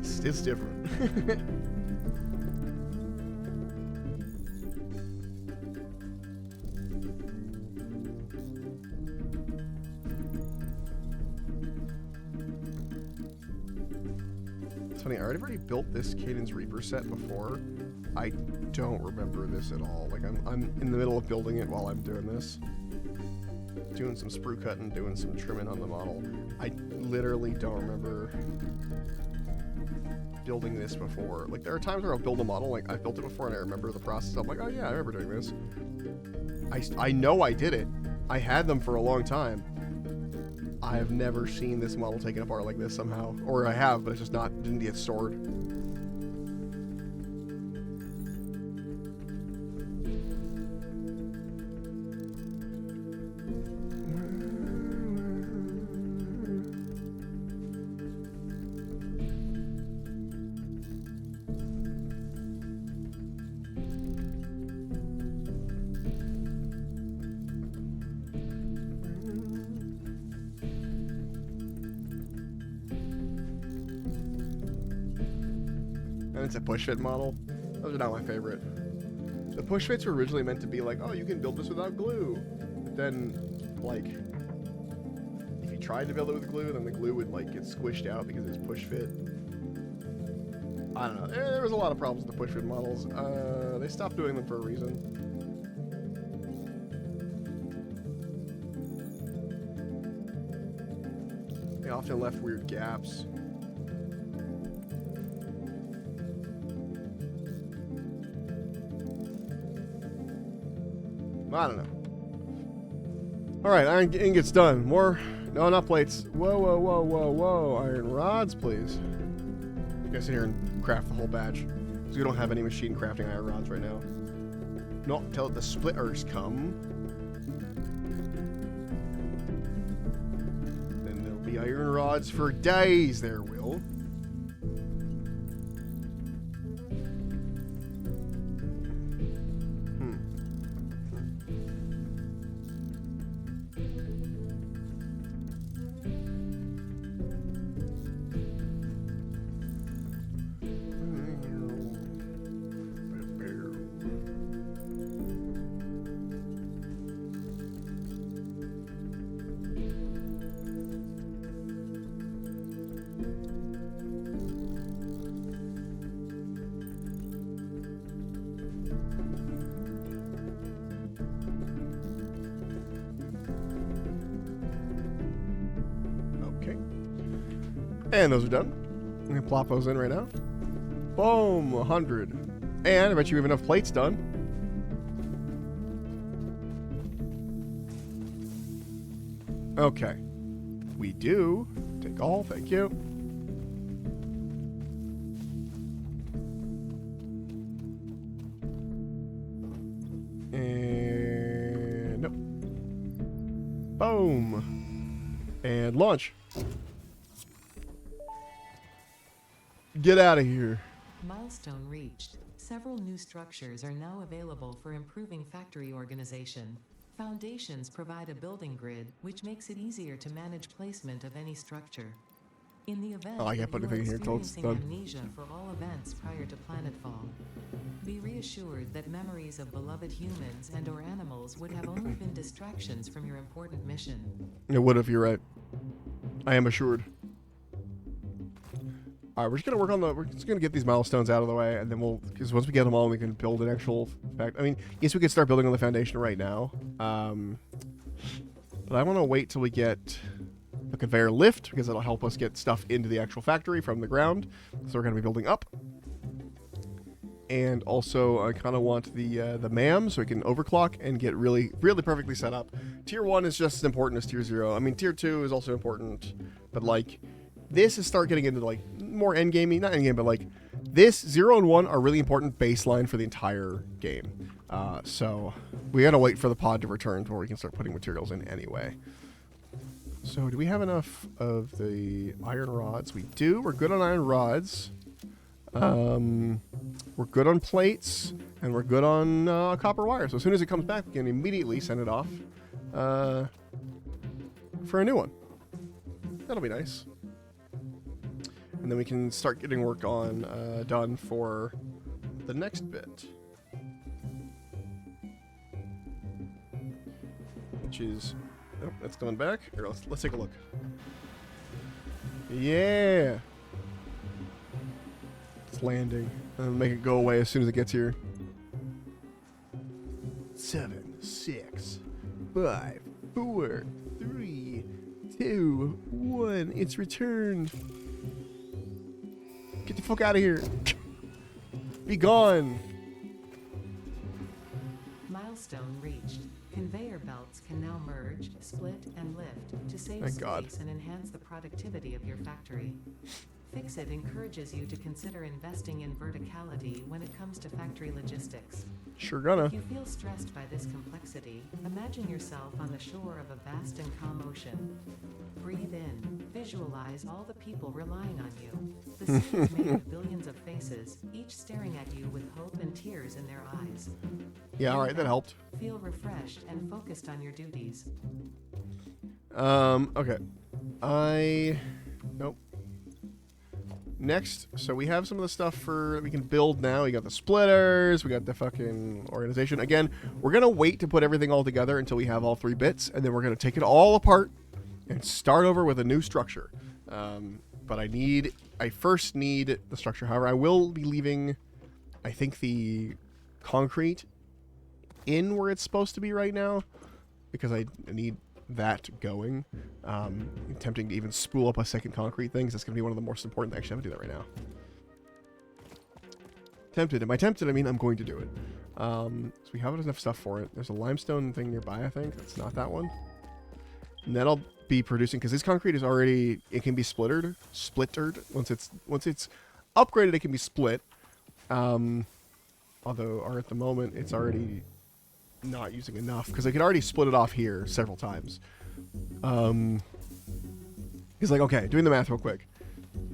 It's different. It's funny, I already built this Cadence Reaper set before. I don't remember this at all. Like, I'm in the middle of building it while I'm doing this. Doing some sprue cutting, doing some trimming on the model. I literally don't remember building this before. Like, there are times where I'll build a model, like, I've built it before and I remember the process. I'm like, oh yeah, I remember doing this. I know I did it. I had them for a long time. I have never seen this model taken apart like this somehow. Or I have, but it's just didn't get stored. It's a push fit model. Those are not my favorite. The push fits were originally meant to be like, oh, you can build this without glue. But then, like, if you tried to build it with glue, then the glue would like get squished out because it's push fit. I don't know. There was a lot of problems with the push fit models. They stopped doing them for a reason. They often left weird gaps. I don't know. Alright, iron ingots done. More. No, not plates. Whoa, whoa, whoa, whoa, whoa. Iron rods, please. I'm gonna sit here and craft the whole batch. Because we don't have any machine crafting iron rods right now. Not till the splitters come. Then there'll be iron rods for days, there will. And those are done. I'm going to plop those in right now. Boom, 100. And I bet you we have enough plates done. Okay. We do. Take all, thank you. And no. Boom. And launch. Get out of here. Milestone reached. Several new structures are now available for improving factory organization. Foundations provide a building grid, which makes it easier to manage placement of any structure. In the event I can't that put you are anything here till it's experiencing done. amnesia for all events prior to planetfall, be reassured that memories of beloved humans and or animals would have only been distractions from your important mission. It would if you're right. I am assured. Alright, we're just gonna get these milestones out of the way, and then because once we get them all, we can build an actual I mean, yes, we could start building on the foundation right now. But I want to wait till we get a conveyor lift, because it'll help us get stuff into the actual factory from the ground. So we're gonna be building up. And also, I kind of want the MAM, so we can overclock and get really perfectly set up. Tier 1 is just as important as Tier 0. I mean, Tier 2 is also important, but like, this is start getting into like more endgamey, not endgame, but like this 0 and 1 are really important baseline for the entire game. So we gotta wait for the pod to return before we can start putting materials in anyway. So do we have enough of the iron rods? We do. We're good on iron rods. We're good on plates, And we're good on copper wire. So as soon as it comes back, we can immediately send it off for a new one. That'll be nice. And then we can start getting work on done for the next bit. Which is... Oh, that's coming back. Here, let's take a look. Yeah! It's landing. And make it go away as soon as it gets here. 7, 6, 5, 4, 3, 2, 1. It's returned. Get the fuck out of here. Be gone. Milestone reached. Conveyor belts can now merge, split, and lift to save Thank God. space and enhance the productivity of your factory. Fix-It encourages you to consider investing in verticality when it comes to factory logistics. Sure gonna. If you feel stressed by this complexity, imagine yourself on the shore of a vast and calm ocean. Breathe in. Visualize all the people relying on you. The sea is made of billions of faces, each staring at you with hope and tears in their eyes. Yeah, alright, that helped. Feel refreshed and focused on your duties. Okay. Nope. Next, so we have some of the stuff for we can build now. We got the splitters, we got the fucking organization. Again, we're gonna wait to put everything all together until we have all 3 bits, and then we're gonna take it all apart and start over with a new structure. But I first need the structure. However, I will be leaving, I think, the concrete in where it's supposed to be right now, because I need that going. Attempting to even spool up a second concrete thing, 'cause that's going to be one of the most important things. Actually, I'm going to do that right now. Tempted. Am I tempted? I mean, I'm going to do it. So we have enough stuff for it. There's a limestone thing nearby, I think. That's not that one. And that'll be producing, because this concrete is already, it can be splittered. Once it's upgraded, it can be split. Although, or at the moment, it's already not using enough, because I could already split it off here several times. He's like, okay, doing the math real quick.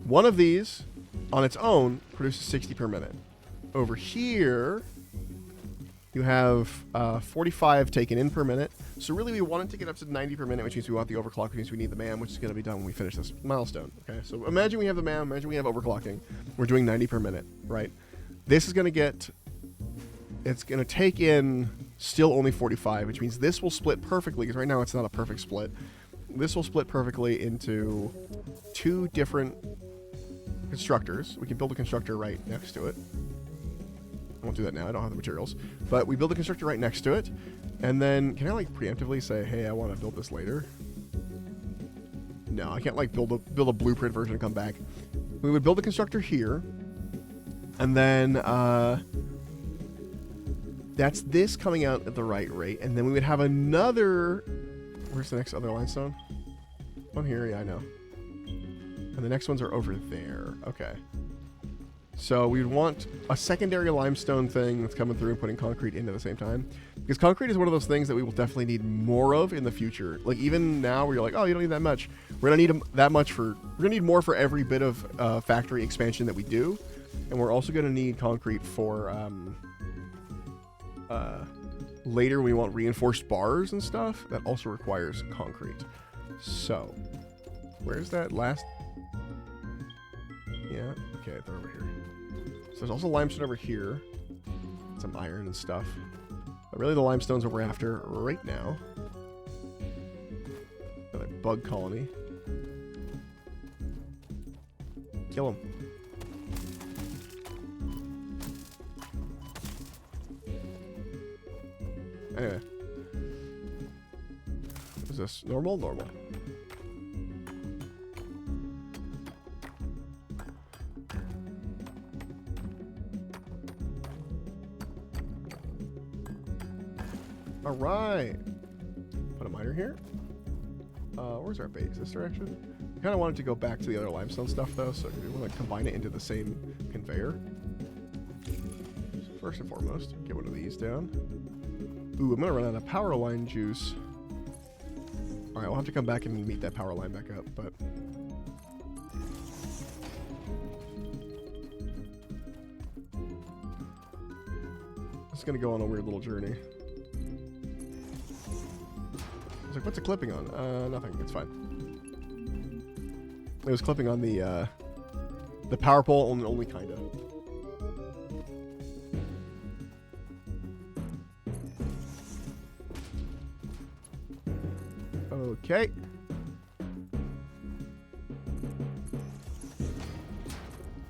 One of these on its own produces 60 per minute. Over here, you have 45 taken in per minute. So really we want it to get up to 90 per minute, which means we want the overclock, which means we need the MAM, which is going to be done when we finish this milestone. Okay, so imagine we have the MAM, imagine we have overclocking. We're doing 90 per minute, right? This is going to get, it's going to take in still only 45, which means this will split perfectly, because right now it's not a perfect split. This will split perfectly into 2 different constructors. We can build a constructor right next to it. I won't do that now, I don't have the materials. But we build a constructor right next to it, and then, can I like preemptively say, hey, I want to build this later? No, I can't like build a blueprint version and come back. We would build a constructor here, and then that's this coming out at the right rate, and then we would have another, where's the next other limestone? One here, yeah, I know. And the next ones are over there. Okay. So we'd want a secondary limestone thing that's coming through and putting concrete in at the same time. Because concrete is one of those things that we will definitely need more of in the future. Like even now where you're like, oh, you don't need that much. We're going to need that much for, we're going to need more for every bit of factory expansion that we do. And we're also going to need concrete for, later we want reinforced bars and stuff. That also requires concrete. So, where's that last? Yeah, okay, they're over here. So there's also limestone over here. Some iron and stuff. But really the limestone's what we're after right now. Another bug colony. Kill him. Anyway. Is this normal? Normal. Alright. Put a miner here. Where's our base? This direction? I kind of wanted to go back to the other limestone stuff though, so we want to combine it into the same conveyor. So first and foremost, get one of these down. Ooh, I'm going to run out of power line juice. Alright, we'll have to come back and meet that power line back up, but... just gonna go on a weird little journey. I was like, what's it clipping on? Nothing. It's fine. It was clipping on the power pole, only kinda. Okay.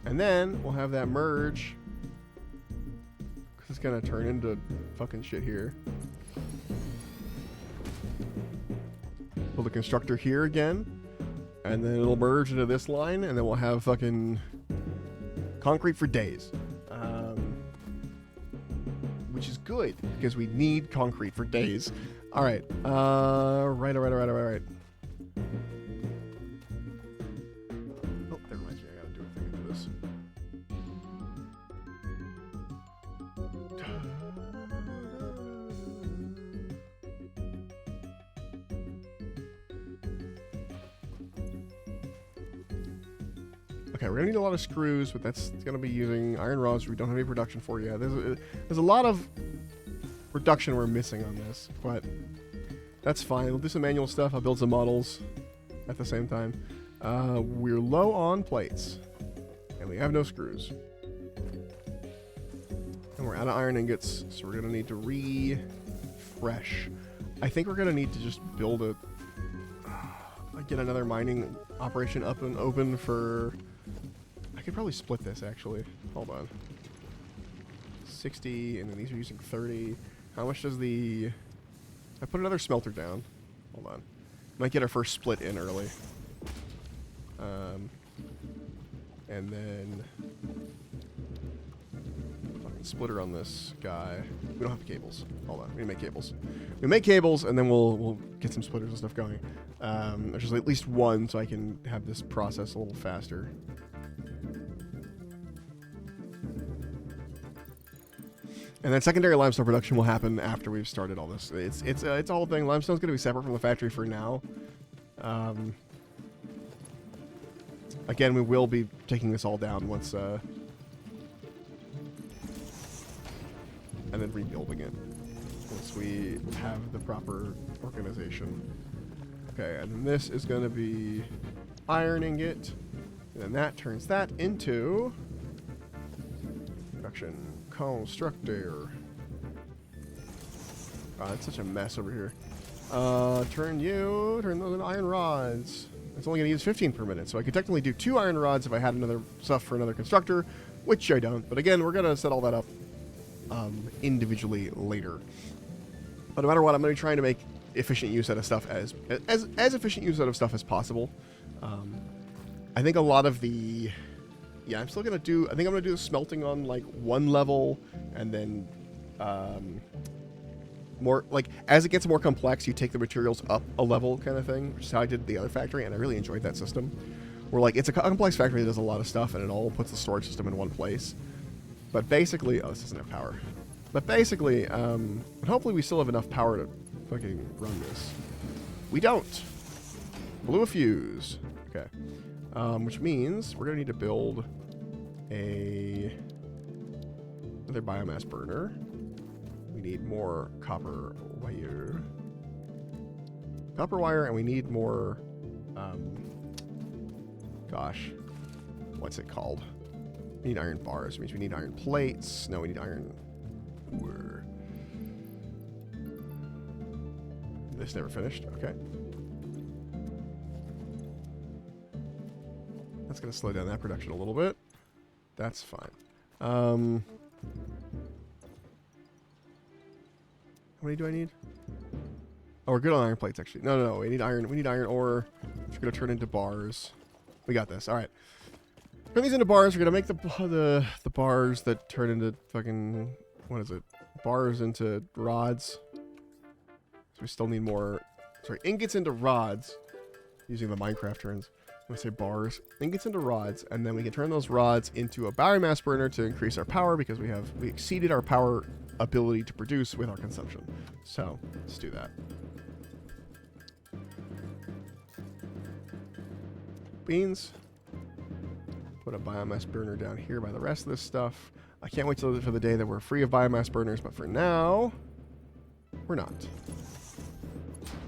And then we'll have that merge. 'Cause it's gonna turn into fucking shit here. Build a constructor here again. And then it'll merge into this line, and then we'll have fucking concrete for days. Which is good, because we need concrete for days. Alright. Right. Oh, that reminds me, I gotta do a thing into this. Okay, we're gonna need a lot of screws, but that's gonna be using iron rods we don't have any production for yet. There's a lot of production we're missing on this, but that's fine. We'll do some manual stuff. I'll build some models at the same time. We're low on plates, and we have no screws. And we're out of iron ingots, so we're gonna need to refresh. I think we're gonna need to just build get another mining operation up and open for... I could probably split this, actually. Hold on. 60, and then these are using 30. How much does the... I put another smelter down. Hold on. Might get our first split in early. And then... fucking splitter on this guy. We don't have cables. Hold on. We make cables. We make cables, and then we'll get some splitters and stuff going. There's just at least one, so I can have this process a little faster. And then secondary limestone production will happen after we've started all this. It's a whole thing. Limestone's going to be separate from the factory for now. Again, we will be taking this all down once, and then rebuilding it once we have the proper organization. Okay, and then this is going to be iron ingot, and then that turns that into production constructor. Oh, it's such a mess over here. Turn those into iron rods. It's only going to use 15 per minute, so I could technically do 2 iron rods if I had another stuff for another constructor, which I don't. But again, we're going to set all that up individually later. But no matter what, I'm going to be trying to make efficient use out of stuff as efficient use out of stuff as possible. I think a lot of the... Yeah, I'm still going to do... I think I'm going to do the smelting on, like, one level, and then... more like as it gets more complex, you take the materials up a level kind of thing, which is how I did the other factory, and I really enjoyed that system. Where like it's a complex factory that does a lot of stuff, and it all puts the storage system in one place. But basically, this doesn't have power. But basically, hopefully we still have enough power to fucking run this. We don't. Blew a fuse. Okay. Which means we're gonna need to build another biomass burner. We need more copper wire. And we need more, gosh, what's it called? We need iron bars, which means we need iron plates. No, we need iron ore. This never finished, okay. That's gonna slow down that production a little bit. That's fine. How many do I need? Oh, we're good on iron plates, actually. No. We need iron ore. It's gonna turn into bars. We got this. All right. Turn these into bars. We're gonna make the bars that turn into fucking, what is it? Bars into rods. So we still need more. Sorry, ingots into rods. Using the Minecraft terms. I'm gonna say bars. Ingots into rods, and then we can turn those rods into a biomass burner to increase our power because we exceeded our power ability to produce with our consumption. So let's do that. Beans. Put a biomass burner down here by the rest of this stuff. I can't wait for the day that we're free of biomass burners, but for now, we're not.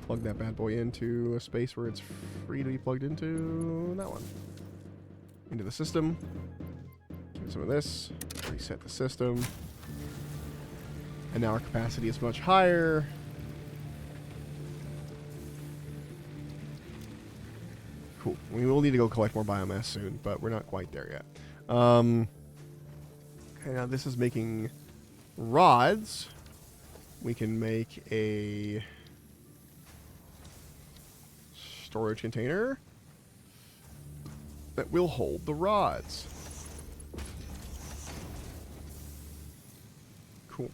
Plug that bad boy into a space where it's free to be plugged into. That one. Into the system. Give it some of this. Reset the system. And now our capacity is much higher. Cool. We will need to go collect more biomass soon, but we're not quite there yet. Okay, now this is making rods. We can make a storage container that will hold the rods. Cool.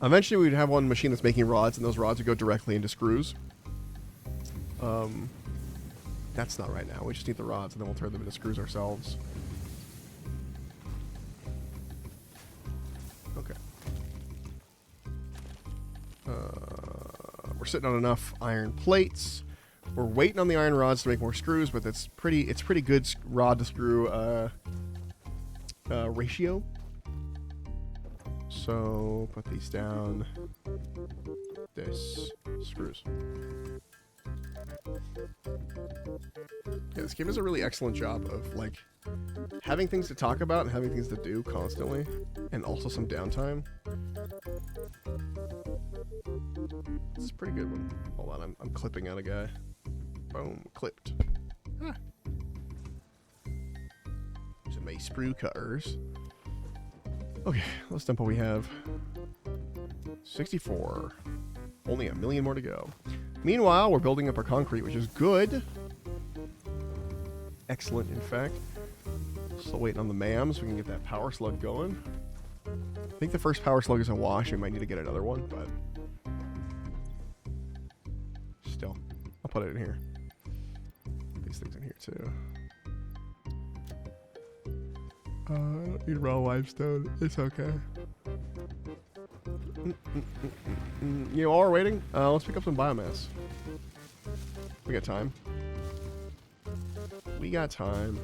Eventually we'd have one machine that's making rods, and those rods would go directly into screws. That's not right now. We just need the rods, and then we'll turn them into screws ourselves. Okay. We're sitting on enough iron plates. We're waiting on the iron rods to make more screws, but it's pretty good rod to screw ratio. So put these down. This screws. Yeah, this game does a really excellent job of like having things to talk about and having things to do constantly, and also some downtime. It's a pretty good one. Hold on, I'm clipping out a guy. Boom, clipped. Ah. Some nice sprue cutters. Okay, let's dump what we have. 64. Only 1 million more to go. Meanwhile, we're building up our concrete, which is good. Excellent, in fact. Still waiting on the MAM so we can get that power slug going. I think the first power slug is a wash. We might need to get another one, but still, I'll put it in here. Put these things in here too. I don't need raw limestone. It's okay. You know, while we're waiting, let's pick up some biomass. We got time. We got time.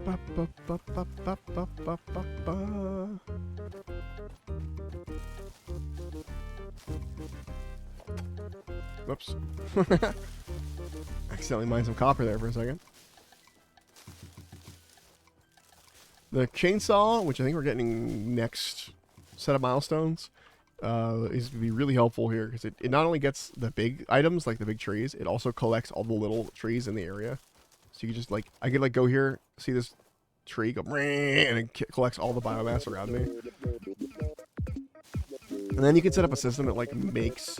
Ba, ba, ba, ba, ba, ba, ba, ba, ba. Whoops. Accidentally mined some copper there for a second. The chainsaw, which I think we're getting next set of milestones, is going to be really helpful here because it not only gets the big items, like the big trees, it also collects all the little trees in the area. So you can just like, I could like go here, see this tree, go, and it collects all the biomass around me. And then you can set up a system that like makes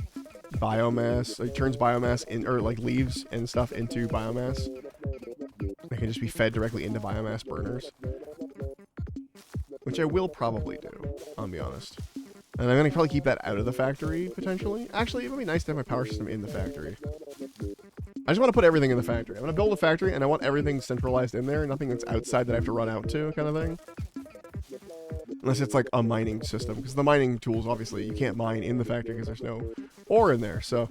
biomass, like turns biomass in, or like leaves and stuff into biomass. It can just be fed directly into biomass burners. Which I will probably do, I'll be honest. And I'm going to probably keep that out of the factory, potentially. Actually, it would be nice to have my power system in the factory. I just want to put everything in the factory. I'm going to build a factory, and I want everything centralized in there. Nothing that's outside that I have to run out to, kind of thing. Unless it's like a mining system. Because the mining tools, obviously, you can't mine in the factory because there's no ore in there, so...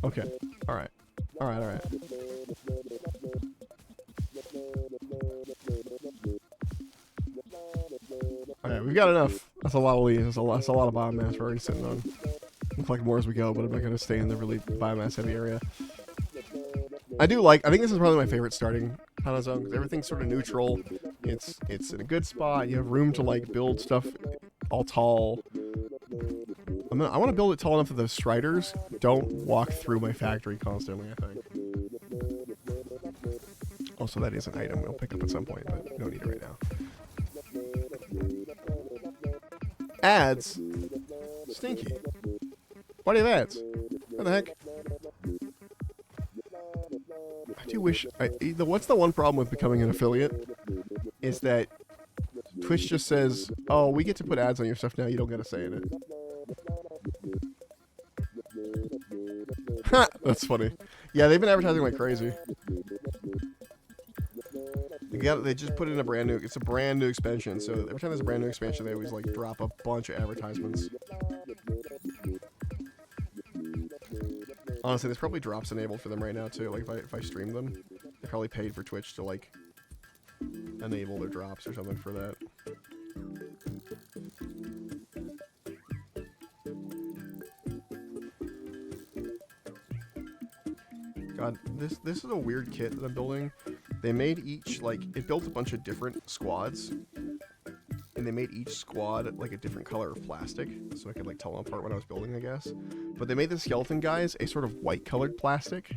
Okay. Alright. Alright. Okay, we've got enough. That's a lot of leaves. That's a lot of biomass we're already sitting on. We'll collect more as we go, but I'm not going to stay in the really biomass heavy area. I think this is probably my favorite starting kind of zone, because everything's sort of neutral. It's in a good spot. You have room to like build stuff all tall. I want to build it tall enough that the striders don't walk through my factory constantly, I think. Also, that is an item we'll pick up at some point, but we don't need it right now. Ads? Stinky. Why do you have ads? What the heck? I do wish... what's the one problem with becoming an affiliate? Is that Twitch just says, oh, we get to put ads on your stuff now, you don't get a say in it. That's funny. Yeah, they've been advertising like crazy. They just put in a brand new. It's a brand new expansion. So every time there's a brand new expansion, they always like drop a bunch of advertisements. Honestly, there's probably drops enabled for them right now too. Like if I stream them, they probably paid for Twitch to like enable their drops or something for that. God, this is a weird kit that I'm building. They made each, like, it built a bunch of different squads, and they made each squad like a different color of plastic, so I could like tell them apart when I was building, I guess. But they made the skeleton guys a sort of white colored plastic,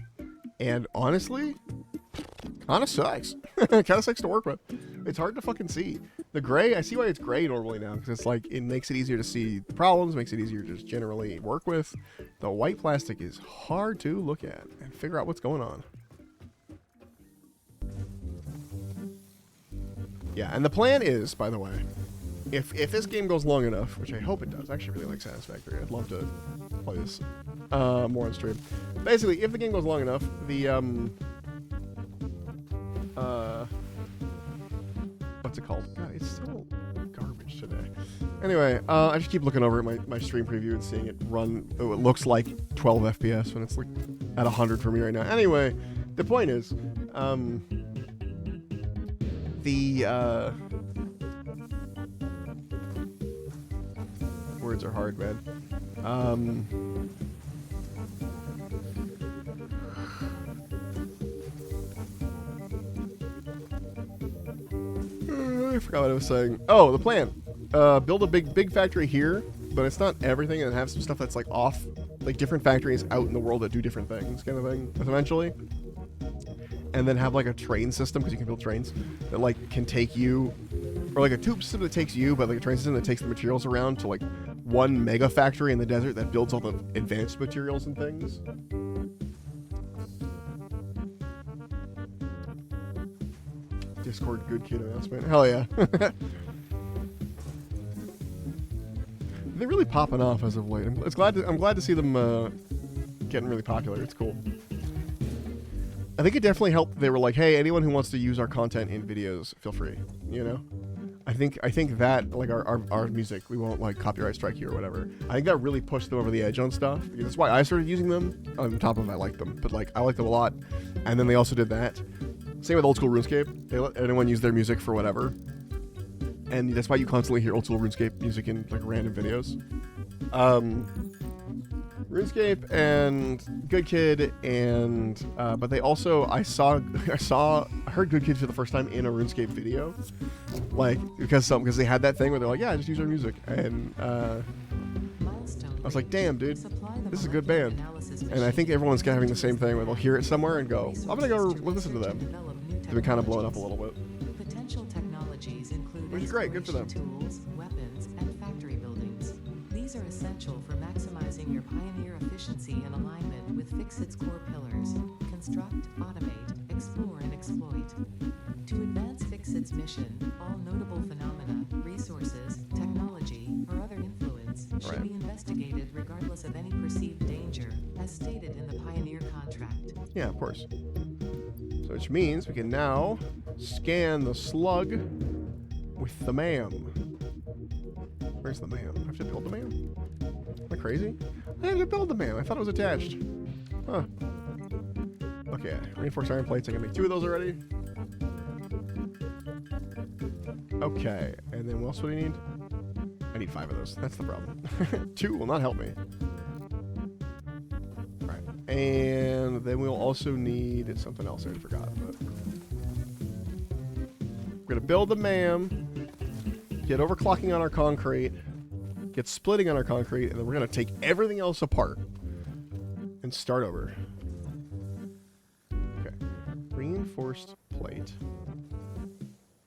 and honestly, kind of sucks. Kind of sucks to work with. It's hard to fucking see. The gray, I see why it's gray normally now, because it's like, it makes it easier to see the problems, makes it easier to just generally work with. The white plastic is hard to look at and figure out what's going on. Yeah, and the plan is, by the way, if this game goes long enough, which I hope it does, I actually really like Satisfactory. I'd love to play this more on stream. Basically, if the game goes long enough, the what's it called? God, it's still garbage today. Anyway, I just keep looking over at my stream preview and seeing it run. Oh, it looks like 12 FPS when it's like at 100 for me right now. Anyway, the point is, words are hard, man. I forgot what I was saying. Oh, the plan. Build a big factory here, but it's not everything, and have some stuff that's like off, like different factories out in the world that do different things, kind of thing, eventually. And then have like a train system, because you can build trains that like can take you, or like a tube system that takes you, but like a train system that takes the materials around to like one mega factory in the desert that builds all the advanced materials and things. Discord good kid announcement. Hell yeah. They're really popping off as of late. I'm glad to see them getting really popular. It's cool. I think it definitely helped. They were like, "Hey, anyone who wants to use our content in videos, feel free." You know, I think that like our music, we won't like copyright strike you or whatever. I think that really pushed them over the edge on stuff. That's why I started using them. On top of I like them, but like I like them a lot. And then they also did that. Same with old school RuneScape. They let anyone use their music for whatever. And that's why you constantly hear old school RuneScape music in like random videos. RuneScape and Good Kid and but they also I heard Good Kid for the first time in a RuneScape video, like because they had that thing where they're like, yeah, just use our music, and I was like, damn, dude, this is a good band. And I think everyone's kind of having the same thing where they'll hear it somewhere and go, I'm gonna go listen to them. They've been kind of blowing up a little bit, Potential technologies include which is great, good for them. tools, weapons, and factory buildings. These are essential for maximizing your Pioneer efficiency and alignment with Fixit's core pillars: construct, automate, explore, and exploit. To advance Fixit's mission, all notable phenomena, resources, technology, or other influence should be investigated regardless of any perceived danger, as stated in the Pioneer contract. Yeah, of course. So which means we can now scan the slug with the ma'am. Where's the ma'am? I have to build the ma'am? Am I crazy? I have to build the ma'am. I thought it was attached. Huh. Okay, reinforced iron plates. I can make 2 of those already. Okay, and then what else do we need? I need 5 of those. That's the problem. 2 will not help me. Alright, and then we'll also need something else I forgot, but we're gonna build the ma'am. Get overclocking on our concrete, get splitting on our concrete, and then we're going to take everything else apart and start over. Okay. Reinforced plate.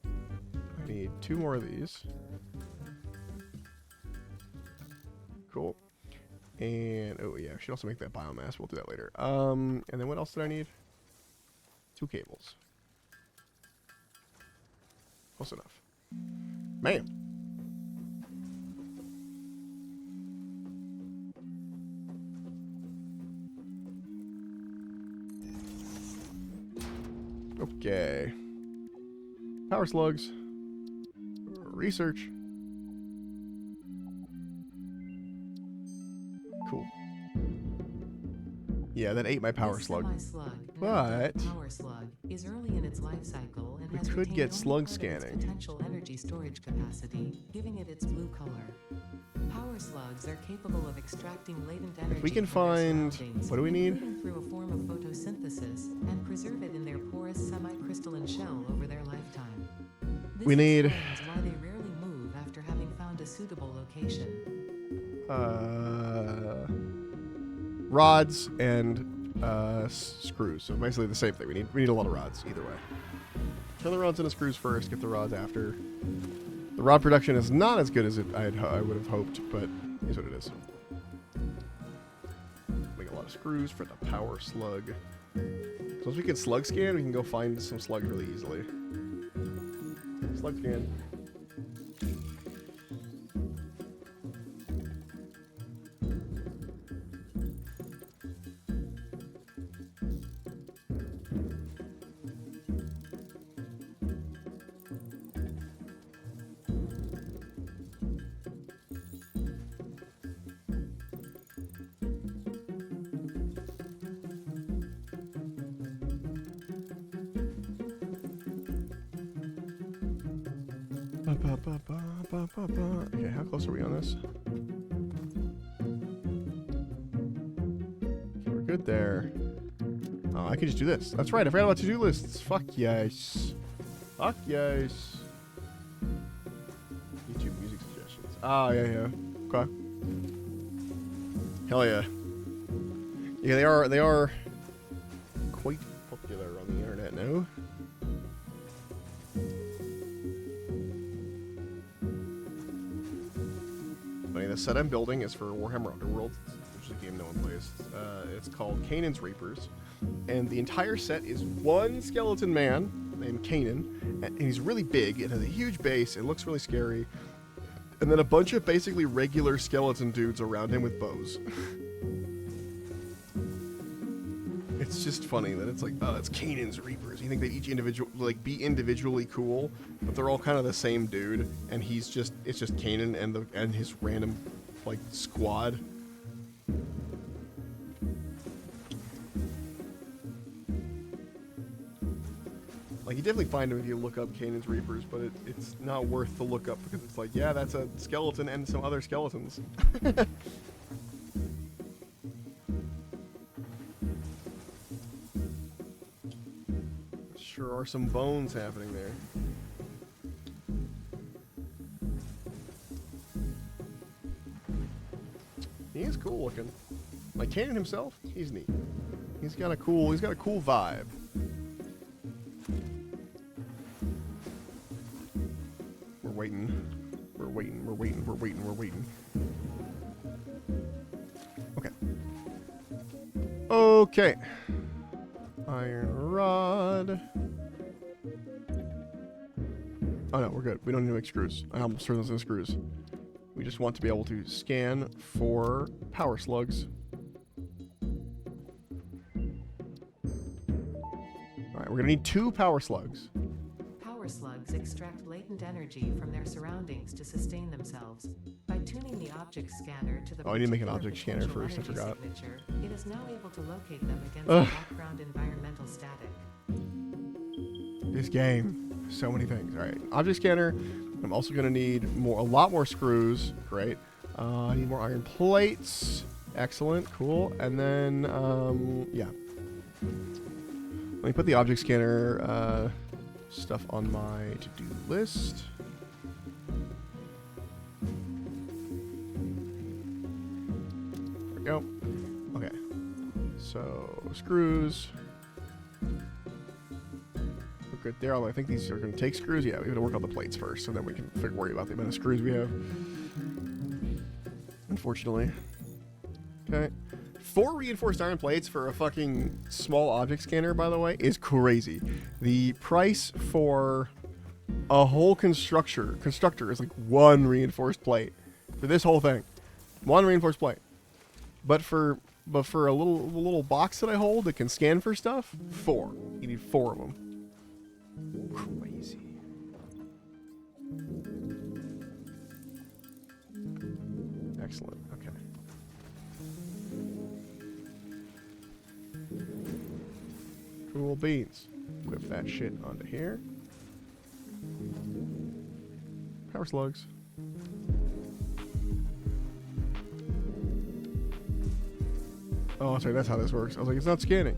I need 2 more of these. Cool. And, oh yeah, I should also make that biomass. We'll do that later. And then what else did I need? 2 cables. Close enough. Man. Okay. Power slugs. Research. Cool. Yeah, that ate my power This slug. semi-slug, But power slug, is early in its life cycle and we has could retained get only slug part of its scanning. potential energy storage capacity, giving it its blue color. Power slugs are capable of extracting latent energy. If we can from their find, surroundings, what do we need? including through a form of photosynthesis, and preserve it in their porous semi-crystalline shell over their lifetime. This We need- explains why they rarely move after having found a suitable location. Rods and screws. So basically the same thing. We need a lot of rods either way. Turn the rods into screws first. Get the rods after. The rod production is not as good as I would have hoped, but is what it is. Make a lot of screws for the power slug. So once we can slug scan, we can go find some slugs really easily. Slug scan. Okay, how close are we on this? Okay, we're good there. Oh, I can just do this. That's right, I forgot about to-do lists. Fuck yes. Fuck yes. YouTube music suggestions. Ah, yeah. Okay. Hell yeah. Yeah, they are quite popular on the internet now. The set I'm building is for Warhammer Underworld, which is a game no one plays. It's called Kanan's Reapers, and the entire set is one skeleton man named Kanan, and he's really big. It has a huge base. It looks really scary, and then a bunch of basically regular skeleton dudes around him with bows. It's just funny that it's like, oh, it's Kanan's Reapers. You think they each be individually cool, but they're all kind of the same dude, and it's just Kanan and his random like squad. Like you definitely find him if you look up Kanan's Reapers, but it's not worth the look up because it's like, yeah, that's a skeleton and some other skeletons. Sure are some bones happening there. He is cool looking. Like Kanan himself, he's neat. He's got a cool vibe. We're waiting. Okay. Iron rod. Oh no, we're good. We don't need to make screws. I almost turned those into screws. We just want to be able to scan for power slugs. Alright, we're gonna need 2 power slugs. Power slugs extract latent energy from their surroundings to sustain themselves. By tuning the object scanner to the Oh, I need to make an particular object scanner potential first, I energy forgot. signature, it is now able to locate them against Ugh. the background environmental static. This game. So many things. Alright, object scanner. I'm also gonna need a lot more screws. Great. I need more iron plates. Excellent. Cool. And then, yeah. Let me put the object scanner stuff on my to-do list. There we go. Okay. So, screws. We're good there. Although I think these are going to take screws. Yeah, we have to work on the plates first, so then we can worry about the amount of screws we have. Unfortunately. Okay. 4 reinforced iron plates for a fucking small object scanner, by the way, is crazy. The price for a whole constructor is like 1 reinforced plate for this whole thing. 1 reinforced plate. But for a little box that I hold that can scan for stuff, 4. You need 4 of them. crazy. Excellent. Okay. Cool beans. Whip that shit onto here. Power slugs. Oh, sorry, that's how this works. I was like, it's not scanning.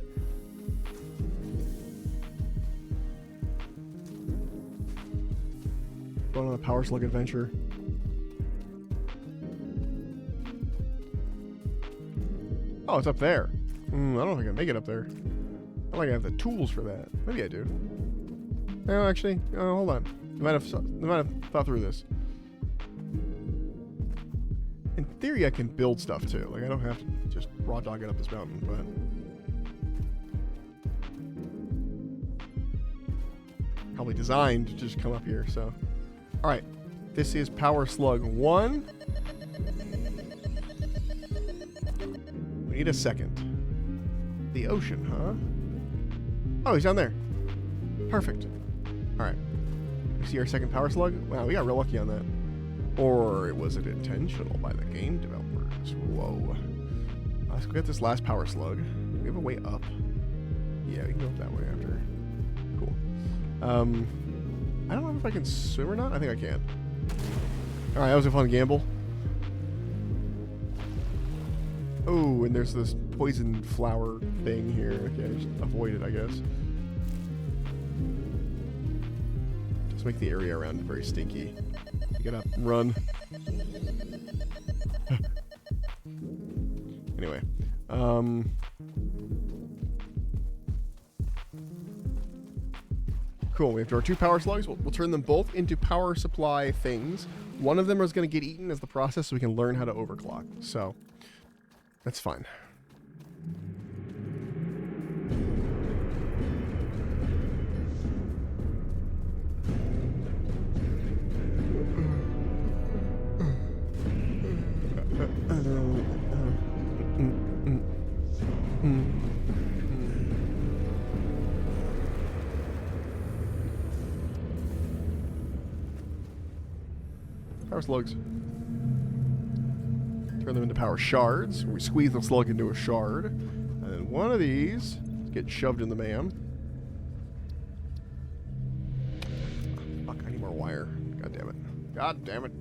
Going on a power slug adventure. Oh, it's up there. I don't know if I can make it up there. I don't think I have the tools for that. Maybe I do. No, actually, hold on. I might have thought through this. In theory, I can build stuff too. Like, I don't have to just raw dog it up this mountain, but... probably designed to just come up here, so... Alright, this is Power Slug 1. We need a second. The ocean, huh? Oh, he's down there. Perfect. Alright. You see our second Power Slug? Wow, we got real lucky on that. Or was it intentional by the game developers? Whoa. Let's go get this last Power Slug. We have a way up. Yeah, we can go up that way after. Cool. I don't know if I can swim or not. I think I can. Alright, that was a fun gamble. Oh, and there's this poison flower thing here. Okay, just avoid it, I guess. Just make the area around very stinky. Get up, run. Anyway, cool. We have our two power slugs. We'll turn them both into power supply things. One of them is going to get eaten as the process, so we can learn how to overclock. So that's fine. Power slugs. Turn them into power shards. We squeeze the slug into a shard. And then one of these gets shoved in the man. Oh, fuck, I need more wire. God damn it. God damn it.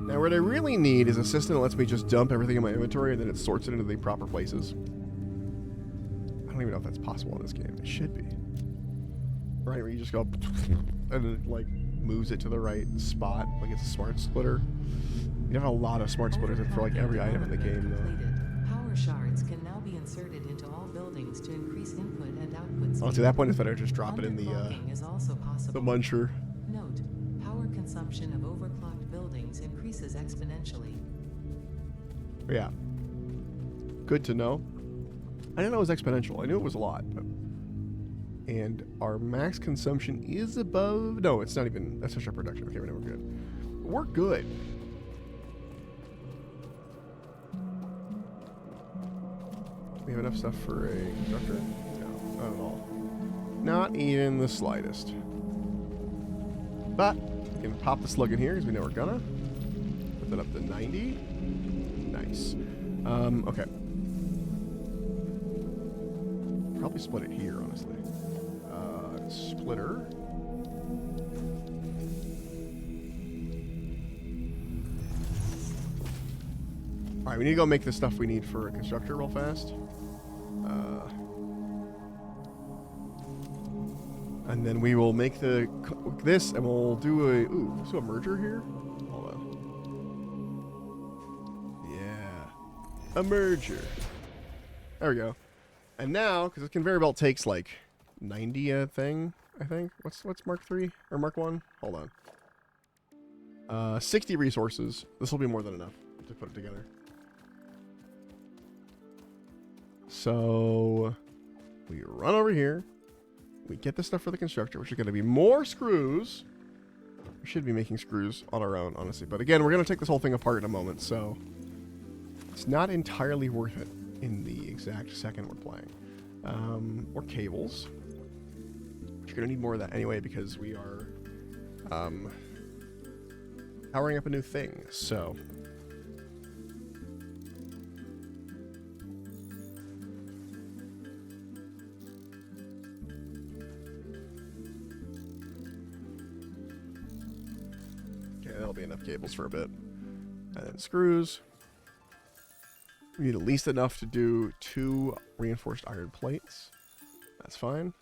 Now what I really need is a system that lets me just dump everything in my inventory and then it sorts it into the proper places. I don't even know if that's possible in this game. It should be. Right, where you just go and it like moves it to the right spot, like it's a smart splitter. You have a lot of smart splitters for like every item in the game, though. Power shards can now be inserted into all buildings to increase input and output speed. Oh, to that point, it's better to just drop it in the Underclocking is also possible. muncher. Note: power consumption of overclocked buildings increases exponentially. Yeah. Good to know. I didn't know it was exponential. I knew it was a lot, but... And our max consumption is above... No, it's not even... That's just our production. Okay, we're good. We're good. We have enough stuff for a constructor? No, not at all. Not even the slightest. But, we can pop the slug in here because we know we're gonna. Put that up to 90. Nice. Okay. Probably split it here, honestly. Splitter. Alright, we need to go make the stuff we need for a constructor real fast. And then we will make this, and we'll do a... Ooh, let's do a merger here? Hold on. Yeah. A merger. There we go. And now, because this conveyor belt takes like 90 a thing, I think. What's Mark 3 or Mark 1? Hold on. 60 resources. This will be more than enough to put it together. So we run over here. We get the stuff for the constructor, which is going to be more screws. We should be making screws on our own, honestly. But again, we're going to take this whole thing apart in a moment, so it's not entirely worth it in the exact second we're playing. or cables. But you're gonna need more of that anyway because we are powering up a new thing. So. That'll be enough cables for a bit. And then screws. We need at least enough to do 2 reinforced iron plates. That's fine.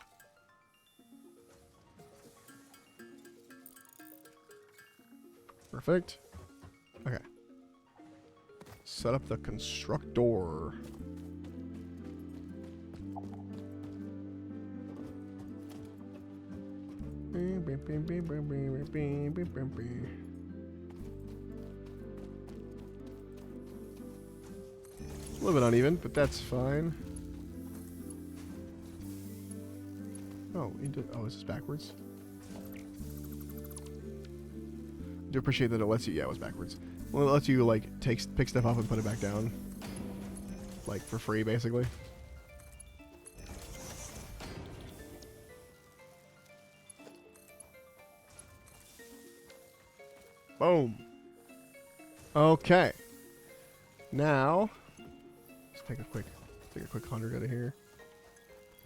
Perfect. Okay. Set up the constructor. A little bit uneven, but that's fine. Oh, oh, is this backwards? I do appreciate that it lets you. Yeah, it was backwards. Well, it lets you like pick stuff up and put it back down, like for free, basically. Boom. Okay. Now, let's take a quick 100 out of here.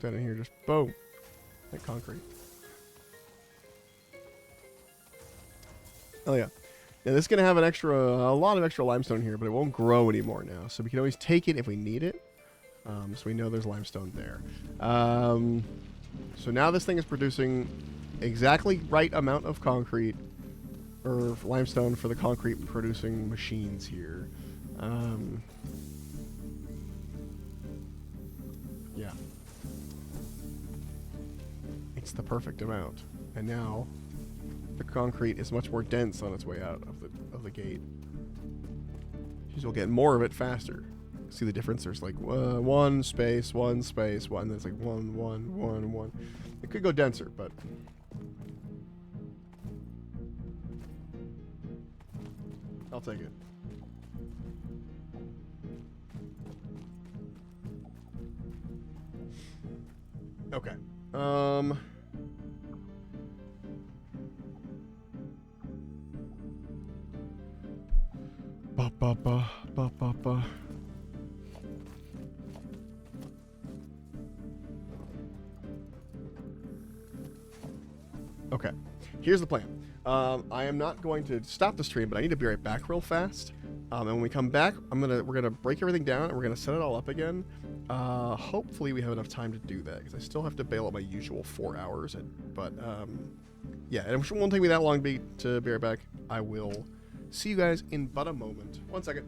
Down in here, just boom, like concrete. Oh yeah. Now this is gonna have a lot of extra limestone here, but it won't grow anymore now. So we can always take it if we need it. So we know there's limestone there. So now this thing is producing exactly right amount of concrete or limestone for the concrete producing machines here. Yeah. It's the perfect amount. And now the concrete is much more dense on its way out of the gate. So you'll get more of it faster. See the difference? There's like one space, one space, one. There's like one, one, one, one. It could go denser, but I'll take it. Okay. Ba ba ba ba ba ba. Okay. Here's the plan. I am not going to stop the stream, but I need to be right back real fast. And when we come back, we're gonna break everything down and we're gonna set it all up again. Hopefully we have enough time to do that because I still have to bail out my usual 4 hours. But yeah, and it won't take me that long to be right back. I will see you guys in but a moment. 1 second.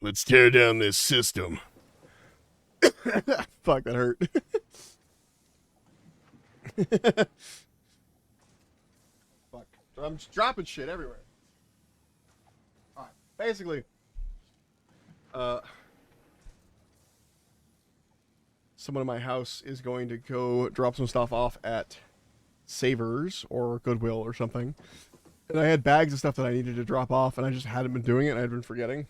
let's tear down this system. Fuck, that hurt. Fuck. So I'm just dropping shit everywhere. Alright, basically, someone in my house is going to go drop some stuff off at Savers or Goodwill or something. And I had bags of stuff that I needed to drop off, and I just hadn't been doing it, and I'd been forgetting.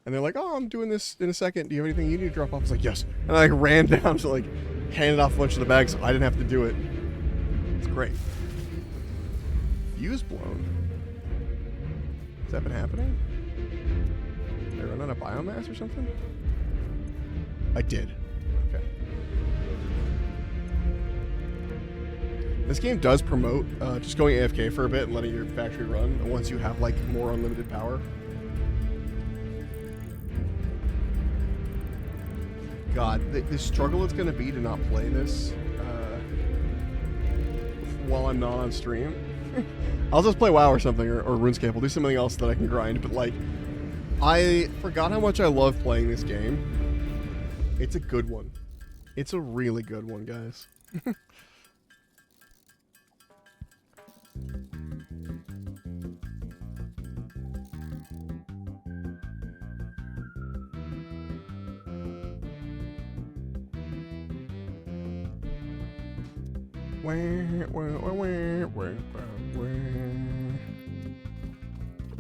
And they're like, oh, I'm doing this in a second. Do you have anything you need to drop off? I was like, yes. And I ran down to, like, handed off a bunch of the bags so I didn't have to do it. It's great. Fuse blown. Has that been happening? Did I run out of biomass or something? I did. Okay. This game does promote just going AFK for a bit and letting your factory run once you have, like, more unlimited power. God, the struggle it's going to be to not play this while I'm not on stream. I'll just play WoW or something, or RuneScape. I'll do something else that I can grind, but, like, I forgot how much I love playing this game. It's a good one. It's a really good one, guys.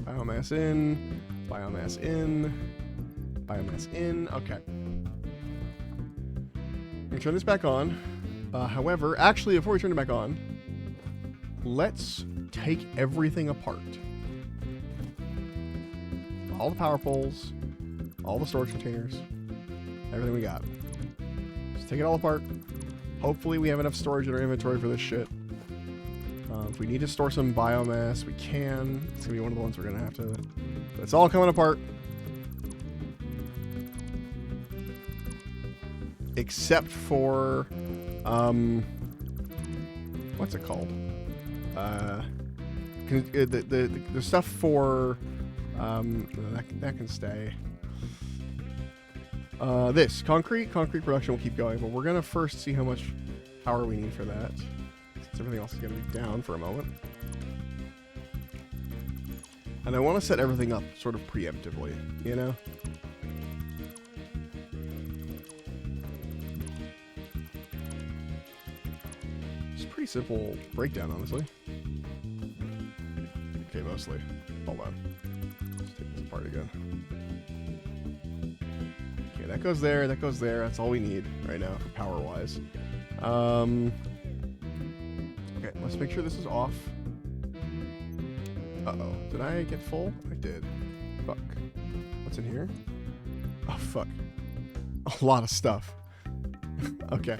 Biomass in, biomass in, biomass in. Okay. I'm gonna turn this back on. However, actually, before we turn it back on, let's take everything apart. All the power poles, all the storage containers, everything we got. Just take it all apart. Hopefully we have enough storage in our inventory for this shit. If we need to store some biomass, we can. It's going to be one of the ones we're going to have to... But it's all coming apart. Except for... what's it called? The stuff for... that can stay. This concrete production will keep going, but we're gonna first see how much power we need for that, since everything else is gonna be down for a moment. And I want to set everything up sort of preemptively, you know? It's a pretty simple breakdown, honestly. Okay, mostly. Hold on. Let's take this apart again. Okay, that goes there, that goes there. That's all we need right now for power-wise. Okay, let's make sure this is off. Uh-oh. Did I get full? I did. Fuck. What's in here? Oh, fuck. A lot of stuff. Okay.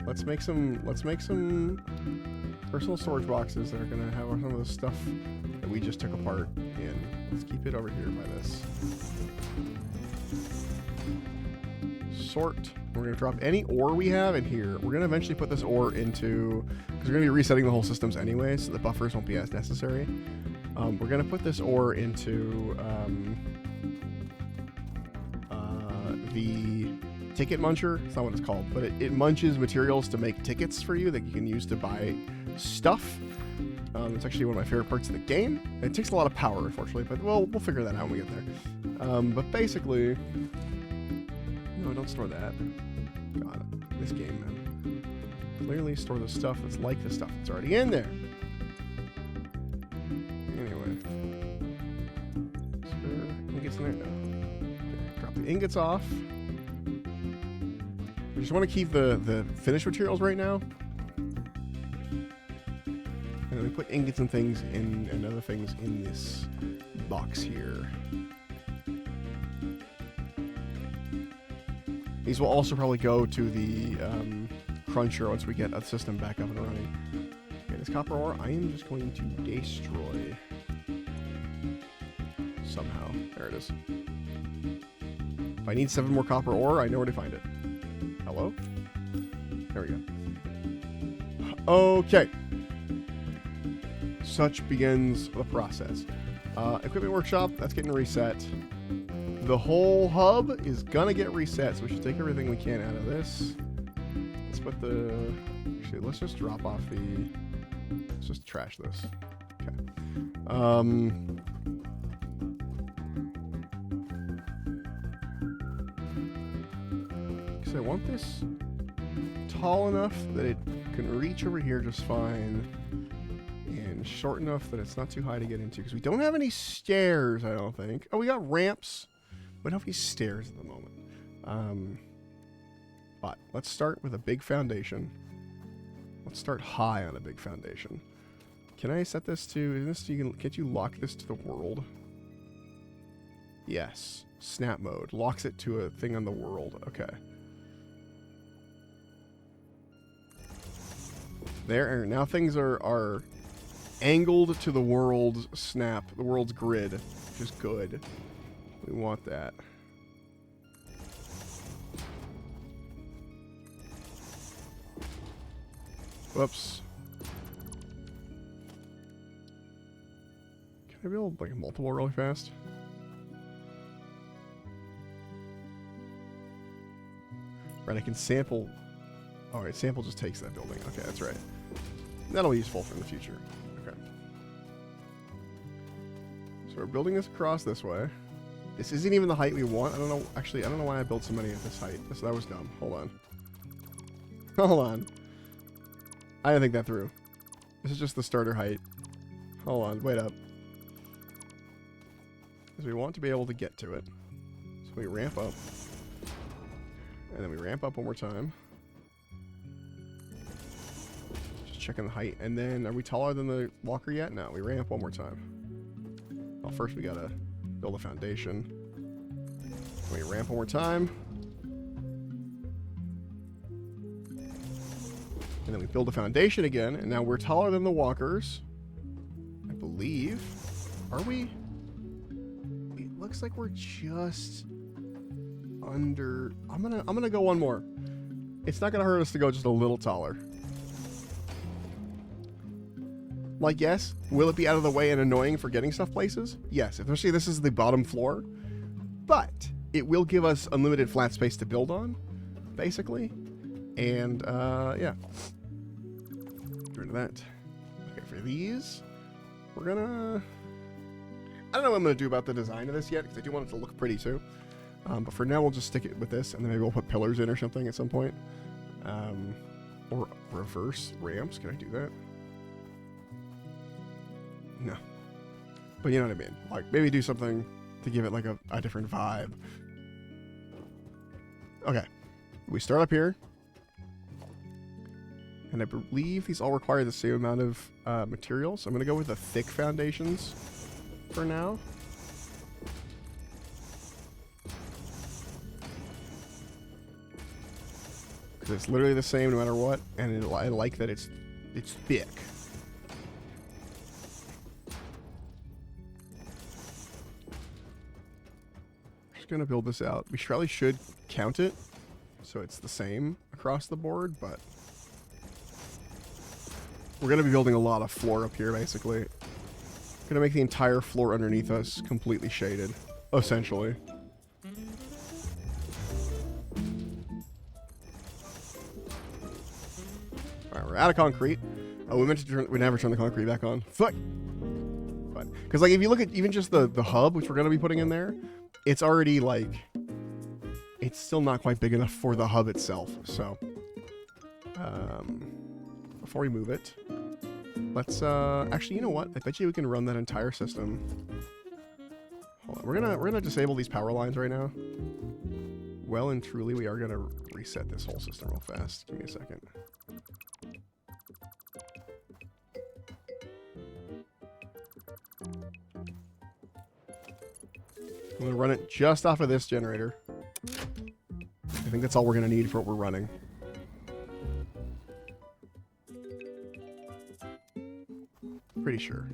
Let's make some personal storage boxes that are gonna have some of the stuff that we just took apart in. Let's keep it over here by this. Sort. We're gonna drop any ore we have in here. We're gonna eventually put this ore into, because we're gonna be resetting the whole systems anyway, so the buffers won't be as necessary. We're gonna put this ore into the ticket muncher. It's not what it's called, but it munches materials to make tickets for you that you can use to buy stuff. It's actually one of my favorite parts of the game. It takes a lot of power, unfortunately, but we'll figure that out when we get there. But basically, no, don't store that. God, this game, man. Clearly store the stuff that's like the stuff that's already in there. Anyway. Spare ingots in there? No. Okay, drop the ingots off. We just want to keep the finished materials right now. And then we put ingots and things in, and other things in this box here. These will also probably go to the cruncher once we get a system back up and running. Okay, this copper ore, I am just going to destroy. Somehow. There it is. If I need 7 more copper ore, I know where to find it. Hello? There we go. Okay. Such begins the process. Equipment workshop, that's getting reset. The whole hub is gonna get reset, so we should take everything we can out of this. Let's put the... Actually, let's just drop off the... Let's just trash this. Okay. Because I want this tall enough that it can reach over here just fine, and short enough that it's not too high to get into. Because we don't have any stairs, I don't think. Oh, we got ramps. We don't have any stairs at the moment. But let's start with a big foundation. Let's start high on a big foundation. Can I set this to... Can't you lock this to the world? Yes. Snap mode. Locks it to a thing on the world. Okay. There. Now things are angled to the world's snap. The world's grid. Which is good. We want that. Whoops. Can I build like multiple really fast? Right, I can sample. Alright, sample just takes that building. Okay, that's right. That'll be useful for in the future. Okay. So we're building this across this way. This isn't even the height we want. I don't know. Actually, I don't know why I built so many at this height. That was dumb. Hold on. Hold on. I didn't think that through. This is just the starter height. Hold on. Wait up. Because we want to be able to get to it. So we ramp up. And then we ramp up one more time. Just checking the height. And then, are we taller than the walker yet? No, we ramp one more time. Well, first we gotta build a foundation. We ramp one more time. And then we build a foundation again, and now we're taller than the walkers. I believe. Are we? It looks like we're just under... I'm gonna go one more. It's not gonna hurt us to go just a little taller. Like, yes, will it be out of the way and annoying for getting stuff places? Yes, especially this is the bottom floor. But it will give us unlimited flat space to build on, basically. And, yeah. Get rid of that. Okay, for these, we're gonna... I don't know what I'm gonna do about the design of this yet, because I do want it to look pretty, too. But for now, we'll just stick it with this, and then maybe we'll put pillars in or something at some point. Or reverse ramps. Can I do that? No. But you know what I mean. Like, maybe do something to give it, like, a different vibe. Okay. We start up here. And I believe these all require the same amount of materials. So I'm going to go with the thick foundations for now. Because it's literally the same no matter what. And I like that it's thick. Going to build this out. We probably should count it so it's the same across the board, but we're going to be building a lot of floor up here, basically. Going to make the entire floor underneath us completely shaded, essentially. Alright, we're out of concrete. Oh, we never turn the concrete back on. Fuck! Because, like, if you look at even just the hub, which we're going to be putting in there, it's already, like, it's still not quite big enough for the hub itself. So, before we move it, let's, actually, you know what? I bet you we can run that entire system. Hold on. We're gonna disable these power lines right now. Well and truly, we are gonna reset this whole system real fast. Give me a second. I'm going to run it just off of this generator. I think that's all we're going to need for what we're running. Pretty sure.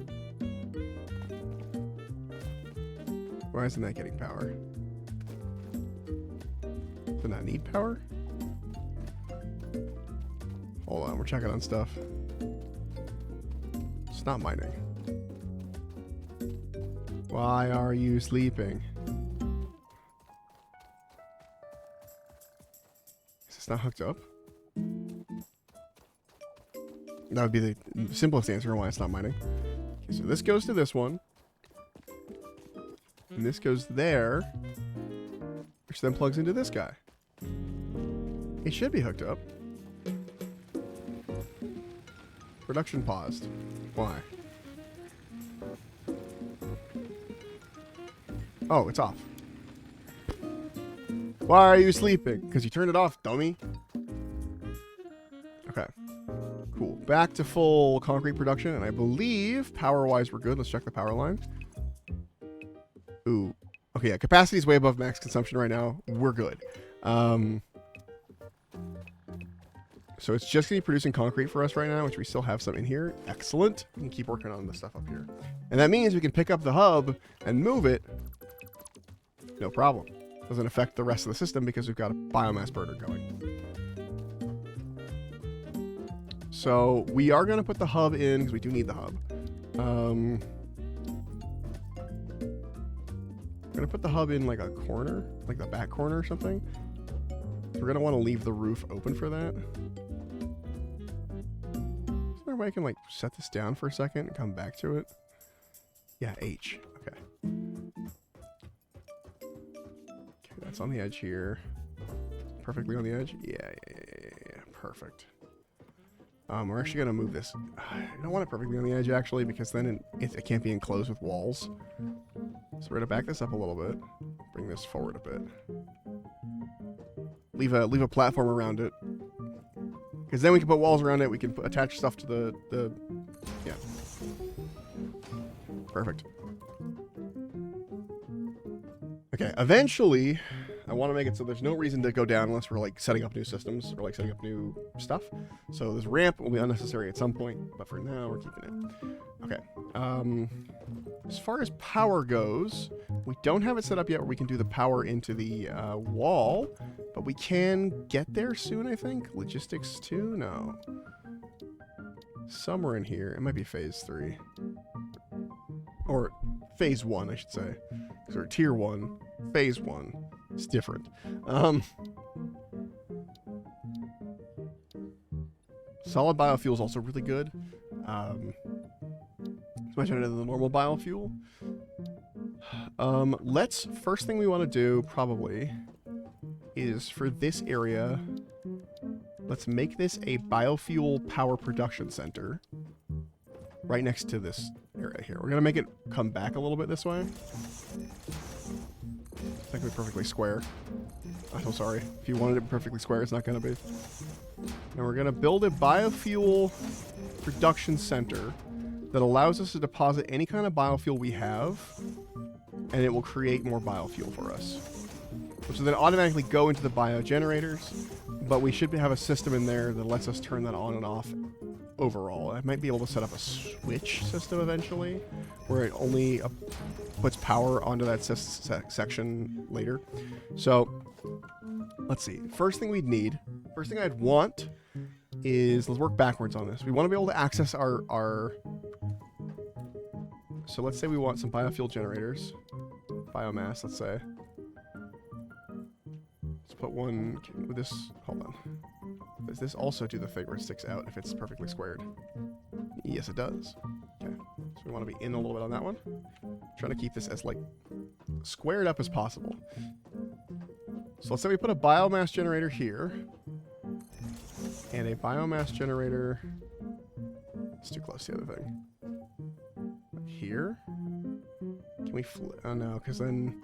Why isn't that getting power? Doesn't that need power? Hold on, we're checking on stuff. It's not mining. Why are you sleeping? Is this not hooked up? That would be the simplest answer why it's not mining. Okay, so this goes to this one. And this goes there. Which then plugs into this guy. It should be hooked up. Production paused. Why? Oh, it's off. Why are you sleeping? Because you turned it off, dummy. Okay. Cool. Back to full concrete production, and I believe power-wise we're good. Let's check the power line. Ooh. Okay, yeah, capacity is way above max consumption right now. We're good. So it's just going to be producing concrete for us right now, which we still have some in here. Excellent. We can keep working on this stuff up here. And that means we can pick up the hub and move it. No problem. Doesn't affect the rest of the system because we've got a biomass burner going. So we are going to put the hub in because we do need the hub. I'm going to put the hub in like a corner, like the back corner or something. So we're going to want to leave the roof open for that. Is there a way I can like set this down for a second and come back to it? Yeah, H. Okay. Okay, that's on the edge here. Perfectly on the edge? Yeah. Perfect. We're actually going to move this. I don't want it perfectly on the edge, actually, because then it can't be enclosed with walls. So we're going to back this up a little bit. Bring this forward a bit. Leave a platform around it. Because then we can put walls around it. We can attach stuff to the... Yeah. Perfect. Okay, eventually... I want to make it so there's no reason to go down unless we're like setting up new systems or like setting up new stuff. So this ramp will be unnecessary at some point, but for now we're keeping it. Okay. As far as power goes, we don't have it set up yet where we can do the power into the wall, but we can get there soon, I think. Logistics 2? No. Somewhere in here. It might be phase 3. Or phase 1, I should say. Because we're tier 1, phase 1. It's different. Solid biofuel is also really good. It's much better than the normal biofuel. First thing we want to do probably is for this area, let's make this a biofuel power production center right next to this area here. We're going to make it come back a little bit this way. It's not going to be perfectly square. I'm so sorry. If you wanted it perfectly square, it's not going to be. And we're going to build a biofuel production center that allows us to deposit any kind of biofuel we have, and it will create more biofuel for us. Which will then automatically go into the biogenerators, but we should have a system in there that lets us turn that on and off overall. I might be able to set up a switch system eventually, where it only puts power onto that section later. So, let's see. First thing I'd want is, let's work backwards on this. We want to be able to access our so let's say we want some biofuel generators. Biomass, let's say. Let's put one with this, hold on. Does this also do the thing where it sticks out if it's perfectly squared? Yes, it does. Okay, so we want to be in a little bit on that one. Trying to keep this as like squared up as possible. So let's say we put a biomass generator here. And a biomass generator... It's too close to the other thing. Here? Can we flip? Oh no, because then...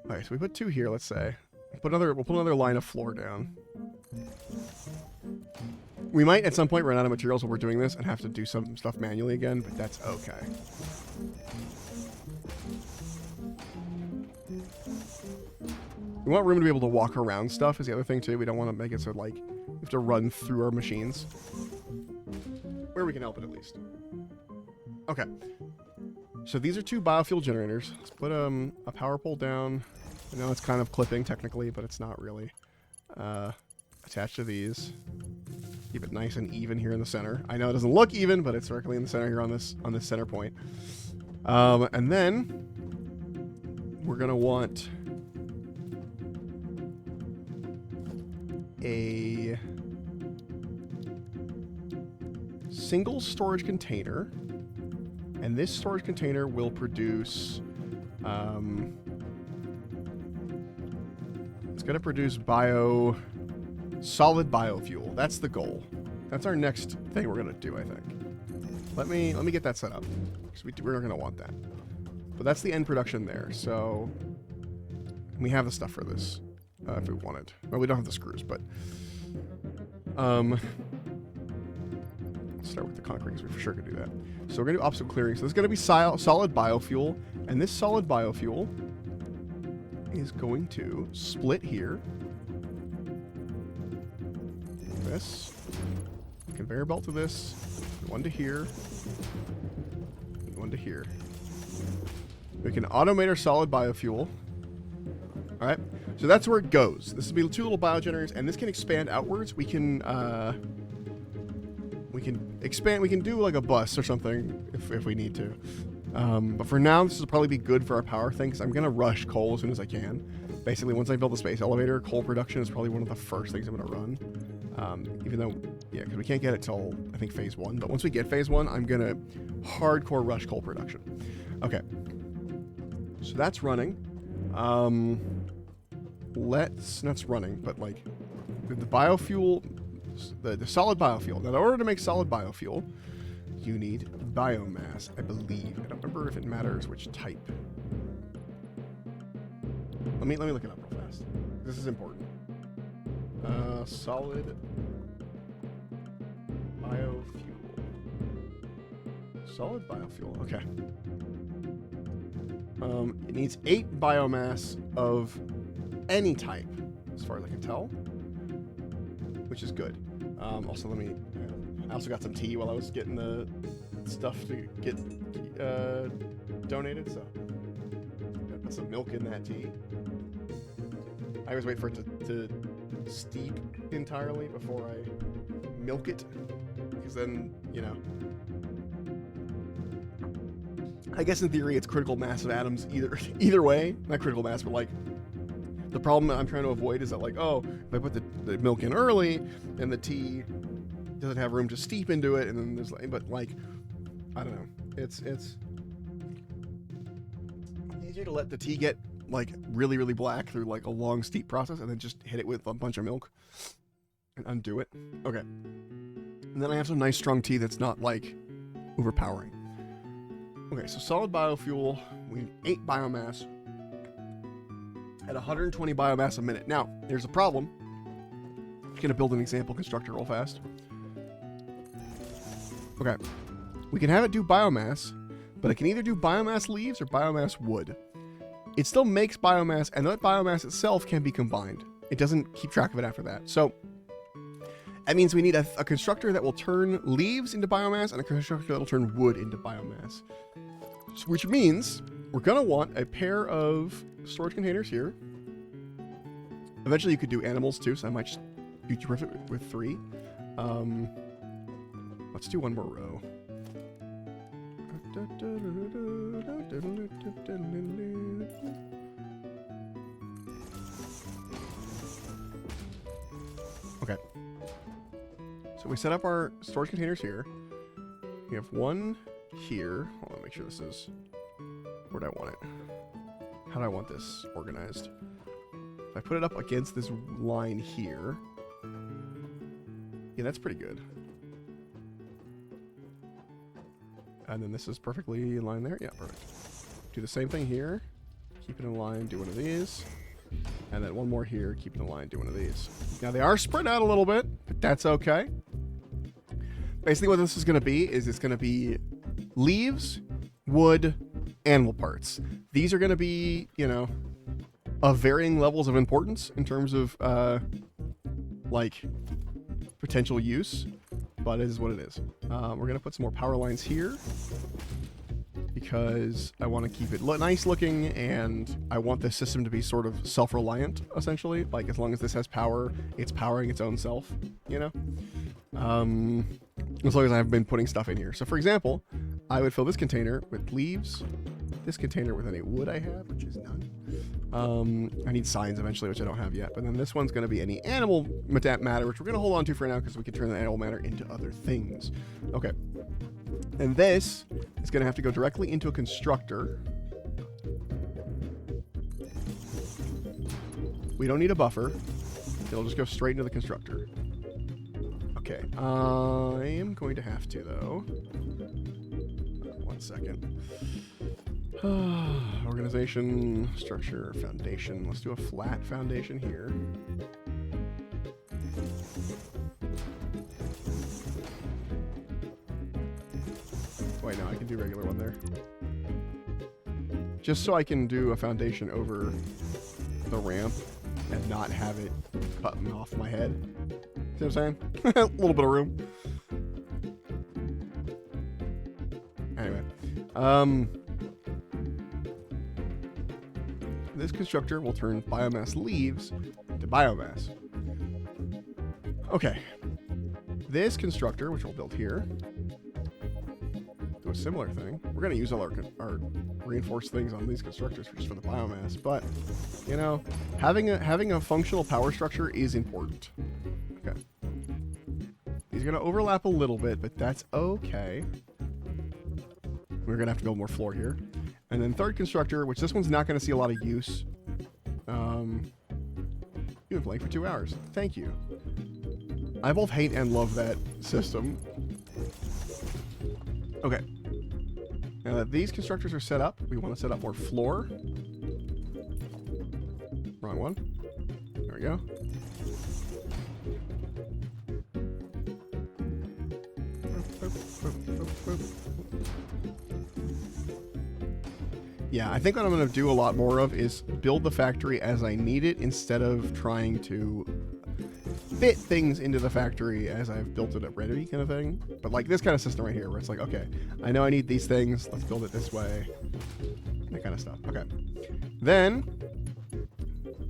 Alright, so we put 2 here, let's say. We'll put another line of floor down. We might at some point run out of materials while we're doing this and have to do some stuff manually again, but that's okay. We want room to be able to walk around stuff is the other thing too. We don't want to make it so like we have to run through our machines. Where we can help it at least. Okay. So these are 2 biofuel generators. Let's put a power pole down. I know it's kind of clipping technically, but it's not really. Attached to these. Keep it nice and even here in the center. I know it doesn't look even, but it's directly in the center here on this center point. And then we're gonna want a single storage container, and this storage container will produce it's going to produce solid biofuel. That's the goal. That's our next thing we're going to do, I think. Let me get that set up, because we're going to want that. But that's the end production there. So we have the stuff for this if we wanted. Well, we don't have the screws, but let's start with the concrete, because we for sure could do that. So we're going to do obstacle clearing. So this is going to be solid biofuel, and this solid biofuel is going to split here. This conveyor belt to this, one to here, one to here. We can automate our solid biofuel. All right, so that's where it goes. This will be 2 little biogenerators, and this can expand outwards. We can expand. We can do like a bus or something if we need to. But for now, this will probably be good for our power thing, because I'm gonna rush coal as soon as I can. Basically, once I build the space elevator, coal production is probably one of the first things I'm gonna run. Even though, yeah, because we can't get it till I think phase 1. But once we get phase 1, I'm gonna hardcore rush coal production. Okay, so that's running. That's running, but like the biofuel, the solid biofuel. Now, in order to make solid biofuel, you need biomass, I believe. I don't remember if it matters which type. Let me look it up real fast. This is important. Solid biofuel. Solid biofuel. Okay. It needs 8 biomass of any type, as far as I can tell, which is good. Also, I also got some tea while I was getting the stuff to get donated, so got put some milk in that tea. I always wait for it to steep entirely before I milk it, because then, you know, I guess in theory it's critical mass of atoms either way. Not critical mass, but like the problem that I'm trying to avoid is that, like, oh, if I put the milk in early and the tea doesn't have room to steep into it, and then there's like, but like, I don't know, it's easier to let the tea get like really, really black through like a long steep process, and then just hit it with a bunch of milk and undo it. Okay, and then I have some nice strong tea that's not like overpowering. Okay, so solid biofuel, we need 8 biomass at 120 biomass a minute. Now, there's a problem. I'm gonna build an example constructor real fast. Okay, we can have it do biomass, but it can either do biomass leaves or biomass wood. It still makes biomass, and that biomass itself can be combined. It doesn't keep track of it after that. So that means we need a constructor that will turn leaves into biomass and a constructor that will turn wood into biomass. So, which means we're going to want a pair of storage containers here. Eventually you could do animals too, so I might just be terrific with 3. Let's do one more row. Okay. So we set up our storage containers here. We have one here. Hold on, make sure this is where do I want it. How do I want this organized? If I put it up against this line here, yeah, that's pretty good. And then this is perfectly in line there. Yeah, perfect. Do the same thing here. Keep it in line, do one of these. And then one more here, keep it in line, do one of these. Now they are spread out a little bit, but that's okay. Basically what this is going to be is it's going to be leaves, wood, animal parts. These are going to be, you know, of varying levels of importance in terms of, like, potential use. But it is what it is. We're going to put some more power lines here because I want to keep it nice looking, and I want this system to be sort of self-reliant, essentially. Like, as long as this has power, it's powering its own self, you know? As long as I've been putting stuff in here. So, for example, I would fill this container with leaves, this container with any wood I have, which is none. I need signs eventually, which I don't have yet. But then this one's going to be any animal matter, which we're going to hold on to for now because we can turn the animal matter into other things. Okay. And this is going to have to go directly into a constructor. We don't need a buffer. It'll just go straight into the constructor. Okay. I am going to have to, though. 1 second. Organization, structure, foundation. Let's do a flat foundation here. Wait, no, I can do regular one there. Just so I can do a foundation over the ramp and not have it cutting off my head. See what I'm saying? A little bit of room. Anyway. This constructor will turn biomass leaves to biomass. Okay. This constructor, which we'll build here, do a similar thing. We're going to use all our reinforced things on these constructors just for the biomass, but, you know, having a functional power structure is important. Okay. These are going to overlap a little bit, but that's okay. We're going to have to build more floor here. And then third constructor, which this one's not going to see a lot of use. You've been playing for 2 hours. Thank you. I both hate and love that system. Okay. Now that these constructors are set up, we want to set up more floor. Wrong one. There we go. Yeah, I think what I'm going to do a lot more of is build the factory as I need it instead of trying to fit things into the factory as I've built it up ready kind of thing. But like this kind of system right here where it's like, okay, I know I need these things. Let's build it this way. That kind of stuff. Okay. Then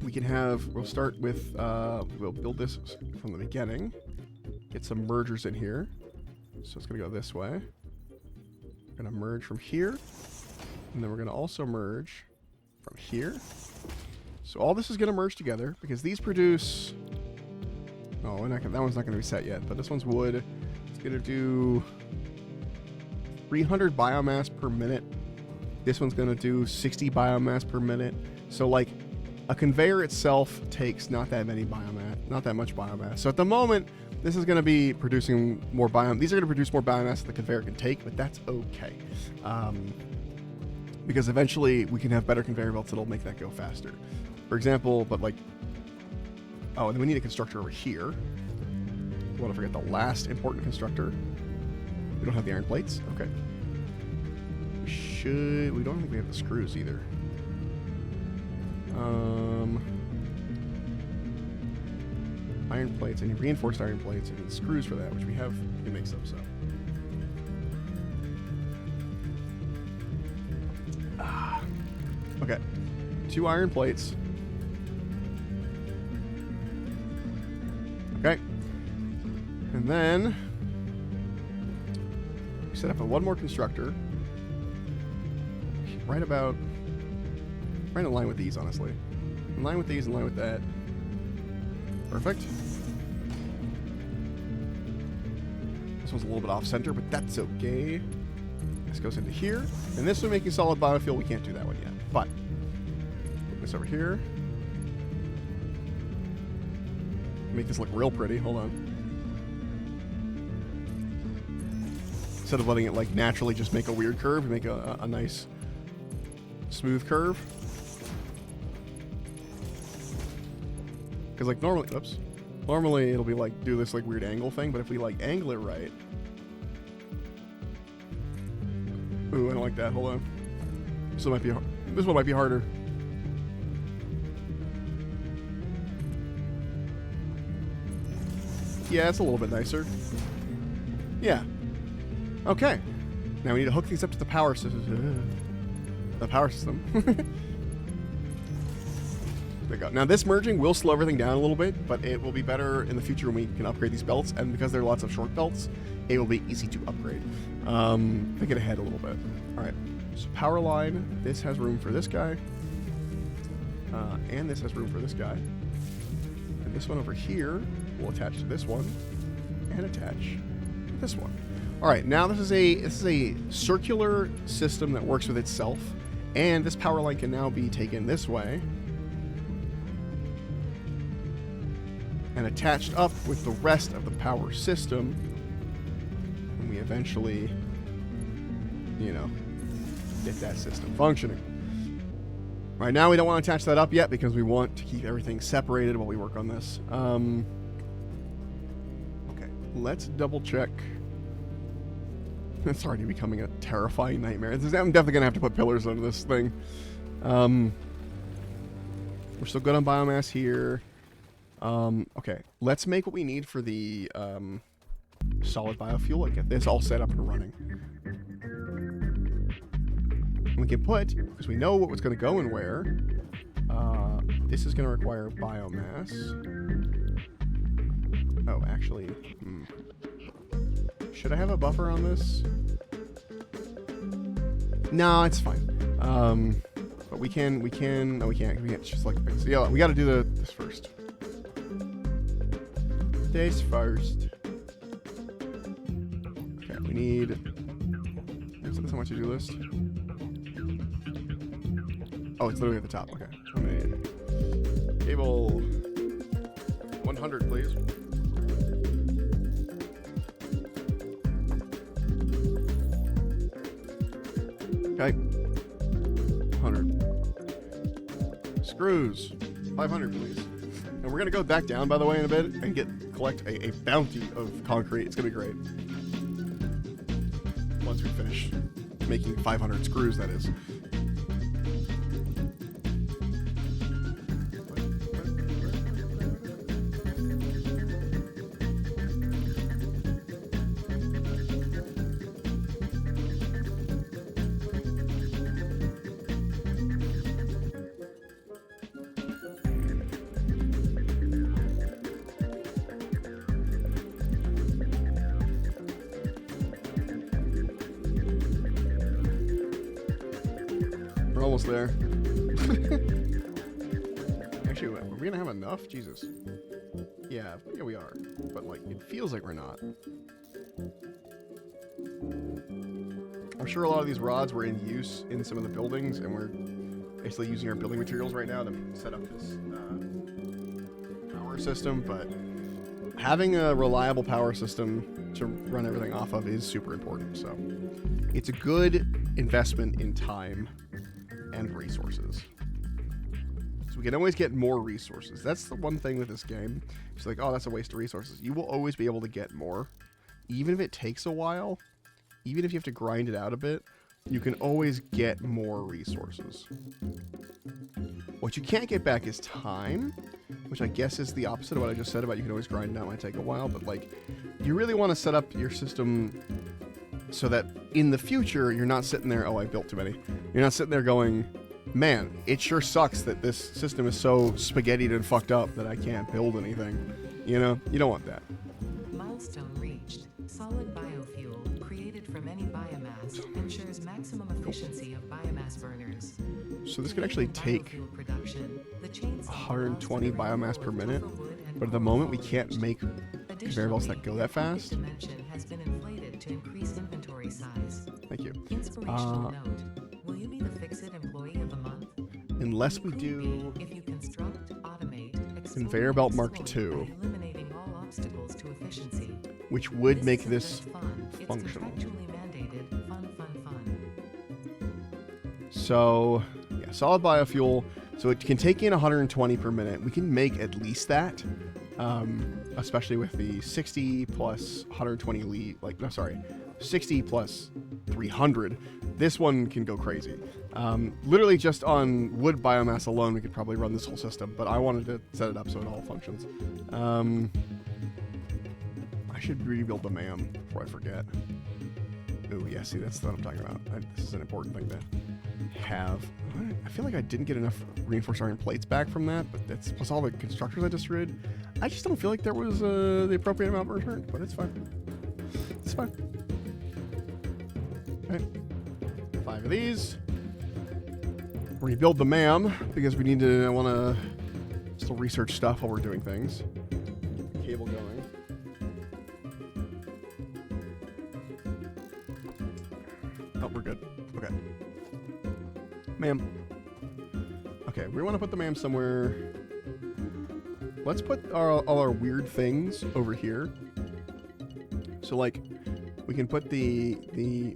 we can have, we'll start with, we'll build this from the beginning. Get some mergers in here. So it's going to go this way. We're going to merge from here. And then we're going to also merge from here. So all this is going to merge together because these produce... Oh, that one's not going to be set yet, but this one's wood. It's going to do 300 biomass per minute. This one's going to do 60 biomass per minute. So like a conveyor itself takes not that much biomass. So at the moment, this is going to be producing more biomass. These are going to produce more biomass than the conveyor can take, but that's okay. Because eventually we can have better conveyor belts that'll make that go faster. For example, but like... Oh, and then we need a constructor over here. Don't want to forget the last important constructor. We don't have the iron plates. Okay. We don't think we have the screws either. Iron plates. I need reinforced iron plates. I need screws for that, which we have. We can make some, so. Okay. 2 iron plates. Okay. And then we set up one more constructor. Right in line with these, honestly. In line with these, in line with that. Perfect. This one's a little bit off center, but that's okay. This goes into here. And this one making solid biofuel, we can't do that one yet. But put this over here. Make this look real pretty. Hold on. Instead of letting it like naturally just make a weird curve, we make a nice smooth curve. Because like normally it'll be like do this like weird angle thing, but if we like angle it right. Ooh, I don't like that. Hold on. This one might be harder. Yeah, it's a little bit nicer. Yeah. Okay. Now we need to hook these up to the power system. There we go. Now this merging will slow everything down a little bit, but it will be better in the future when we can upgrade these belts. And because there are lots of short belts, it will be easy to upgrade. Thinking ahead a little bit. All right. So power line. This has room for this guy, and this has room for this guy. And this one over here will attach to this one, and attach to this one. All right. Now this is a circular system that works with itself, and this power line can now be taken this way and attached up with the rest of the power system, and we eventually, you know, get that system functioning. Right now, we don't want to attach that up yet because we want to keep everything separated while we work on this. Okay, let's double check. It's already becoming a terrifying nightmare. I'm definitely going to have to put pillars under this thing. We're still good on biomass here. Okay, let's make what we need for the solid biofuel and get this all set up and running. And we can put, because we know what's going to go and where, this is going to require biomass. Oh, actually, should I have a buffer on this? No, it's fine. But we can, no, we can't just like things. So, yeah, we got to do this first. This first. Okay, we need, is this how much to-do list? Oh, it's literally at the top. Okay. So we need cable 100, please. Okay. 100. Screws 500, please. And we're gonna go back down, by the way, in a bit and collect a bounty of concrete. It's gonna be great. Once we finish making 500 screws, that is. We're almost there. Actually, are we gonna have enough? Jesus. Yeah, we are. But like, it feels like we're not. I'm sure a lot of these rods were in use in some of the buildings, and we're basically using our building materials right now to set up this power system. But having a reliable power system to run everything off of is super important. So it's a good investment in time and resources. So we can always get more resources. That's the one thing with this game. It's like, oh, that's a waste of resources. You will always be able to get more. Even if it takes a while, even if you have to grind it out a bit, you can always get more resources. What you can't get back is time, which I guess is the opposite of what I just said about you can always grind it out. It might take a while, but like, you really want to set up your system so that in the future, you're not sitting there, oh, I built too many. You're not sitting there going, man, it sure sucks that this system is so spaghettied and fucked up that I can't build anything. You know, you don't want that. Milestone reached. Solid biofuel created from any biomass ensures maximum efficiency of biomass burners. So this could actually take 120 biomass per minute, but at the moment we can't make variables that go that fast. Dimension has been inflated to increase inventory size. Thank you. Inspirational note. Will you be the Fix-It Employee of the Month? Unless we Could do be if you construct, automate, Conveyor Belt Mark exploit II, by eliminating all obstacles to efficiency. which would make isn't this just fun, functional. It's contractually mandated fun. So, yeah, solid biofuel. So it can take in 120 per minute. We can make at least that, especially with the 60 plus 120 lead. Like, no, sorry, 60 plus 300. This one can go crazy. Literally just on wood biomass alone, we could probably run this whole system, but I wanted to set it up so it all functions. I should rebuild the MAM before I forget. Ooh, yeah, see, that's what I'm talking about. This is an important thing to have. I feel like I didn't get enough reinforced iron plates back from that, but that's plus all the constructors I destroyed. I just don't feel like there was the appropriate amount returned, but it's fine. It's fine. Okay. 5 of these. Rebuild the MAM because we need to. I want to still research stuff while we're doing things. Cable going. Oh, we're good. Okay. MAM. Okay, we want to put the MAM somewhere. Let's put all our weird things over here. So, like, we can put the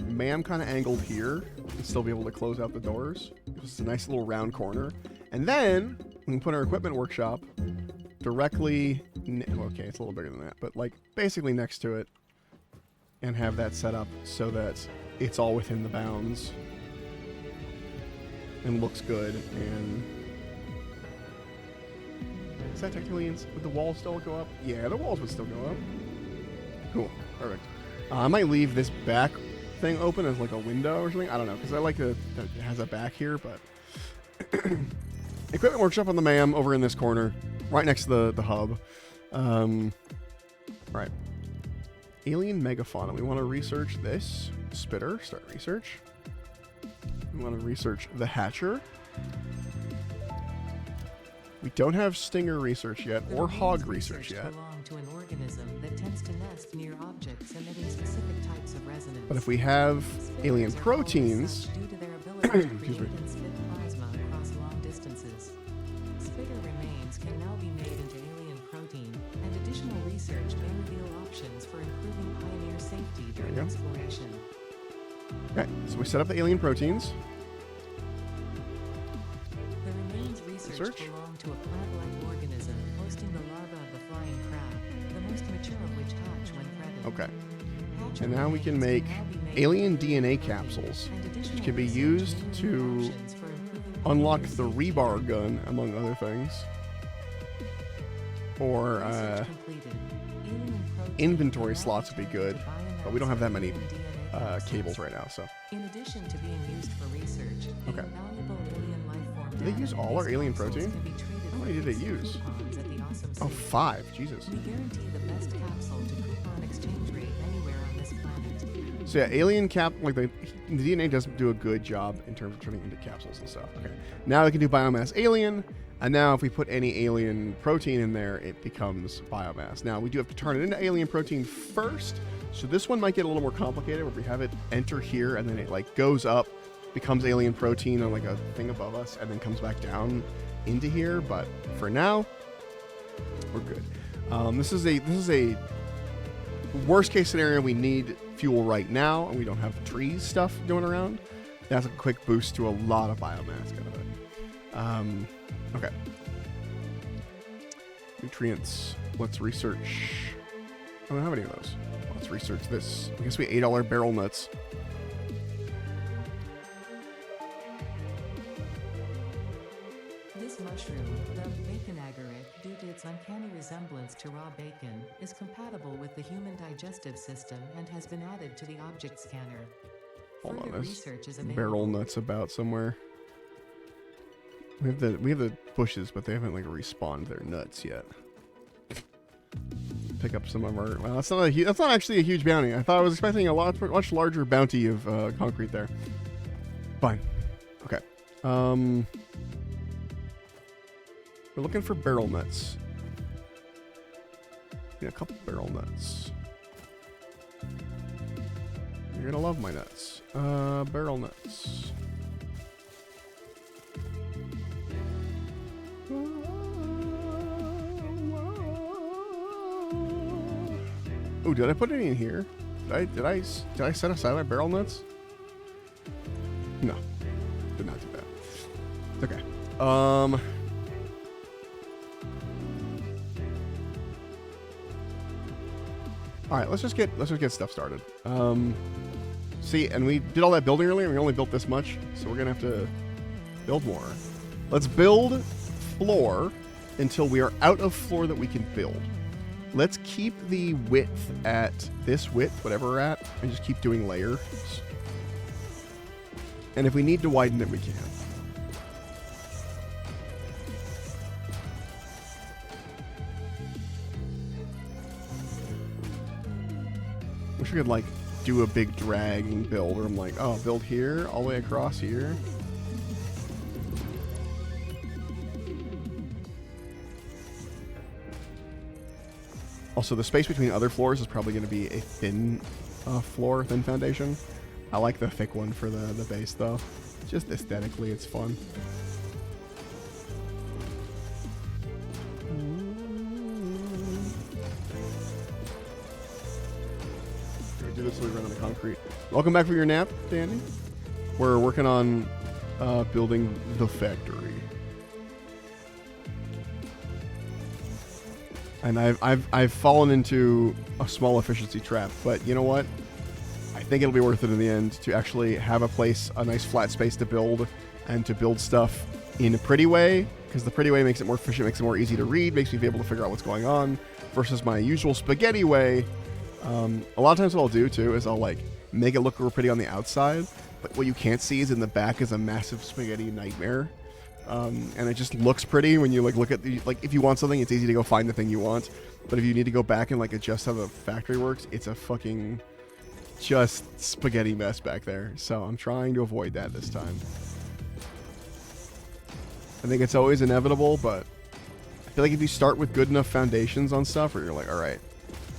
MAM kind of angled here and still be able to close out the doors. It's a nice little round corner. And then we can put our equipment workshop directly... okay, it's a little bigger than that, but, like, basically next to it. And have that set up so that it's all within the bounds. And looks good, and... Is that technically... would the walls still go up? Yeah, the walls would still go up. Cool. Perfect. I might leave this back thing open as like a window or something. I don't know, because I like that it has a back here, but... Equipment workshop on the MAM over in this corner, right next to the hub. Right. Alien megafauna. We want to research this. Spitter. Start research. We want to research the Hatcher. We don't have Stinger research yet, or Hog research yet. Belong to an organism that tends to nest near objects emitting specific types of resonance. But if we have alien proteins, due to their ability to excuse me. create and spit plasma across long distances. Spitter remains can now be made into alien protein, and additional research may reveal options for improving Pioneer safety during There you go. exploration. Okay, so we set up the alien proteins. The remains research Search. belong to a plant-like organism hosting the larva of the flying crab, the most mature of which hatch when threatened. Okay. Hatcher And now we can remains make now be made alien into DNA capsules, and additional which can be research used may to reveal options for improving unlock Pioneer the safety. rebar gun, among other things. Or Research completed. Alien protein inventory can now slots would be turn good, into but we don't have that many alien DNA capsules. cables right now, so. In addition to being used for research, the Okay. invaluable alien life form Did they data use in all our these alien capsules protein? can be traded How for many did they fixed use? coupons at the Awesome Oh, City. 5. Jesus. We guarantee the best capsule to coupon exchange rate anywhere on this planet. So yeah, alien like the DNA doesn't do a good job in terms of turning into capsules and stuff. Okay. Now we can do biomass alien, and now if we put any alien protein in there, it becomes biomass. Now we do have to turn it into alien protein first, so this one might get a little more complicated where we have it enter here and then it like goes up, becomes alien protein on like a thing above us, and then comes back down into here. But for now, we're good. This is a worst case scenario. We need fuel right now, and we don't have trees stuff going around. That's a quick boost to a lot of biomass kind of thing. Okay. Nutrients. Let's research. I don't have any of those. Let's research this. I guess we ate all our barrel nuts. This mushroom, dubbed bacon agaric due to its uncanny resemblance to raw bacon, is compatible with the human digestive system and has been added to the object scanner. Hold on, Further there's research is available. barrel nuts about somewhere. We have the bushes, but they haven't like respawned their nuts yet. Pick up some of our. Well, that's not actually a huge bounty. I thought I was expecting a much larger bounty of concrete there. Fine. Okay. We're looking for barrel nuts. Yeah, a couple barrel nuts. You're gonna love my nuts. Barrel nuts. Oh, did I put any in here? Did I set aside my barrel nuts? No, did not do that. Okay. All right, let's just get stuff started. See, and we did all that building earlier, and we only built this much, so we're gonna have to build more. Let's build floor until we are out of floor that we can build. Let's keep the width at this width, whatever we're at, and just keep doing layers. And if we need to widen it, we can. Wish we could, like, do a big dragging build where I'm like, oh, build here, all the way across here. Also, the space between other floors is probably going to be a thin floor, thin foundation. I like the thick one for the base, though. Just aesthetically, it's fun. Do this so we run on the concrete. Welcome back from your nap, Danny. We're working on building the factory. And I've fallen into a small efficiency trap, but you know what? I think it'll be worth it in the end to actually have a place, a nice flat space to build, and to build stuff in a pretty way, because the pretty way makes it more efficient, makes it more easy to read, makes me be able to figure out what's going on, versus my usual spaghetti way. A lot of times what I'll do too is I'll like make it look real pretty on the outside, but what you can't see is in the back is a massive spaghetti nightmare. And it just looks pretty when you like look at the, like, if you want something, it's easy to go find the thing you want. But if you need to go back and like adjust how the factory works, it's a fucking just spaghetti mess back there. So I'm trying to avoid that this time. I think it's always inevitable, but I feel like if you start with good enough foundations on stuff where you're like, all right,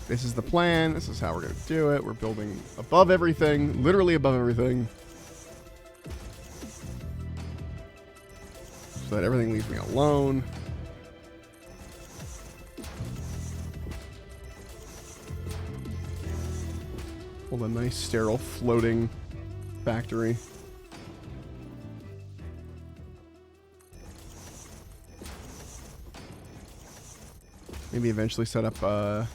this is the plan, this is how we're going to do it, we're building above everything, literally above everything, so that everything leaves me alone. Hold a nice sterile floating factory. Maybe eventually set up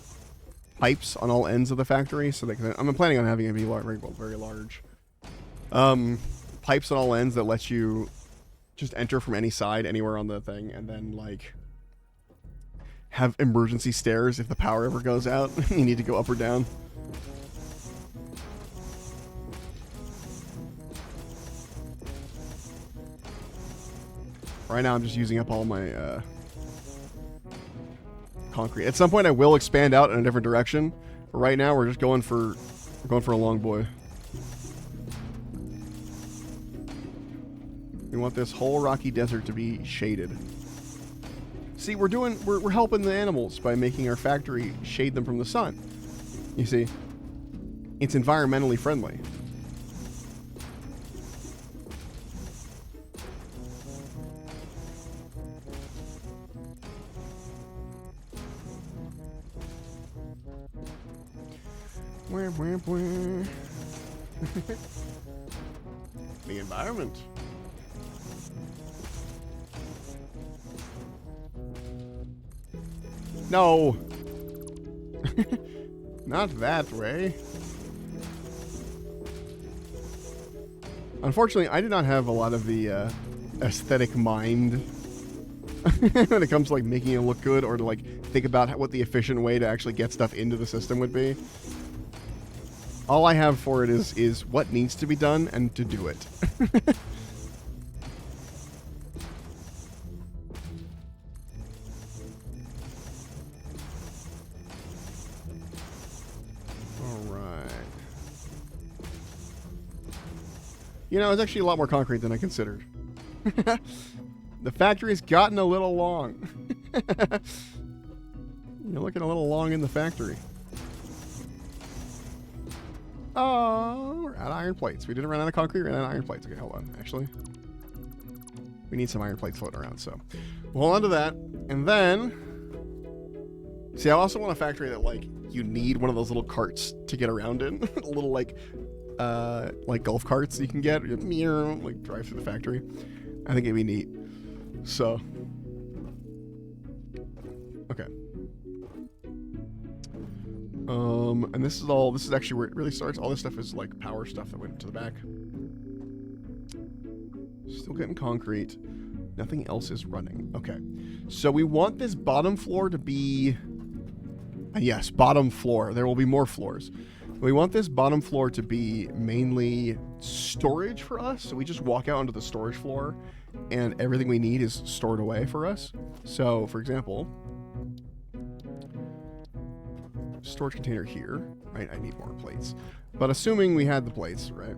pipes on all ends of the factory, so that I'm planning on having it be very large. Pipes on all ends that let you just enter from any side, anywhere on the thing, and then like have emergency stairs if the power ever goes out. You need to go up or down. Right now I'm just using up all my concrete. At some point I will expand out in a different direction, but right now we're just going for a long boy. We want this whole rocky desert to be shaded. See, we're helping the animals by making our factory shade them from the sun. You see, it's environmentally friendly. The environment. No. Not that way. Unfortunately, I do not have a lot of the aesthetic mind when it comes to like making it look good, or to like think about what the efficient way to actually get stuff into the system would be. All I have for it is what needs to be done and to do it. Alright. You know, it's actually a lot more concrete than I considered. The factory's gotten a little long. You're looking a little long in the factory. Oh, we're out of iron plates. We didn't run out of concrete, we ran out of iron plates. Okay, hold on. Actually, we need some iron plates floating around, so we'll hold on to that. And then, see, I also want a factory that, like, you need one of those little carts to get around in. Little, like golf carts you can get. Like, drive through the factory. I think it'd be neat. So, okay. And this is actually where it really starts. All this stuff is like power stuff that went to the back. Still getting concrete. Nothing else is running. Okay. So we want this bottom floor to be... yes, bottom floor. There will be more floors. We want this bottom floor to be mainly storage for us. So we just walk out onto the storage floor and everything we need is stored away for us. So, for example, storage container here, right? I need more plates. But assuming we had the plates, right?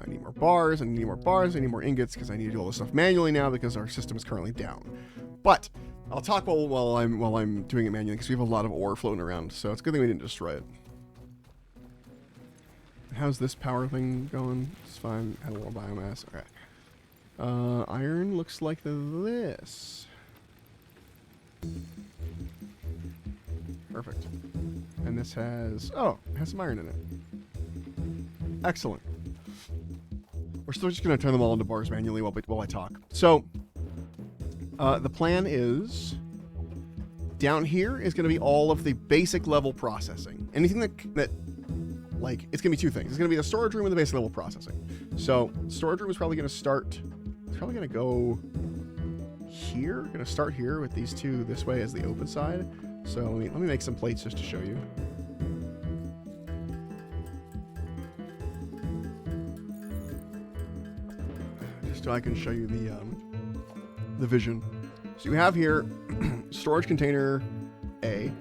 I need more bars, I need more bars, I need more ingots because I need to do all this stuff manually now because our system is currently down. But I'll talk while I'm doing it manually because we have a lot of ore floating around. So it's a good thing we didn't destroy it. How's this power thing going? It's fine. Had a little biomass. Okay. Iron looks like this. Perfect. And this has... Oh, it has some iron in it. Excellent. We're still just going to turn them all into bars manually while I talk. So, the plan is... Down here is going to be all of the basic level processing. Anything that like, it's going to be two things. It's going to be the storage room and the basic level processing. So, storage room is probably going to start... It's probably going to go here. Going to start here with these two this way as the open side. So, let me make some plates just to show you. Just so I can show you the vision. So, you have here storage container A.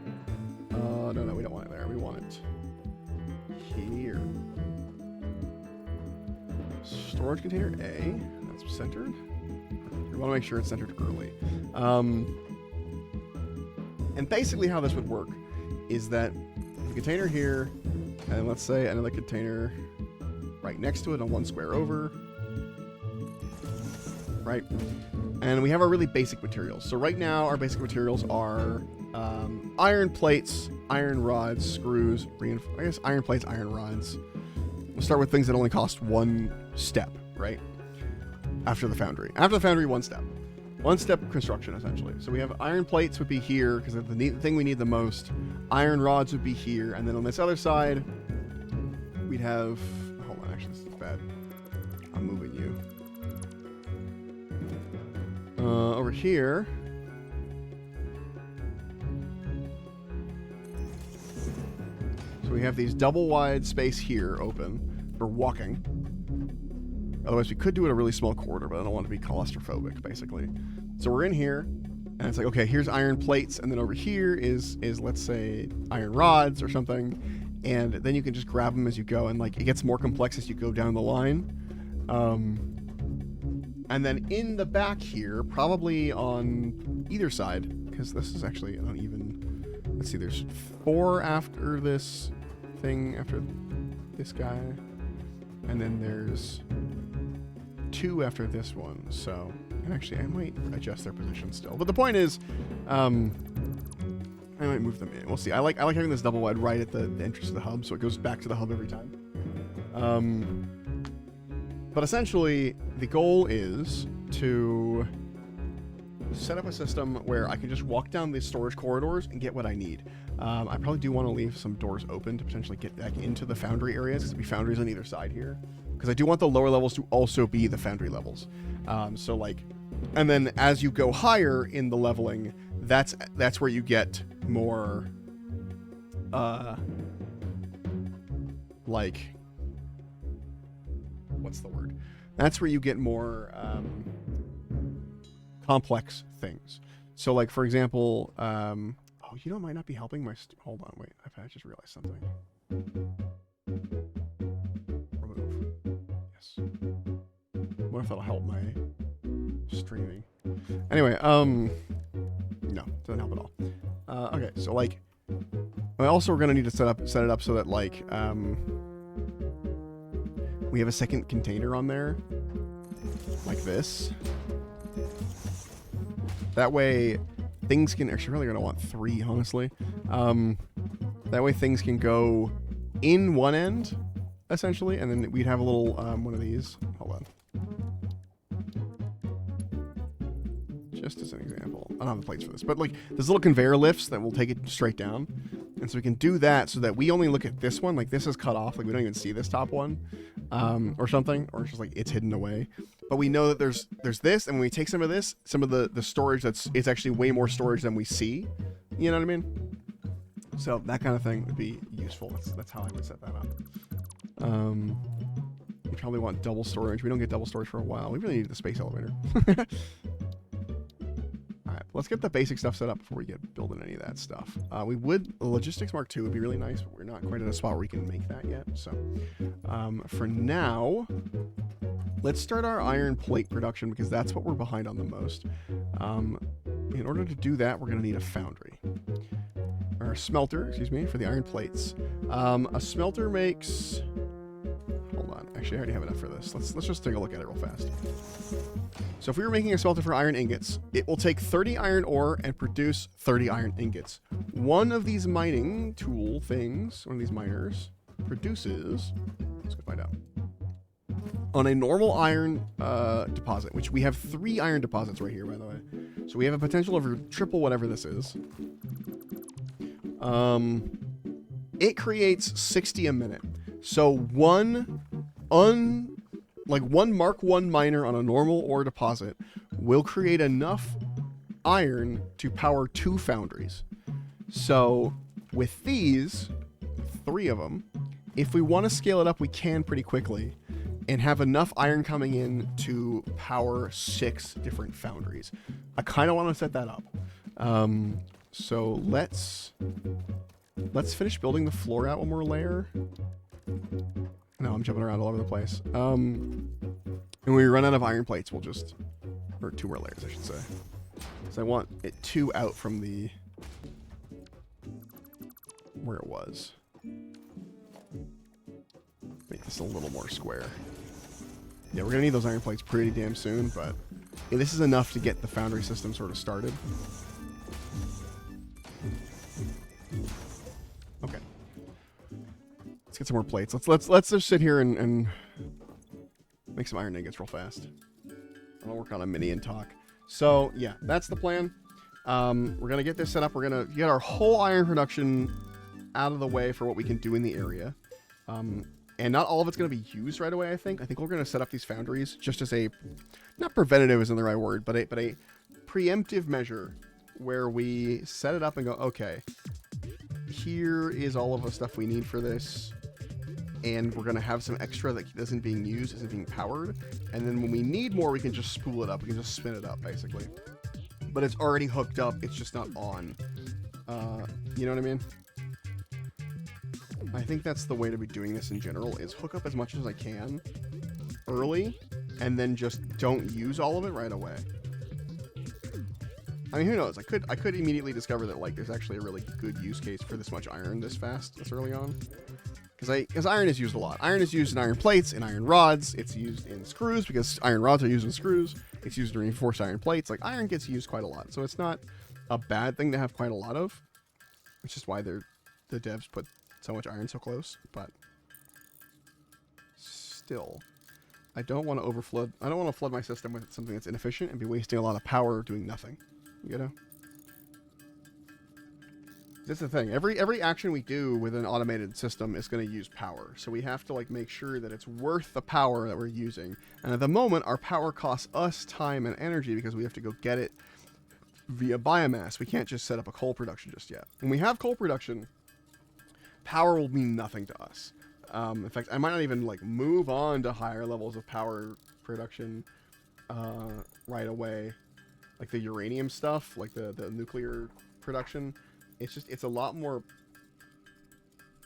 No, we don't want it there. We want it here. Storage container A. That's centered. We want to make sure it's centered early. And basically how this would work is that the container here, and let's say another container right next to it on one square over. Right? And we have our really basic materials. So right now, our basic materials are iron plates, iron rods, screws, I guess iron plates, iron rods. We'll start with things that only cost one step, right? After the foundry. After the foundry, one step. One step construction, essentially. So we have iron plates would be here, because the thing we need the most. Iron rods would be here. And then on this other side, we'd have... Hold on, actually, this is bad. I'm moving you. Over here... So we have these double wide space here open for walking. Otherwise, we could do it a really small corridor, but I don't want to be claustrophobic, basically. So we're in here, and it's like, okay, here's iron plates, and then over here is let's say, iron rods or something, and then you can just grab them as you go, and like it gets more complex as you go down the line. And then in the back here, probably on either side, because this is actually uneven. Let's see, there's 4 after this thing, after this guy, and then there's 2 after this one. So, and actually, I might adjust their position still. But the point is, I might move them in. We'll see. I like having this double wide right at the entrance of the hub, so it goes back to the hub every time. But essentially, the goal is to set up a system where I can just walk down these storage corridors and get what I need. I probably do want to leave some doors open to potentially get back into the foundry areas, because there'll be foundries on either side here. Because I do want the lower levels to also be the foundry levels. So like, and then as you go higher in the leveling, that's where you get more, like, what's the word? That's where you get more complex things. So like, for example, oh, you know, it might not be helping my, hold on, wait, I just realized something. Remove. Yes. What if that'll help my streaming? Anyway, no, doesn't help at all. Okay, so like, also we're gonna need to set it up so that like, we have a second container on there, like this. That way, things can... Actually, really going to want 3, honestly. That way, things can go in one end, essentially, and then we'd have a little one of these. Hold on. Just as an example. I don't have the plates for this, but like, there's little conveyor lifts that will take it straight down. And so we can do that so that we only look at this one. Like, this is cut off. Like, we don't even see this top one, or something. Or it's just like, it's hidden away. But we know that there's this, and when we take some of this, some of the storage it's actually way more storage than we see. You know what I mean? So that kind of thing would be useful. That's how I would set that up. We probably want double storage. We don't get double storage for a while. We really need the space elevator. Alright, let's get the basic stuff set up before we get building any of that stuff. Logistics Mark II would be really nice, but we're not quite at a spot where we can make that yet. So, for now, let's start our iron plate production because that's what we're behind on the most. In order to do that, we're going to need a foundry. Or a smelter, excuse me, for the iron plates. A smelter makes... Hold on. Actually, I already have enough for this. Let's just take a look at it real fast. So if we were making a smelter for iron ingots, it will take 30 iron ore and produce 30 iron ingots. One of these mining tool things, one of these miners, produces... Let's go find out. On a normal iron deposit, which we have 3 iron deposits right here, by the way. So we have a potential of triple whatever this is. It creates 60 a minute. So one Mark 1 miner on a normal ore deposit will create enough iron to power 2 foundries. So with these, 3 of them, if we want to scale it up, we can pretty quickly and have enough iron coming in to power 6 different foundries. I kind of want to set that up. So let's finish building the floor out one more layer. No, I'm jumping around all over the place. And when we run out of iron plates, we'll just... Or 2 more layers, I should say. So I want it 2 out from the... Where it was. Make this a little more square. Yeah, we're going to need those iron plates pretty damn soon, but... Yeah, this is enough to get the foundry system sort of started. Okay. Let's get some more plates. Let's just sit here and make some iron ingots real fast. I'll work on a mini and talk. So yeah, that's the plan. We're gonna get this set up. We're gonna get our whole iron production out of the way for what we can do in the area. And not all of it's gonna be used right away. I think we're gonna set up these foundries just as a, not preventative isn't the right word, but a preemptive measure where we set it up and go, okay, here is all of the stuff we need for this, and we're gonna have some extra that isn't being used, isn't being powered, and then when we need more, we can just spool it up, we can just spin it up, basically. But it's already hooked up, it's just not on. You know what I mean? I think that's the way to be doing this in general, is hook up as much as I can early, and then just don't use all of it right away. I mean, who knows? I could immediately discover that, like, there's actually a really good use case for this much iron this fast, this early on. Because iron is used a lot. Iron is used in iron plates, in iron rods. It's used in screws because iron rods are used in screws. It's used to reinforce iron plates. Like, iron gets used quite a lot. So it's not a bad thing to have quite a lot of. It's just why the devs put so much iron so close. But still, I don't want to overflood. I don't want to flood my system with something that's inefficient and be wasting a lot of power doing nothing. You know? That's the thing. Every action we do with an automated system is going to use power. So we have to, like, make sure that it's worth the power that we're using. And at the moment, our power costs us time and energy because we have to go get it via biomass. We can't just set up a coal production just yet. When we have coal production, power will mean nothing to us. In fact, I might not even, like, move on to higher levels of power production right away. Like the uranium stuff, like the nuclear production. It's a lot more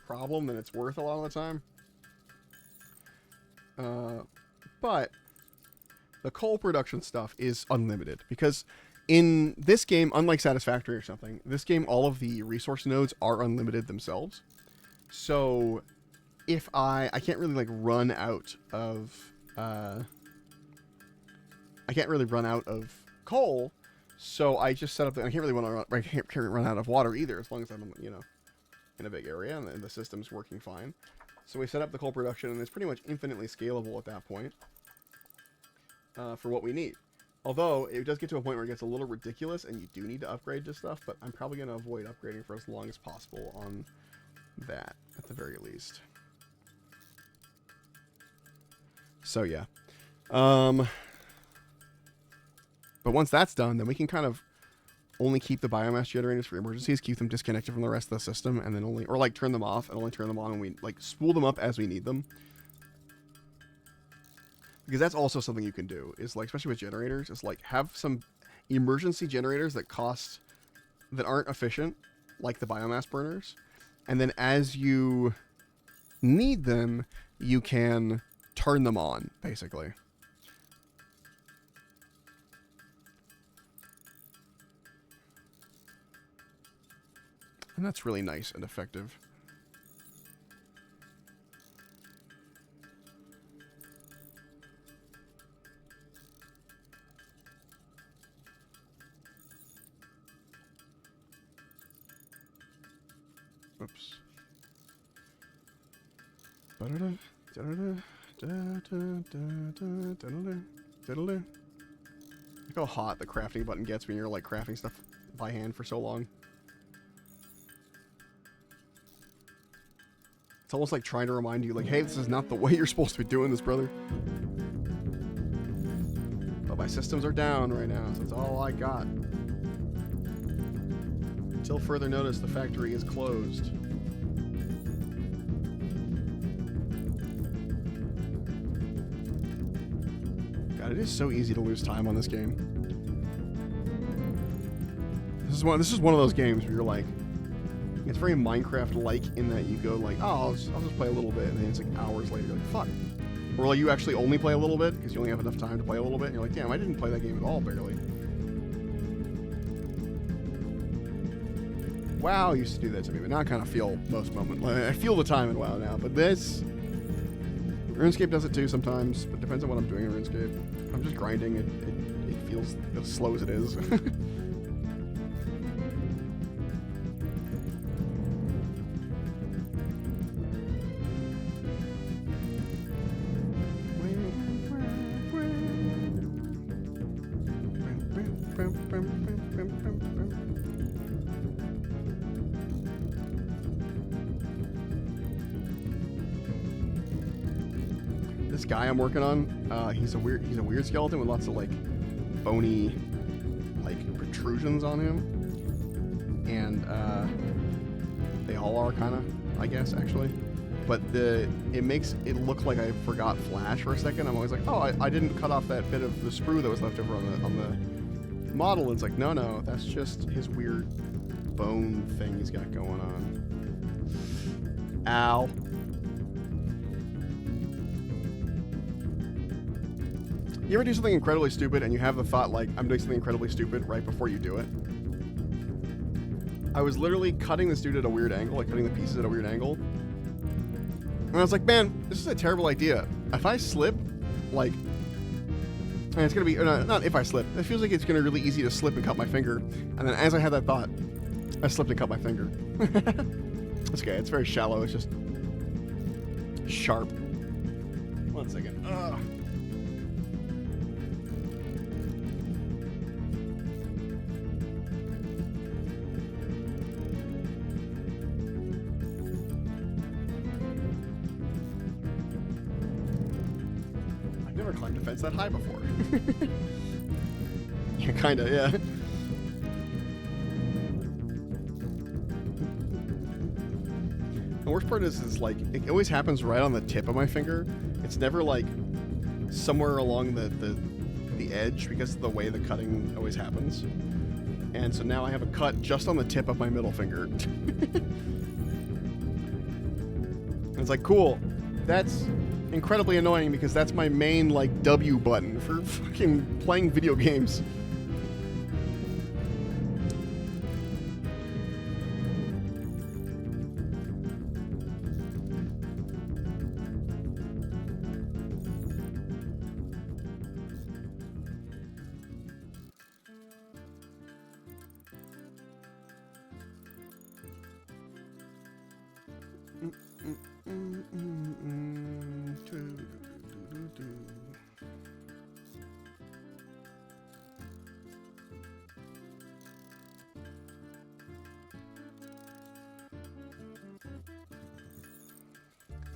problem than it's worth a lot of the time. But the coal production stuff is unlimited because in this game, unlike Satisfactory or something, this game, all of the resource nodes are unlimited themselves. So if I can't really, like, run out of, I can't really run out of coal, so I just set up I can't run out of water either, as long as I'm, you know, in a big area and the system's working fine. So we set up the coal production, and it's pretty much infinitely scalable at that point for what we need. Although it does get to a point where it gets a little ridiculous and you do need to upgrade this stuff, but I'm probably going to avoid upgrading for as long as possible on that, at the very least. So yeah. But once that's done, then we can kind of only keep the biomass generators for emergencies, keep them disconnected from the rest of the system, and then only, or like turn them off and only turn them on when we like spool them up as we need them. Because that's also something you can do, is like, especially with generators, is like have some emergency generators that aren't efficient, like the biomass burners, and then as you need them, you can turn them on, basically. And that's really nice and effective. Oops. Look how hot the crafting button gets when you're like crafting stuff by hand for so long. It's almost like trying to remind you, like, hey, this is not the way you're supposed to be doing this, brother. But my systems are down right now, so that's all I got. Until further notice, the factory is closed. God, it is so easy to lose time on this game. This is one of those games where you're like, it's very Minecraft-like in that you go like, oh, I'll just play a little bit, and then it's like hours later, you're like, fuck. Or like you actually only play a little bit because you only have enough time to play a little bit, and you're like, damn, I didn't play that game at all, barely. WoW used to do that to me, but now I kind of feel most moments. Like, I feel the time in WoW now, but this... RuneScape does it too sometimes, but it depends on what I'm doing in RuneScape. If I'm just grinding, it feels as slow as it is. This guy I'm working on, he's a weird skeleton with lots of like bony like protrusions on him, and they all are kind of, I guess, actually. But it makes it look like I forgot Flash for a second. I'm always like, oh, I didn't cut off that bit of the sprue that was left over on the model. And it's like, no, that's just his weird bone thing he's got going on. Ow. You ever do something incredibly stupid and you have the thought, like, I'm doing something incredibly stupid right before you do it? I was literally cutting this dude at a weird angle, like cutting the pieces at a weird angle. And I was like, man, this is a terrible idea. If I slip, like, and it's going to be, not if I slip, it feels like it's going to be really easy to slip and cut my finger. And then as I had that thought, I slipped and cut my finger. It's okay, it's very shallow, it's just sharp. 1 second. Ugh. Never climbed a fence that high before. Yeah, kinda, yeah. The worst part is like, it always happens right on the tip of my finger. It's never like somewhere along the edge because of the way the cutting always happens. And so now I have a cut just on the tip of my middle finger. And it's like, cool. That's incredibly annoying because that's my main, like, W button for fucking playing video games.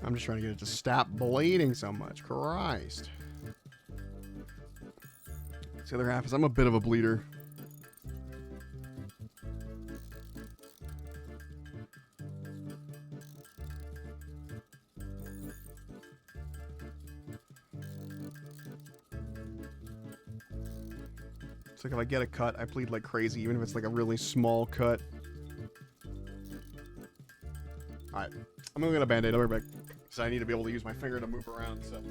I'm just trying to get it to stop bleeding so much. Christ. The other half is I'm a bit of a bleeder. like if I get a cut, I bleed like crazy, even if it's like a really small cut. Alright, I'm gonna get a band-aid, I'll be right back. So I need to be able to use my finger to move around, so.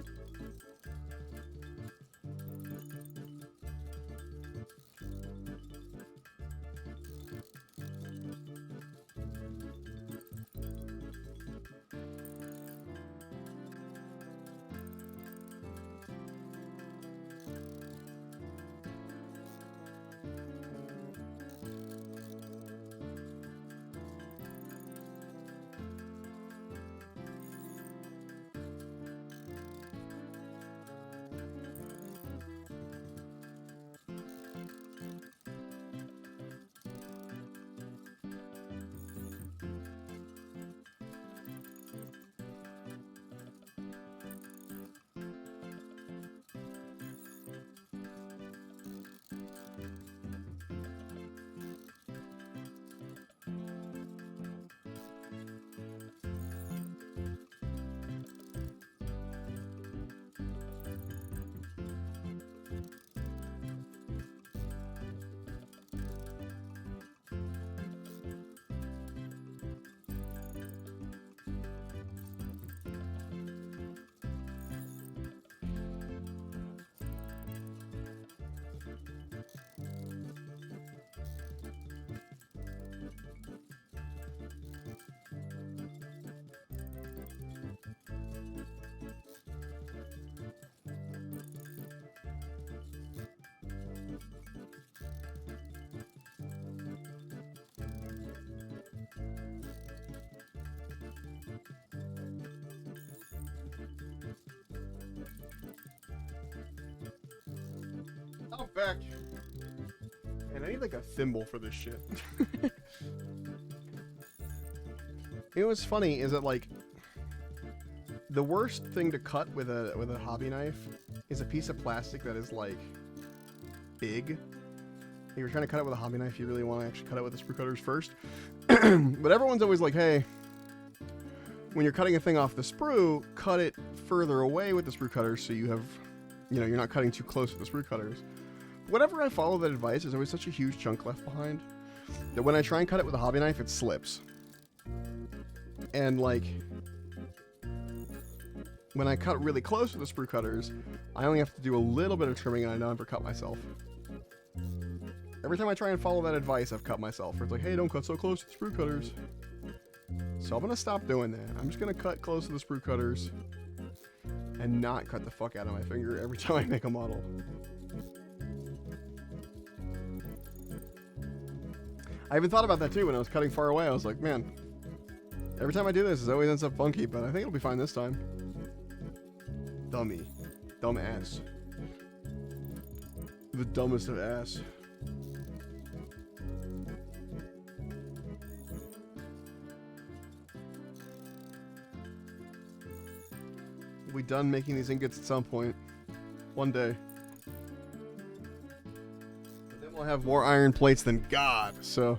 I'm back. And I need like a thimble for this shit. You know what's funny is that like the worst thing to cut with a hobby knife is a piece of plastic that is like big. If you're trying to cut it with a hobby knife, you really want to actually cut it with the sprue cutters first. But everyone's always like, hey, when you're cutting a thing off the sprue, cut it further away with the sprue cutters so you have, you know, you're not cutting too close with the sprue cutters. Whenever I follow that advice, there's always such a huge chunk left behind that when I try and cut it with a hobby knife, it slips. And like, when I cut really close with the sprue cutters, I only have to do a little bit of trimming and I never cut myself. Every time I try and follow that advice, I've cut myself. Where it's like, hey, don't cut so close to the sprue cutters. So I'm gonna stop doing that. I'm just gonna cut close to the sprue cutters and not cut the fuck out of my finger every time I make a model. I even thought about that too when I was cutting far away. I was like, man, every time I do this, it always ends up funky, but I think it'll be fine this time. Dummy. Dumb ass. The dumbest of ass. We'll be done making these ingots at some point. One day. But then we'll have more iron plates than God, so...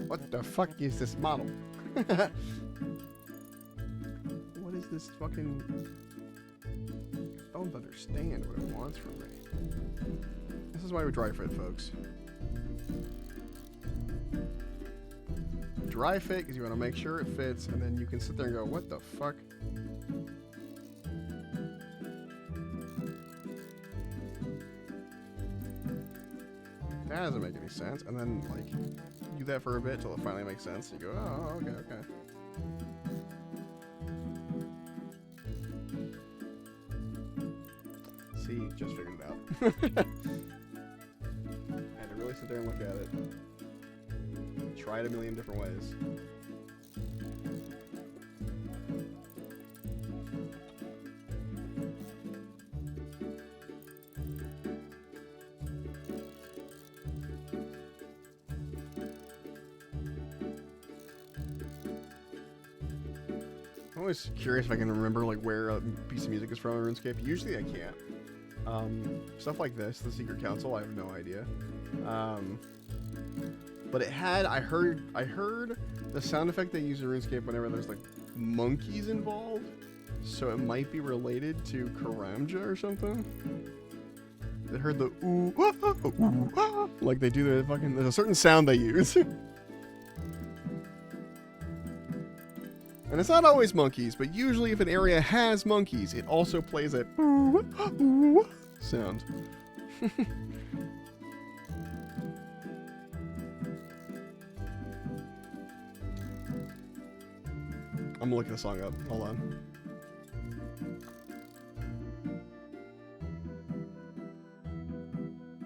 What the fuck is this model? What is this fucking... I don't understand what it wants from me. This is why we dry fit, folks. Dry fit because you want to make sure it fits, and then you can sit there and go, what the fuck? That doesn't make any sense. And then, like, do that for a bit till it finally makes sense. You go, oh, okay, okay. See, just figured it out. I had to really sit there and look at it. Try it a million different ways. I'm always curious if I can remember like where a piece of music is from in RuneScape. Usually I can't. Stuff like this, the Secret Council, I have no idea. But it had, I heard the sound effect they use in RuneScape whenever there's like monkeys involved. So it might be related to Karamja or something. They heard the ooh, ah, ah, ooh, ah, like they do the fucking, there's a certain sound they use. And it's not always monkeys, but usually if an area has monkeys, it also plays that ooh, ooh, sound. I'm gonna look the song up. Hold on.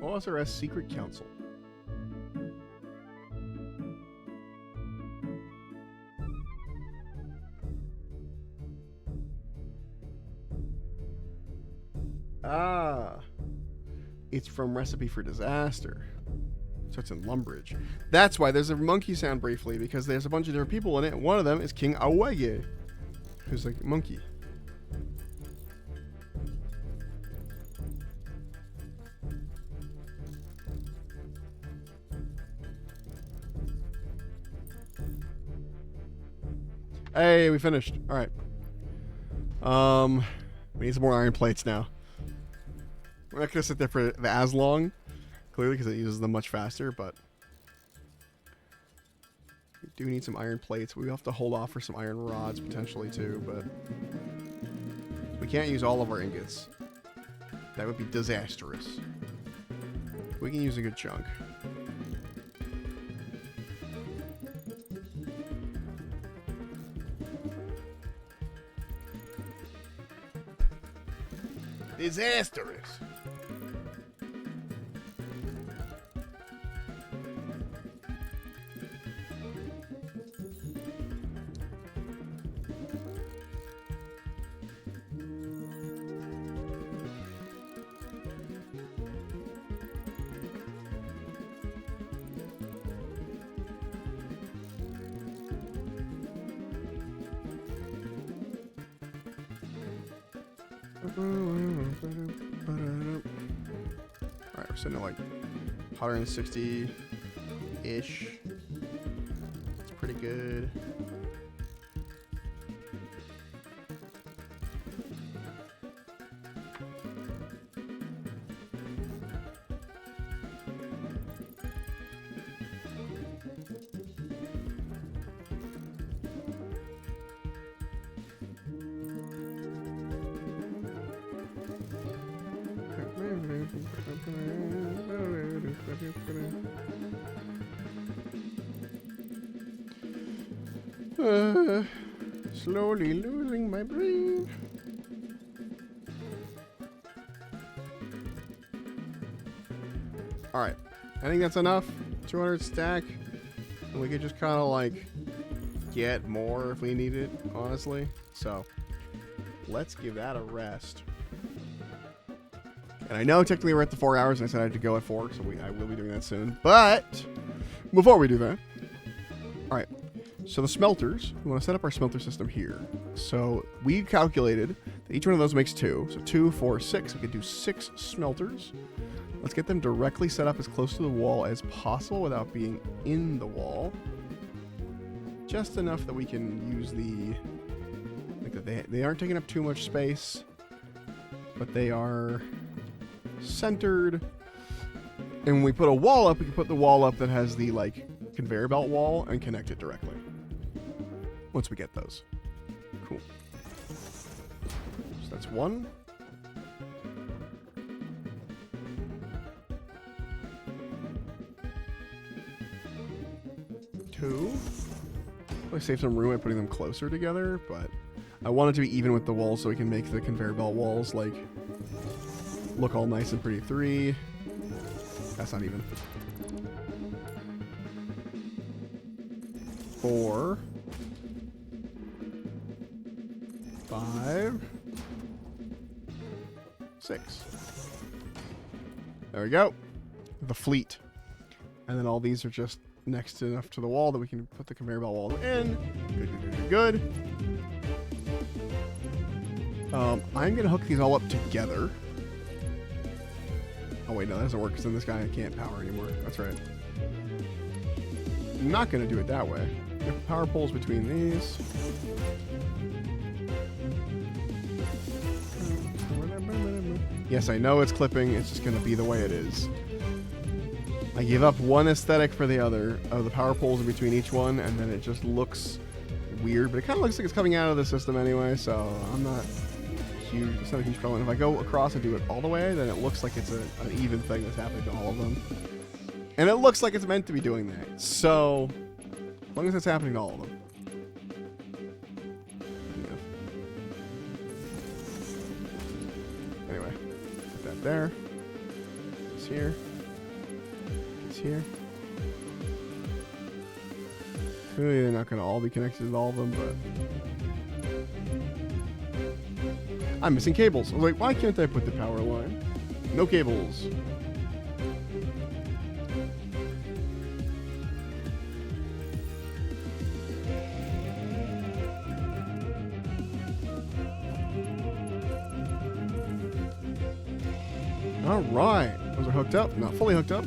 OSRS Secret Council. Ah, it's from Recipe for Disaster. So it's in Lumbridge. That's why there's a monkey sound briefly, because there's a bunch of different people in it. And one of them is King Awege, who's like a monkey. Hey, we finished. All right. We need some more iron plates now. We're not gonna sit there for as long, clearly, because it uses them much faster, but we do need some iron plates. We have to hold off for some iron rods potentially too, but we can't use all of our ingots. That would be disastrous. We can use a good chunk. Disastrous. Alright, we're sitting at like 160-ish. It's pretty good. Slowly losing my brain. Alright, I think that's enough. 200 stack. And we could just kind of like get more if we need it, honestly. So let's give that a rest. And I know technically we're at the 4 hours and I said I had to go at 4, so I will be doing that soon. But before we do that, alright. So the smelters, we want to set up our smelter system here. So we calculated that each one of those makes 2. So 2, 4, 6. We could do 6 smelters. Let's get them directly set up as close to the wall as possible without being in the wall. Just enough that we can use the... like that they aren't taking up too much space, but they are centered. And when we put a wall up, we can put the wall up that has the like conveyor belt wall and connect it directly. Once we get those. Cool. So that's 1. Two. I save some room by putting them closer together, but I want it to be even with the walls so we can make the conveyor belt walls like look all nice and pretty. 3. That's not even. 4. 5. 6. There we go. The fleet. And then all these are just next enough to the wall that we can put the conveyor belt wall in. Good, good, good, good, good. I'm going to hook these all up together. Oh, wait, no, that doesn't work because then this guy can't power anymore. That's right. I'm not going to do it that way. If power poles between these. Yes, I know it's clipping. It's just going to be the way it is. I give up one aesthetic for the other of the power poles in between each one, and then it just looks weird. But it kind of looks like it's coming out of the system anyway, so I'm not huge. It's not a huge problem. If I go across and do it all the way, then it looks like it's an even thing that's happening to all of them. And it looks like it's meant to be doing that. So, as long as it's happening to all of them. Yeah. Anyway, put that there. It's here. Here. Clearly they're not going to all be connected to all of them, but I'm missing cables. I was like, why can't I put the power line? No cables. All right, those are hooked up, not fully hooked up.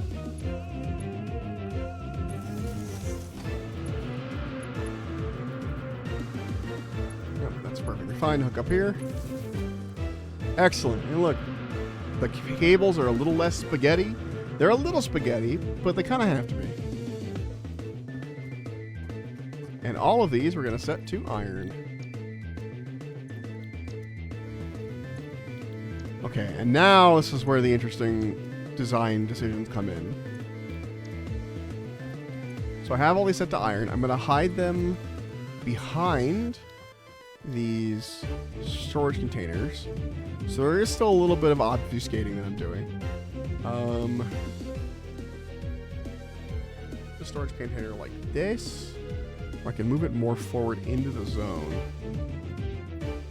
Fine, hook up here. Excellent. And look, the cables are a little less spaghetti. They're a little spaghetti, but they kind of have to be. And all of these we're going to set to iron. Okay, and now this is where the interesting design decisions come in. So I have all these set to iron. I'm going to hide them behind these storage containers. So there is still a little bit of obfuscating that I'm doing. The storage container like this. I can move it more forward into the zone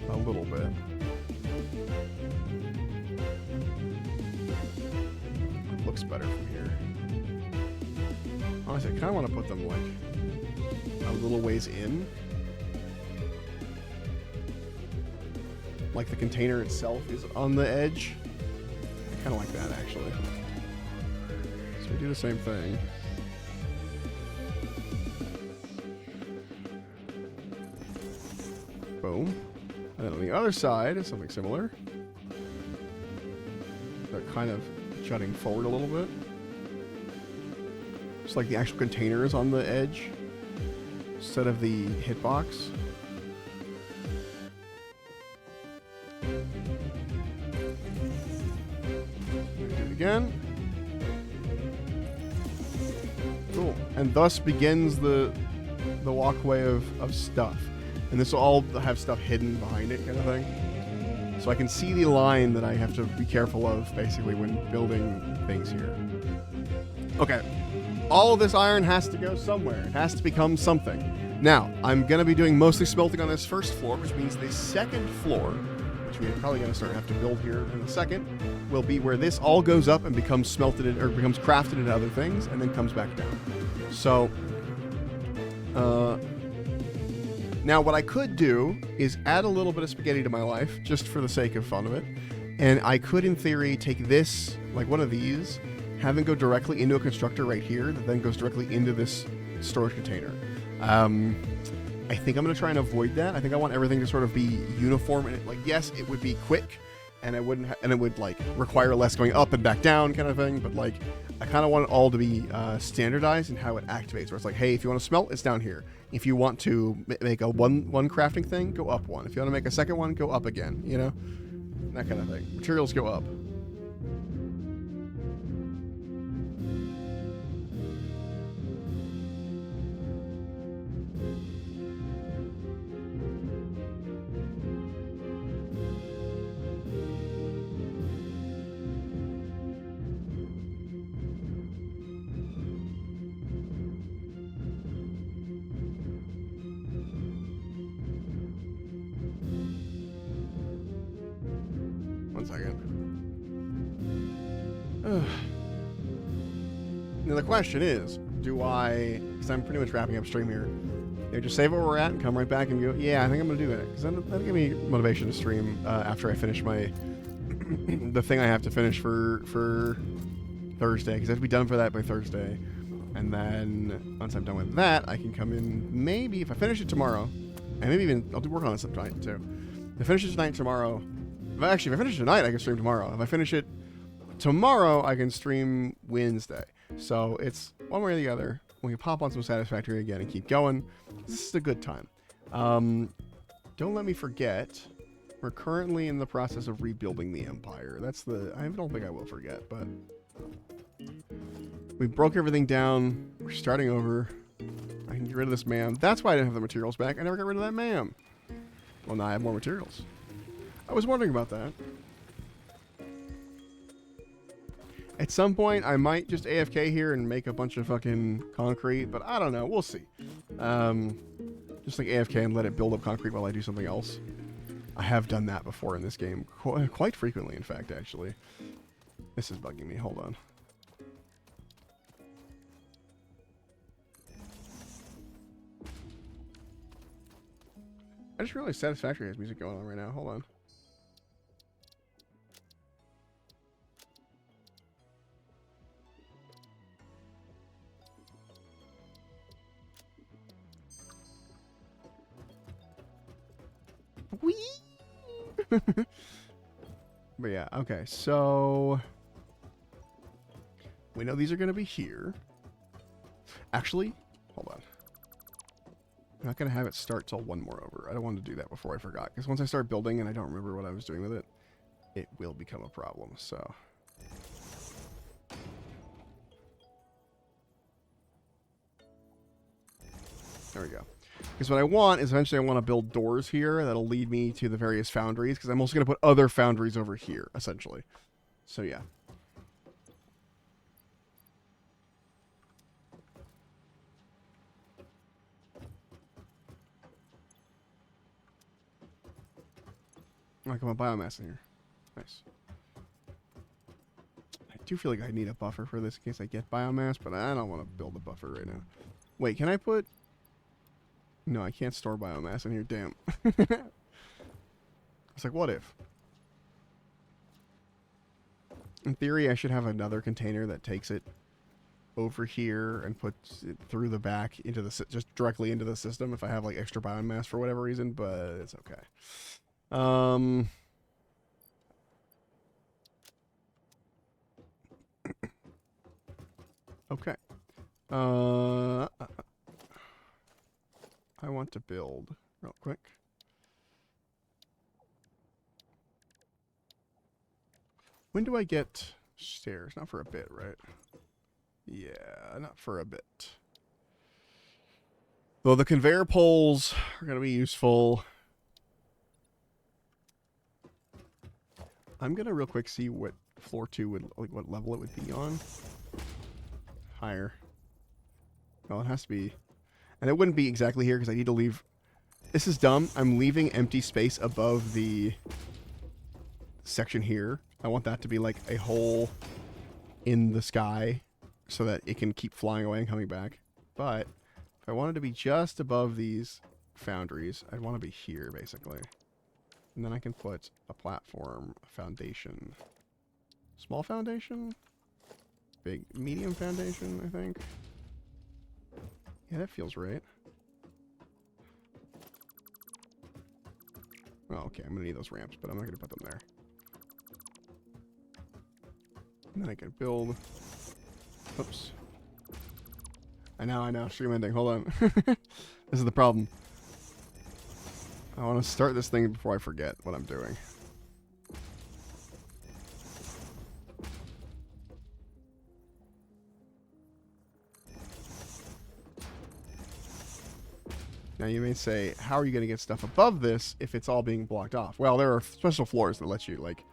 a little bit. It looks better from here. Honestly, I kind of want to put them like a little ways in. Like the container itself is on the edge. I kind of like that, actually. So we do the same thing. Boom. And then on the other side is something similar. They're kind of jutting forward a little bit. Just like the actual container is on the edge instead of the hitbox. Again. Cool. And thus begins the walkway of stuff. And this will all have stuff hidden behind it, kind of thing. So I can see the line that I have to be careful of, basically, when building things here. Okay. All of this iron has to go somewhere. It has to become something. Now, I'm going to be doing mostly smelting on this first floor, which means the second floor, which we're probably going to have to build here in a second, will be where this all goes up and becomes smelted or becomes crafted into other things and then comes back down. So, now what I could do is add a little bit of spaghetti to my life just for the sake of fun of it. And I could, in theory, take this, like one of these, have it go directly into a constructor right here that then goes directly into this storage container. I think I'm going to try and avoid that. I think I want everything to sort of be uniform. And like, yes, it would be quick, and it would like require less going up and back down kind of thing. But like, I kind of want it all to be standardized in how it activates. Where it's like, hey, if you want to smelt, it's down here. If you want to make a one crafting thing, go up one. If you want to make a second one, go up again. You know, that kind of thing. Materials go up. 1 second. Now the question is, do I, because I'm pretty much wrapping up stream here, just save where we're at and come right back and go, yeah, I think I'm going to do that. Because that'll give me motivation to stream after I finish my, the thing I have to finish for Thursday. Because I have to be done for that by Thursday. And then once I'm done with that, I can come in, maybe, if I finish it tomorrow, and maybe even, I'll do work on it sometime too. If I finish it tonight, tomorrow, if I finish it tonight, I can stream tomorrow. If I finish it tomorrow, I can stream Wednesday. So it's one way or the other. We can pop on some Satisfactory again and keep going. This is a good time. Don't let me forget, we're currently in the process of rebuilding the Empire. That's the, I don't think I will forget, but we broke everything down. We're starting over. I can get rid of this ma'am. That's why I didn't have the materials back. I never got rid of that ma'am. Well, now I have more materials. I was wondering about that. At some point, I might just AFK here and make a bunch of fucking concrete, but I don't know. We'll see. Just like AFK and let it build up concrete while I do something else. I have done that before in this game. Quite frequently, in fact, actually. This is bugging me. Hold on. I just realized Satisfactory has music going on right now. Hold on. Whee! But yeah, okay, so we know these are going to be here. Actually, hold on. I'm not going to have it start till one more over. I don't want to do that before I forgot. Because once I start building and I don't remember what I was doing with it, it will become a problem. So there we go. Because what I want is eventually I want to build doors here that'll lead me to the various foundries. Because I'm also going to put other foundries over here, essentially. So yeah. I got my biomass in here. Nice. I do feel like I need a buffer for this in case I get biomass, but I don't want to build a buffer right now. Wait, can I put... No, I can't store biomass in here. Damn. It's like, what if? In theory, I should have another container that takes it over here and puts it through the back into the... just directly into the system if I have, like, extra biomass for whatever reason, but it's okay. Okay. I want to build real quick. When do I get stairs? Not for a bit, right? Yeah, not for a bit. Though the conveyor poles are going to be useful. I'm going to real quick see what floor 2 would, like, what level it would be on. Higher. Well, it has to be... And it wouldn't be exactly here because I need to leave... This is dumb. I'm leaving empty space above the section here. I want that to be like a hole in the sky so that it can keep flying away and coming back. But if I wanted to be just above these foundries, I'd want to be here, basically. And then I can put a platform, a foundation. Small foundation? Big, medium foundation, I think. Yeah, that feels right. Oh, okay, I'm gonna need those ramps, but I'm not gonna put them there. And then I can build... Oops. I know, stream ending, hold on. This is the problem. I want to start this thing before I forget what I'm doing. Now you may say, how are you going to get stuff above this if it's all being blocked off? Well, there are special floors that let you, like,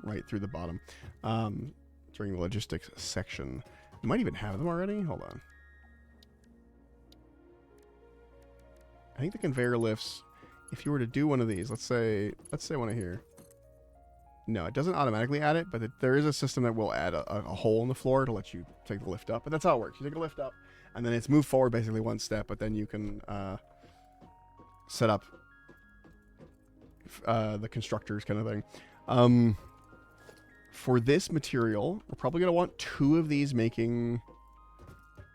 right through the bottom during the logistics section. You might even have them already. Hold on. I think the conveyor lifts, if you were to do one of these, let's say one of here. No, it doesn't automatically add it, but there is a system that will add a hole in the floor to let you take the lift up. But that's how it works. You take a lift up, and then it's moved forward basically one step, but then you can set up the constructors kind of thing. For this material, we're probably going to want 2 of these making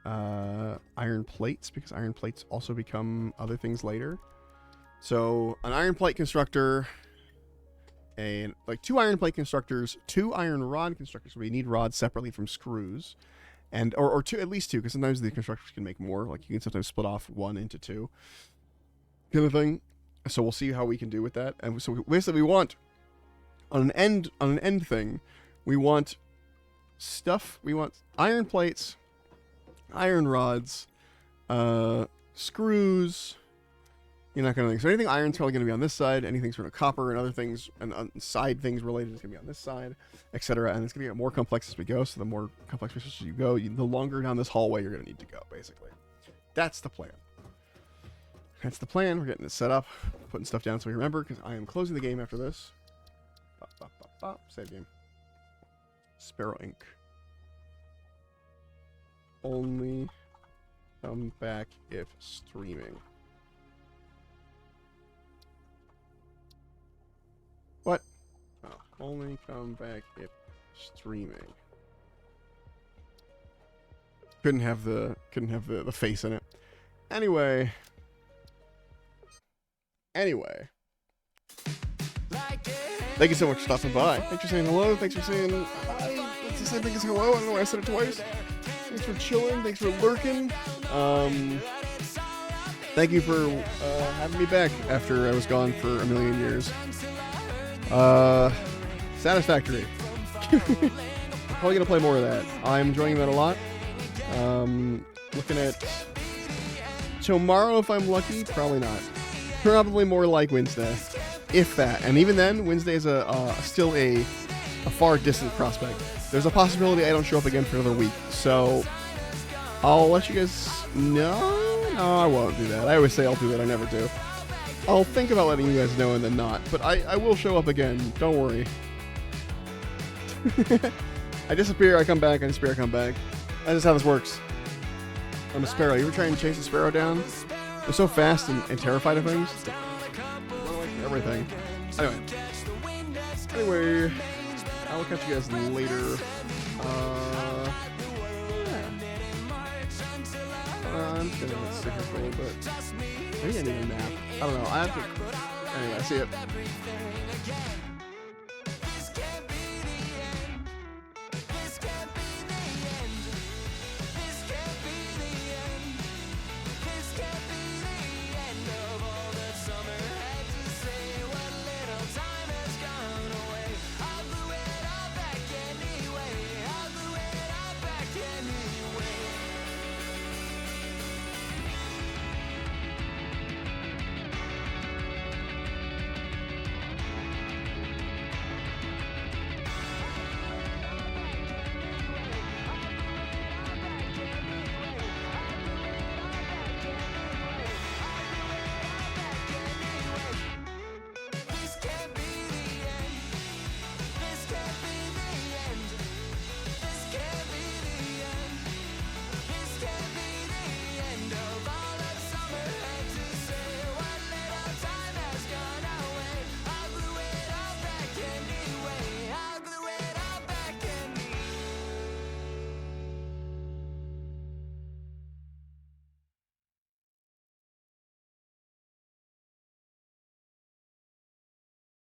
iron plates, because iron plates also become other things later. So an iron plate constructor, like 2 iron plate constructors, 2 iron rod constructors. We need rods separately from screws, and or 2, at least 2, because sometimes the constructors can make more. Like you can sometimes split off 1 into 2, kind of thing. So we'll see how we can do with that. And so basically, we want on an end thing, we want stuff. We want iron plates, iron rods, screws. You're not going to think. So anything iron's probably going to be on this side. Anything sort of copper and other things and side things related is going to be on this side, etc. And it's going to get more complex as we go. So the more complex resources you go, the longer down this hallway you're going to need to go, basically. That's the plan. That's the plan. We're getting it set up, putting stuff down so we remember, because I am closing the game after this. Bop, bop, bop, bop. Save game. Sparrow Inc. Only come back if streaming. What? Oh, only come back if streaming. Couldn't have the face in it. Anyway. Thank you so much for stopping by. Thanks for saying hello. Thanks for saying hi. Thanks for saying hello. I don't know why I said it twice. Thanks for chilling. Thanks for lurking. Thank you for having me back after I was gone for a million years. Satisfactory. Probably gonna play more of that. I'm enjoying that a lot. Looking at tomorrow if I'm lucky. Probably not. Probably more like Wednesday, if that. And even then, Wednesday is still a far distant prospect. There's a possibility I don't show up again for another week. So I'll let you guys know. No, I won't do that. I always say I'll do that. I never do. I'll think about letting you guys know and then not. But I will show up again. Don't worry. I disappear, I come back, I disappear, I come back. That's just how this works. I'm a sparrow. You ever try and chase a sparrow down? They're so fast and terrified of things. Run away from everything. Anyway, I will catch you guys later. I'm just gonna sit here for a little bit. Maybe I need a nap. I don't know. I have to. Anyway, see ya.